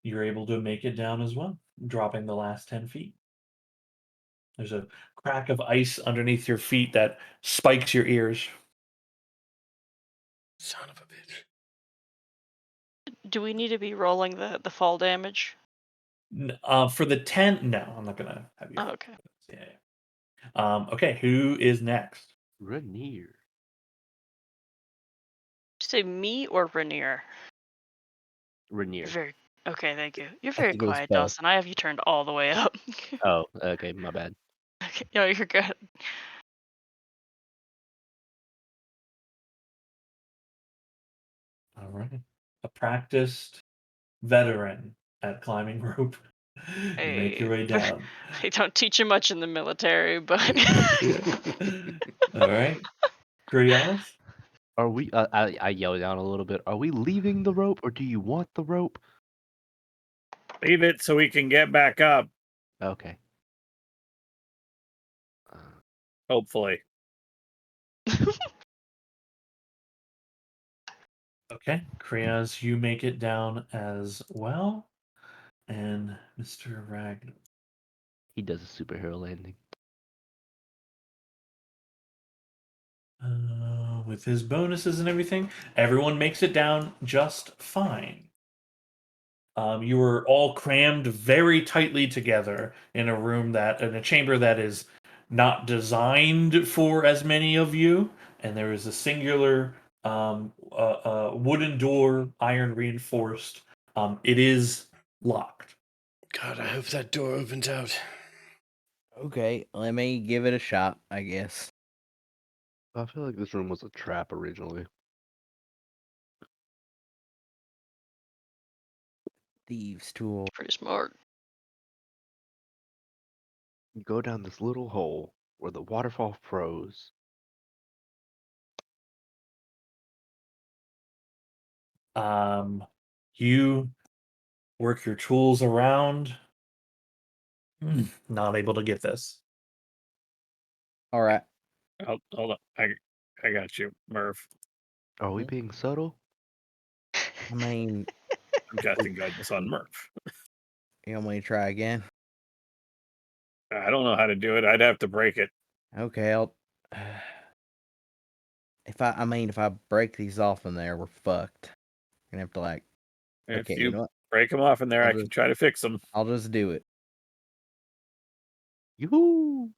You're able to make it down as well, dropping the last 10 feet. There's a crack of ice underneath your feet that spikes your ears. Son of a bitch. do we need to be rolling the fall damage? For the 10, no, I'm not going to have you. Oh, okay. Yeah. Okay, who is next? Rainier. Did you say me or Rainier? Rainier. You're very okay. Thank you. You're very think it was quiet, both. Dawson. I have you turned all the way up. Oh, okay. My bad. Okay, no, you're good. All right. A practiced veteran at climbing rope. You make your way down. They don't teach you much in the military, but All right. Krios? Are we? I yell down a little bit. Are we leaving the rope, or do you want the rope? Leave it so we can get back up. Okay. Hopefully. Okay. Krios, you make it down as well. And Mr. Ragnar. He does a superhero landing. With his bonuses and everything, everyone makes it down just fine. You were all crammed very tightly together in a chamber that is not designed for as many of you, and there is a singular wooden door, iron reinforced. It is locked. God, I hope that door opens out. Okay, let me give it a shot, I guess. I feel like this room was a trap originally. Thieves' tool. Pretty smart. You go down this little hole where the waterfall froze. You work your tools around. Not able to get this. All right. Hold on. I got you, Murph. Are we being subtle? I mean, I'm casting guidance on Murph. you want me to try again? I don't know how to do it. I'd have to break it. Okay, I'll. If I break these off in there, we're fucked. Gonna have to like. If Okay, you you know what? break them off in there, I'll I can just- try to fix them. I'll just do it. Yoo-hoo!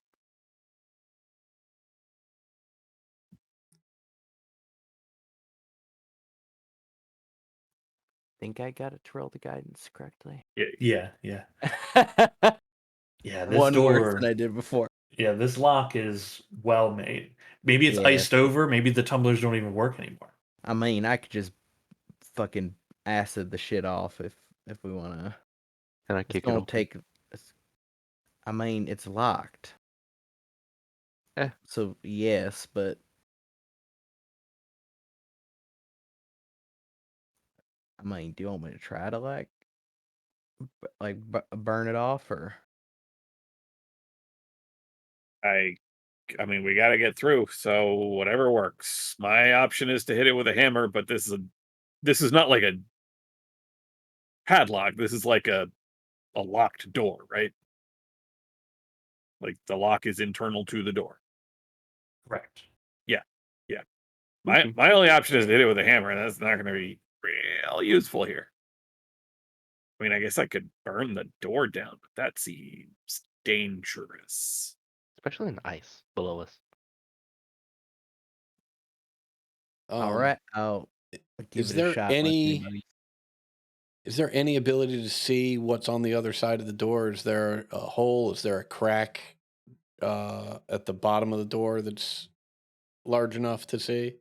Think I got it to roll the guidance correctly. Yeah. Yeah, this One worse door. than I did before. Yeah, this lock is well made. Maybe it's Yeah. iced over. Maybe the tumblers don't even work anymore. I mean, I could just fucking acid the shit off if we wanna. Can I It's kick it gonna open? take. I mean, it's locked. Eh. So yes, but I mean, do you want me to try to burn it off or? I mean, we got to get through. So whatever works. My option is to hit it with a hammer, but this is not like a padlock. This is like a locked door, right? Like the lock is internal to the door. Correct. Yeah. My only option is to hit it with a hammer, and that's not going to be real useful here. I mean, I guess I could burn the door down, but that seems dangerous. Especially in ice below us. All right, I'll give Is it there a shot. unless any? anybody- Is there any ability to see what's on the other side of the door? Is there a hole? Is there a crack at the bottom of the door that's large enough to see?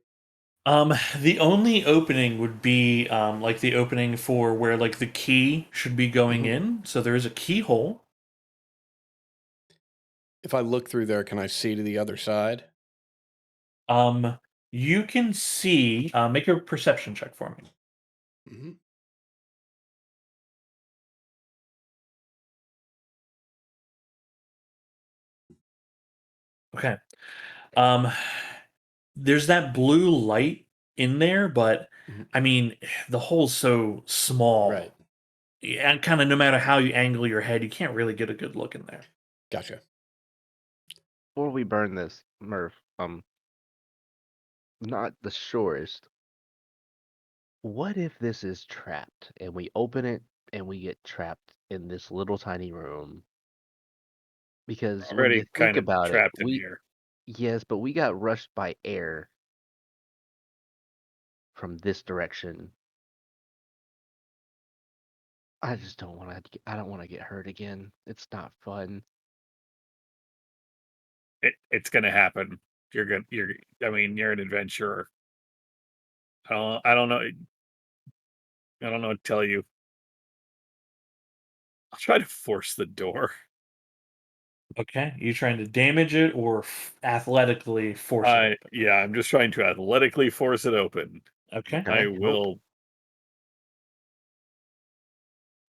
The only opening would be like the opening for where like the key should be going in. So there is a keyhole. If I look through there, can I see to the other side? You can see. Make a perception check for me. Mm-hmm. Okay. There's that blue light in there, but I mean, the hole's so small. Right. And kind of no matter how you angle your head, you can't really get a good look in there. Gotcha. Before we burn this, Murph, not the surest. What if this is trapped and we open it and we get trapped in this little tiny room? Because when Already you think kind of about it, trapped in here. yes, but we got rushed by air from this direction. I just don't want to. I don't want to get hurt again. It's not fun. It's gonna happen. I mean, you're an adventurer. I don't know. I don't know what to tell you. I'll try to force the door. Okay, you trying to damage it or athletically force it? Open? Yeah, I'm just trying to athletically force it open. Okay. Can I I help? will.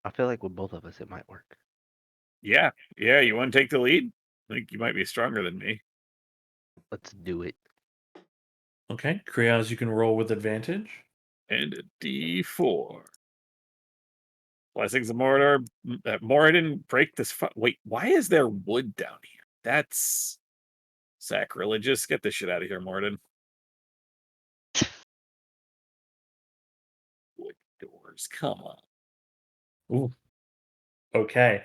I feel like with both of us, it might work. Yeah. You want to take the lead? I think you might be stronger than me. Let's do it. Okay, Krios, you can roll with advantage. And a D4. Blessings of Mordor. Moradin, break this. Wait, why is there wood down here? That's sacrilegious. Get this shit out of here, Moradin. Wood doors. Come on. Ooh. Okay.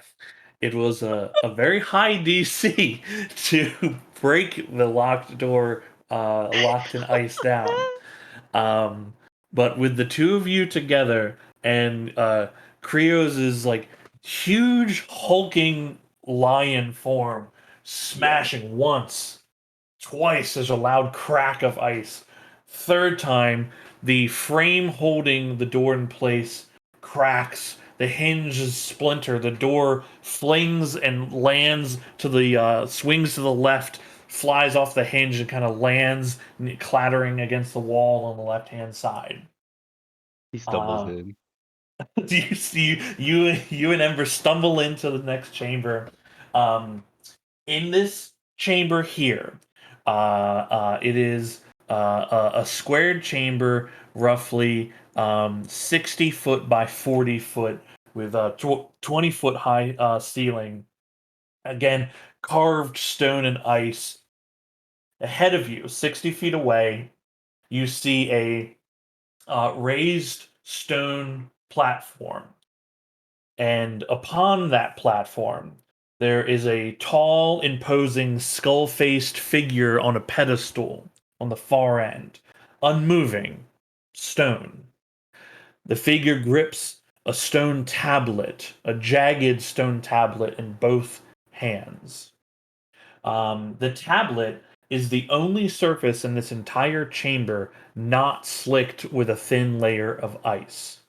It was a very high DC to break the locked door, locked and iced down. But with the two of you together and Krios' like huge hulking lion form smashing once, twice. There's a loud crack of ice. Third time, the frame holding the door in place cracks. The hinges splinter. The door flings and lands to the swings to the left, flies off the hinge and kind of lands clattering against the wall on the left hand side. He stumbles in. Do you see you and Ember stumble into the next chamber? In this chamber here, it is a squared chamber, roughly 60 foot by 40 foot, with a 20 foot high ceiling. Again, carved stone and ice. Ahead of you, 60 feet away, you see a raised stone platform. And upon that platform, there is a tall, imposing, skull faced figure on a pedestal on the far end, unmoving, stone. The figure grips a stone tablet, a jagged stone tablet, in both hands. The tablet is the only surface in this entire chamber not slicked with a thin layer of ice.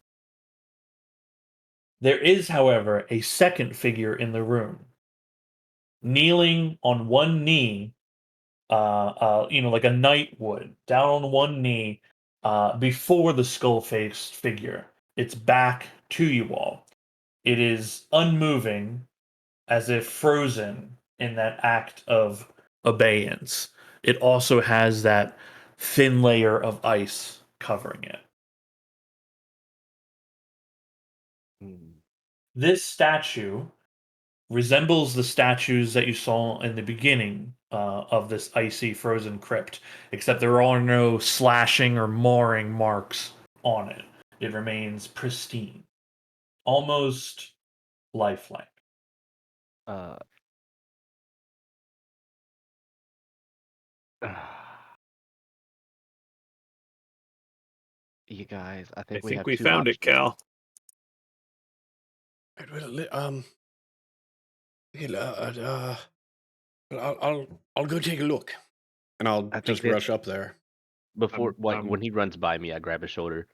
There is, however, a second figure in the room, kneeling on one knee, like a knight would, down on one knee, before the skull-faced figure. Its back to you all. It is unmoving, as if frozen in that act of abeyance. It also has that thin layer of ice covering it. This statue resembles the statues that you saw in the beginning of this icy frozen crypt, except there are no slashing or marring marks on it. It remains pristine, almost lifelike. You guys, I I think we think have we two found it, options. Cal. I'll go take a look, and I'll I think just that rush up there. before, when he runs by me, I grab his shoulder.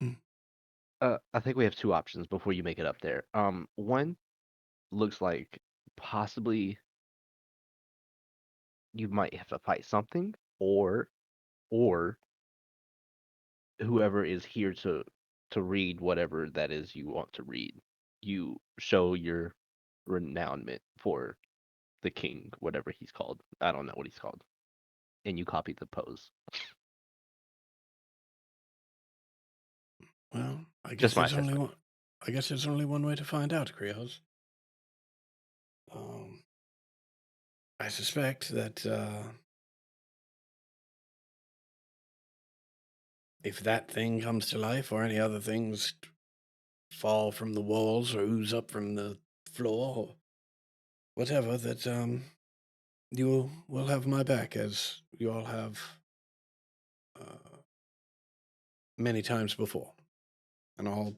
Hmm. I think we have two options before you make it up there. One looks like possibly you might have to fight something, or whoever is here to read whatever that is you want to read. You show your renownment for the king, whatever he's called. I don't know what he's called. And you copy the pose. Well, I guess Just my there's only assessment. one. I guess there's only one way to find out, Krios. I suspect that if that thing comes to life, or any other things fall from the walls or ooze up from the floor, or whatever, that you will have my back, as you all have many times before, and I'll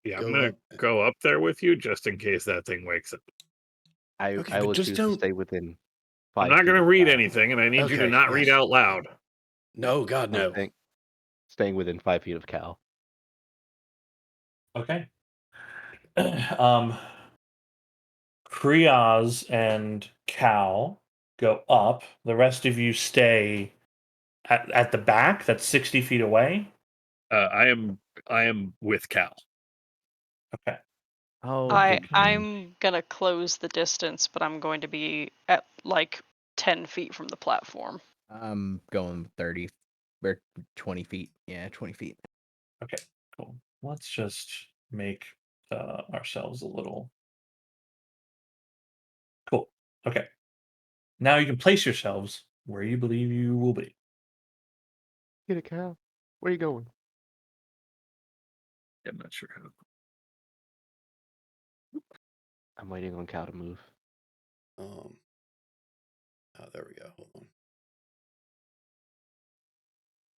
Yeah, I'm go gonna up. go up there with you just in case that thing wakes up. Okay, I but will just choose to don't. stay within I'm 5 not feet gonna of read Cal. anything, and I need you to Okay, not read yes. out loud. No, God, I'm no. staying within 5 feet of Cal. Okay. Krios and Cal go up. The rest of you stay at the back. That's 60 feet away. I am with Cal. Okay. Oh, I'm gonna close the distance, but I'm going to be at like 10 feet from the platform. I'm going 30 or 20 feet. Yeah, 20 feet. Okay. Cool. Let's just make ourselves a little. Cool. Okay. Now you can place yourselves where you believe you will be. Get it, Cal. Where you going? I'm not sure how. I'm waiting on Cal to move. Oh, there we go. Hold on.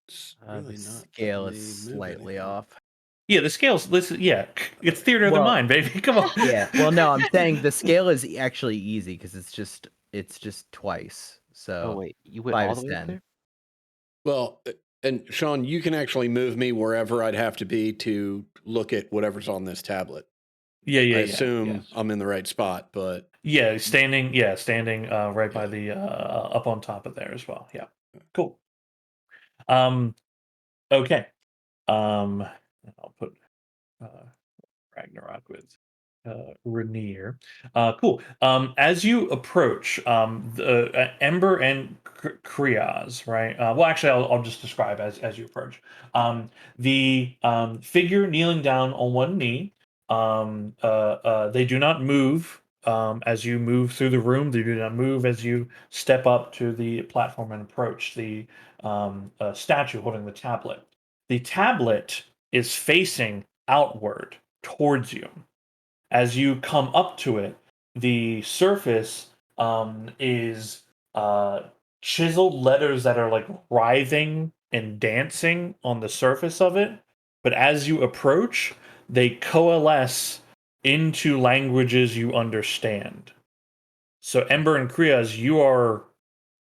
It's The really not scale letting is me move slightly anything. off. Yeah, the scales. Listen, yeah, it's theater of the Well- mind, baby. Come on. Yeah. Well, no, I'm saying the scale is actually easy because it's just twice. So Oh wait, you went 5 all is the way up 10. there? Well, and Sean, you can actually move me wherever I'd have to be to look at whatever's on this tablet. Yeah, I assume yes. I'm in the right spot, but Yeah, standing right by the up on top of there as well. Yeah. Cool. Okay. I'll put Ragnarok with Rainier. Cool. As you approach the Ember and Kriaz, right? Well, actually, I'll just describe as you approach. The figure kneeling down on one knee. They do not move as you move through the room. They do not move as you step up to the platform and approach the statue holding the tablet. The tablet is facing outward towards you. As you come up to it, the surface is chiseled letters that are like writhing and dancing on the surface of it. But as you approach, they coalesce into languages you understand. So Ember and Kriaz, you are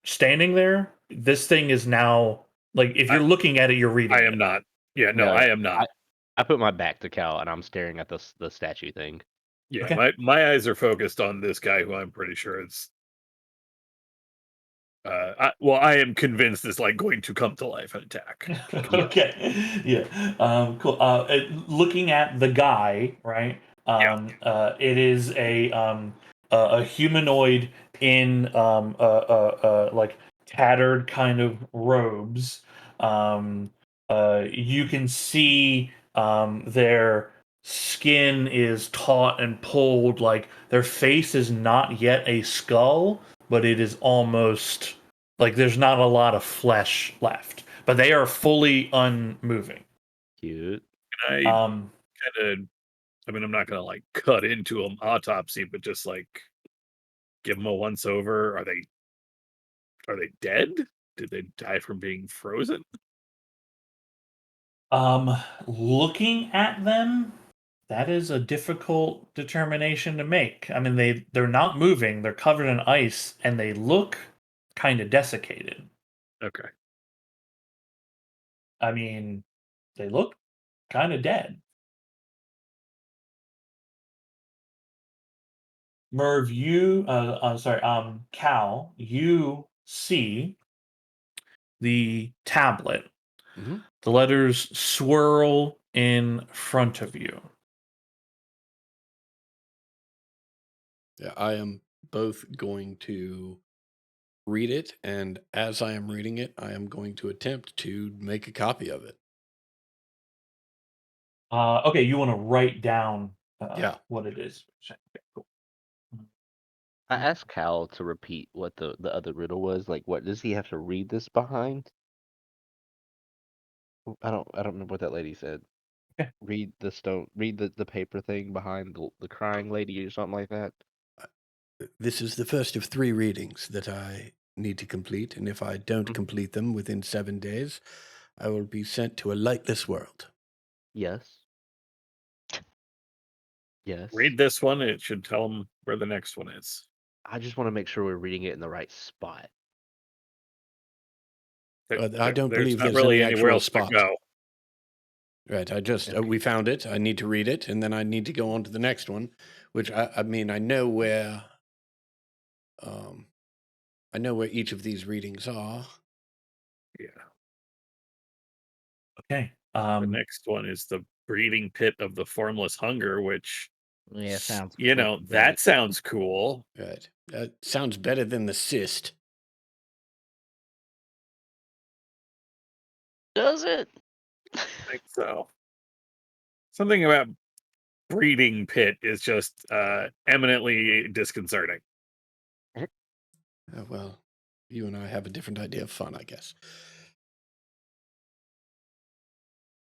standing there. This thing is now like if you're looking at it, you're reading. I it. am not. Yeah, no, No, I am not. I put my back to Cal and I'm staring at the statue thing. Yeah, Okay. my eyes are focused on this guy who I'm pretty sure is. I am convinced is like going to come to life and attack. Okay. Yeah. Cool. Looking at the guy, right? It is a humanoid in like tattered kind of robes. You can see their skin is taut and pulled. Like their face is not yet a skull, but it is almost like there's not a lot of flesh left, but they are fully unmoving. Cute. I kind of, I mean, I'm not gonna like cut into them autopsy, but just like give them a once over. Are they dead? Did they die from being frozen? Looking at them, that is a difficult determination to make. I mean, they're not moving. They're covered in ice, and they look kind of desiccated. Okay. I mean, they look kind of dead. Merv, Cal, you see the tablet. Mhm. The letters swirl in front of you. yeah, I am both going to read it, and as I am reading it, I am going to attempt to make a copy of it. Okay, you want to write down Yeah. what it is. Okay, cool. I asked Cal to repeat what the other riddle was. Like, what does he have to read this behind? I don't remember what that lady said. Okay. Read the paper thing behind the crying lady or something like that. This is the first of 3 readings that I need to complete, and if I don't Mhm. complete them within 7 days, I will be sent to a lightless world. Yes. Yes. Read this one. It should tell them where the next one is. I just want to make sure we're reading it in the right spot. I don't There's believe not there's really any anywhere actual else spot. to go. Right, I just Okay. we found it. I need to read it, and then I need to go on to the next one, which I mean I know where each of these readings are. Yeah. Okay. The next one is the breeding pit of the formless hunger, which Yeah, sounds. that sounds cool. Right, that sounds better than the cyst. Does it? I think so. Something about breeding pit is just eminently disconcerting. Well, you and I have a different idea of fun, I guess.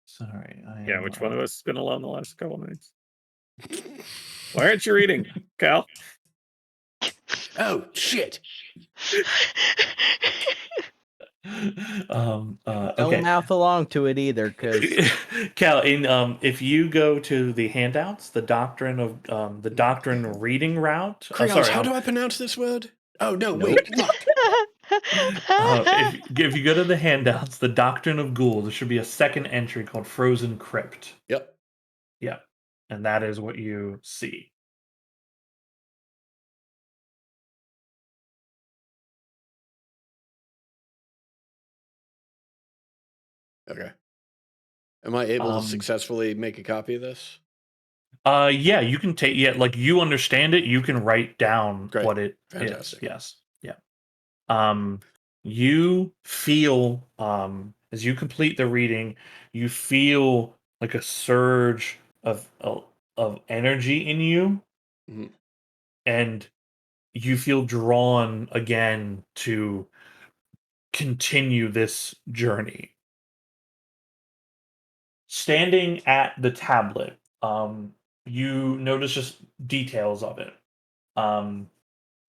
Sorry. Yeah, which one of us has been alone the last couple of nights? Why aren't you reading, Cal? Oh shit! Don't Okay. mouth along to it either, because Cal, if you go to the handouts, the doctrine reading route. Krios, Sorry, how do I pronounce this word? Oh no, wait, look. if you go to the handouts, the Doctrine of Ghoul, there should be a second entry called Frozen Crypt. Yep. Yeah, and that is what you see. Okay. Am I able to Um, successfully make a copy of this? Yeah, you can take. Yeah, like you understand it, you can write down Great. what it is. Fantastic. Yes. Yeah. You feel as you complete the reading, you feel like a surge of energy in you, Mhm. and you feel drawn again to continue this journey. Standing at the tablet, you notice just details of it.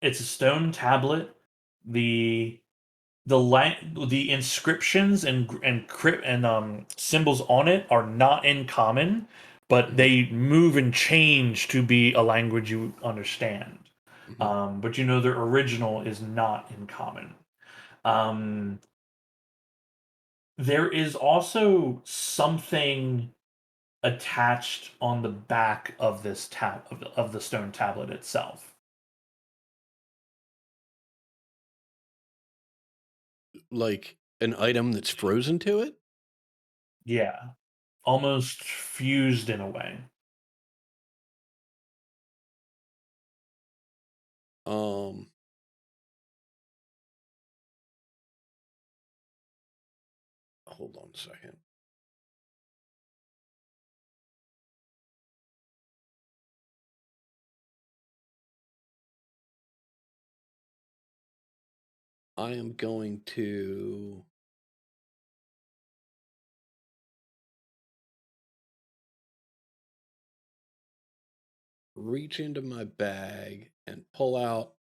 It's a stone tablet. The the inscriptions and symbols on it are not in common, but they move and change to be a language you understand. Mhm. But you know their original is not in common. Um, there is also something attached on the back of this of the stone tablet itself. Like an item that's frozen to it? Yeah, almost fused in a way. Um Hold on a second. I am going to reach into my bag and pull out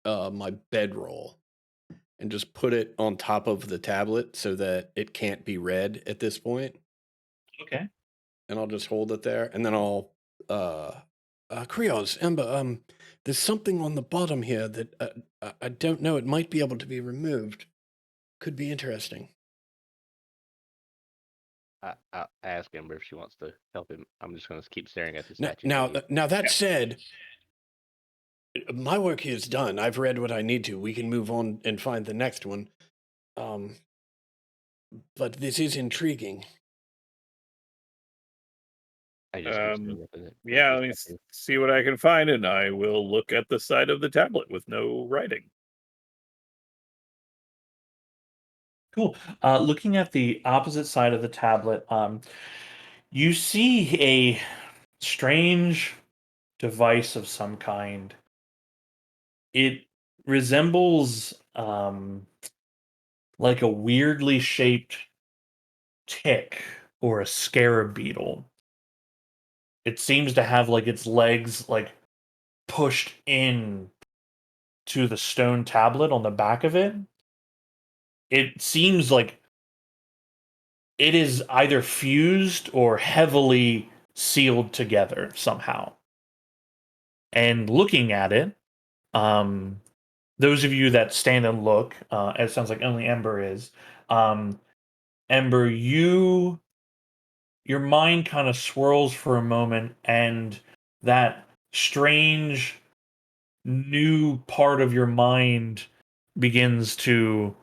my bedroll and just put it on top of the tablet so that it can't be read at this point. Okay. And I'll just hold it there, and then I'll Krios, Ember, there's something on the bottom here that I don't know. It might be able to be removed. Could be interesting. I'll ask Ember if she wants to help him. I'm just going to keep staring at the Now, statue. now that said, my work here is done. I've read what I need to. We can move on and find the next one. But this is intriguing. I just keep staring at the Yeah, let me statue. see what I can find, and I will look at the side of the tablet with no writing. Cool. Looking at the opposite side of the tablet, you see a strange device of some kind. It resembles like a weirdly shaped tick or a scarab beetle. It seems to have like its legs like pushed in to the stone tablet on the back of it. It seems like it is either fused or heavily sealed together somehow. And looking at it, those of you that stand and look, it sounds like only Ember is. Ember, your mind kind of swirls for a moment, and that strange new part of your mind begins to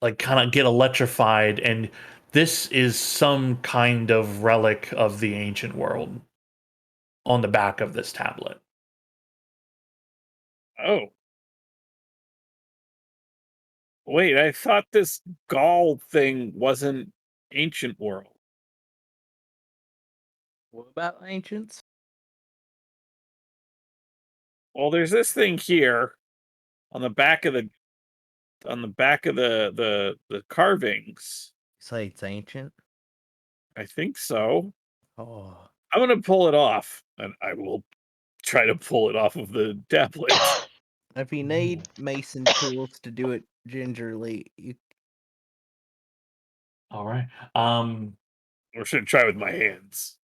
like kind of get electrified, and this is some kind of relic of the ancient world on the back of this tablet. Oh. Wait, I thought this Gaul thing wasn't ancient world. what about ancients? Well, there's this thing here on the back of the the carvings. Say it's ancient. I think so. Oh, I'm gonna pull it off, and I will try to pull it off of the tablet. If you need mason tools to do it gingerly, you All right. Or should I try with my hands?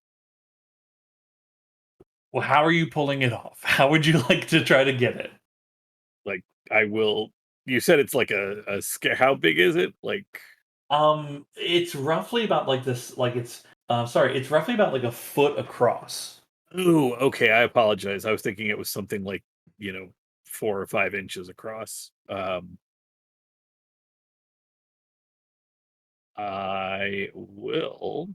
Well, how are you pulling it off? How would you like to try to get it? Like, I will. You said it's like a scare. How big is it? Like, It's roughly about like this. Like it's. Sorry, it's roughly about like a foot across. oh, okay. I apologize. I was thinking it was something like 4 or 5 inches across. I will.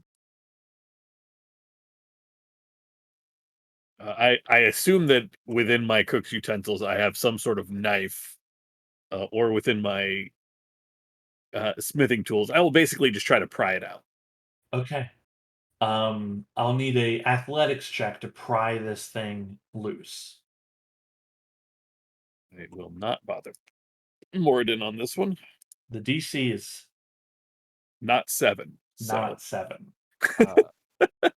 I assume that within my cook's utensils, I have some sort of knife, or within my smithing tools. I will basically just try to pry it out. Okay. I'll need a athletics check to pry this thing loose. I will not bother Morden on this one. The DC is Not 7. So not 7.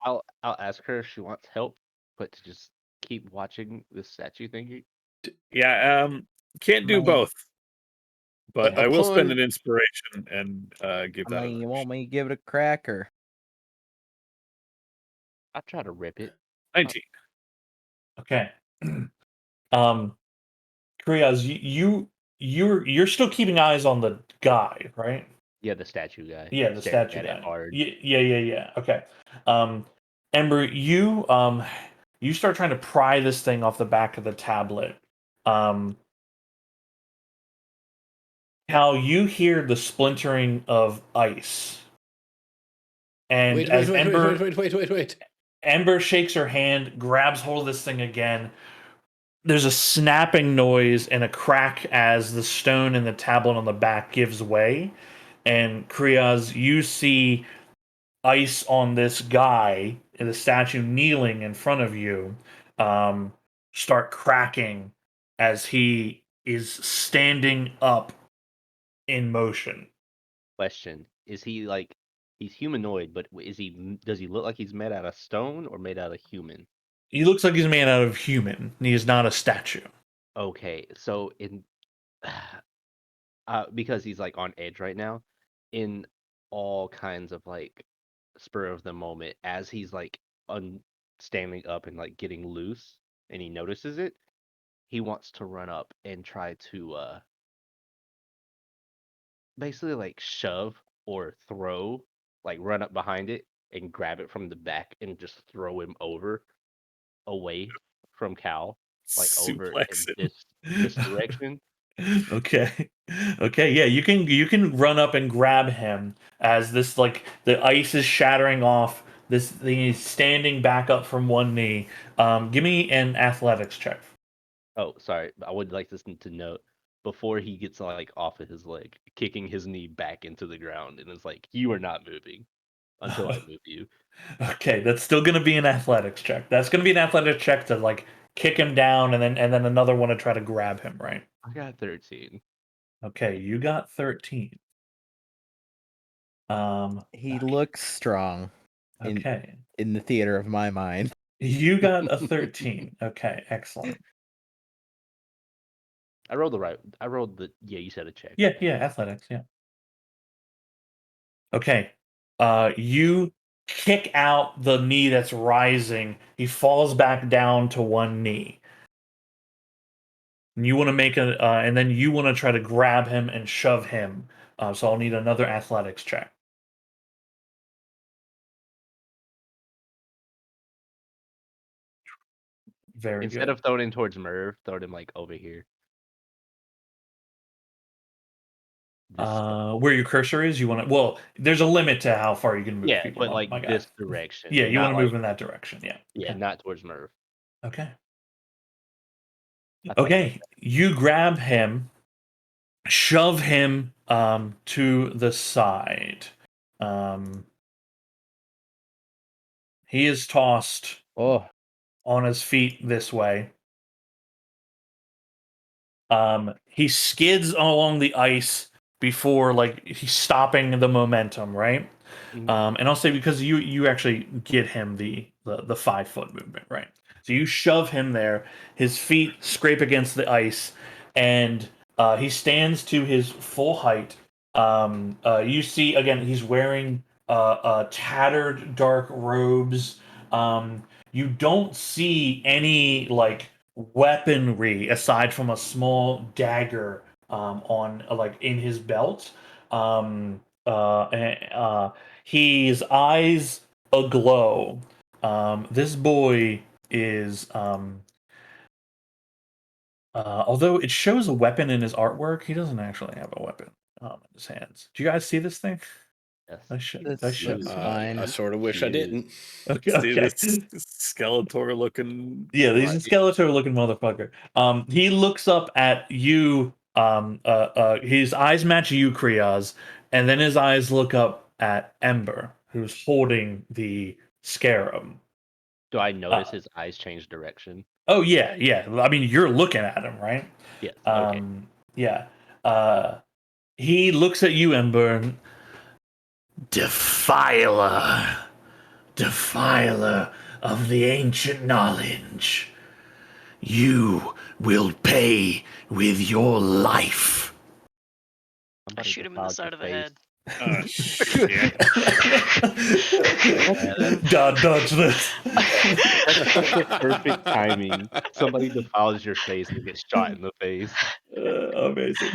I'll ask her if she wants help, but to just keep watching this statue thingy. yeah, can't do Might- both. But I will spend Upon- an inspiration and give that. I mean, you another want me to give it a crack or? I try to rip it. 19. Okay. Kriaz, you're still keeping eyes on the guy, right? Yeah, the statue guy. Yeah, the Staring statue at it guy. hard. Yeah. Okay. Ember, you start trying to pry this thing off the back of the tablet. Cal, you hear the splintering of ice. And Wait, as Ember wait. Ember shakes her hand, grabs hold of this thing again. There's a snapping noise and a crack as the stone and the tablet on the back gives way. And Kriaz, you see ice on this guy, the statue kneeling in front of you, start cracking as he is standing up in motion. Question: is he like he's humanoid, but does he look like he's made out of stone or made out of human? He looks like he's made out of human. He is not a statue. Okay, so in because he's like on edge right now, in all kinds of like spur of the moment, as he's like standing up and like getting loose, and he notices it, he wants to run up and try to basically like shove or throw, like run up behind it and grab it from the back and just throw him over away from Cal, like over in Suplex him. this direction. Okay. Yeah, you can run up and grab him as this like the ice is shattering off. This thing is standing back up from one knee. Give me an athletics check. Oh, sorry. I would like this to note before he gets like off of his leg, kicking his knee back into the ground, and it's like, you are not moving until I move you. Okay, that's still gonna be an athletics check. That's gonna be an athletics check to like kick him down and then another one to try to grab him, right? I got 13. Okay, you got 13. He looks strong Okay. in the theater of my mind. You got a 13. Okay, excellent. I rolled the yeah, you said a check. Yeah, athletics, yeah. Okay. You kick out the knee that's rising. He falls back down to one knee. And you want to make and then you want to try to grab him and shove him. So I'll need another athletics check. Very Instead good. of throwing him towards Merv, throw him like over here. Where your cursor is, you want to. Well, there's a limit to how far you can move Yeah, people. but like my guy. this direction. Yeah, you not want to move like- in that direction. Yeah. Yeah, not towards Merv. Okay. That's like- Okay. You grab him, shove him to the side. He is tossed Oh, on his feet this way. He skids along the ice before like he's stopping the momentum, right? Mhm. And I'll say because you actually get him the 5 foot movement, right? So you shove him there. His feet scrape against the ice. and he stands to his full height. You see again, he's wearing tattered dark robes. You don't see any like weaponry aside from a small dagger on like in his belt. His eyes aglow. This boy is although it shows a weapon in his artwork, he doesn't actually have a weapon in his hands. Do you guys see this thing? Yes. That's fine. I sort of wish I didn't. Okay. See this Skeletor looking. Yeah, he's a Skeletor looking motherfucker. He looks up at you. His eyes match you, Kriaz, and then his eyes look up at Ember, who's holding the scarab. Do I notice his eyes change direction? Oh yeah. I mean, you're looking at him, right? Yes. Okay. Yeah. He looks at you, Ember, and defiler of the ancient knowledge. You will pay with your life. I shoot him in the side of the head. Oh, shit. Dodge this. That's such a perfect timing. Somebody defiles your face and gets shot in the face. Amazing.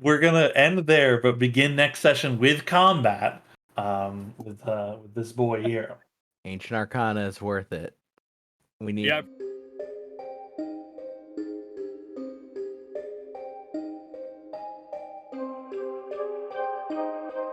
We're gonna end there, but begin next session with combat. With this boy here. Ancient Arcana is worth it. We need. Yeah.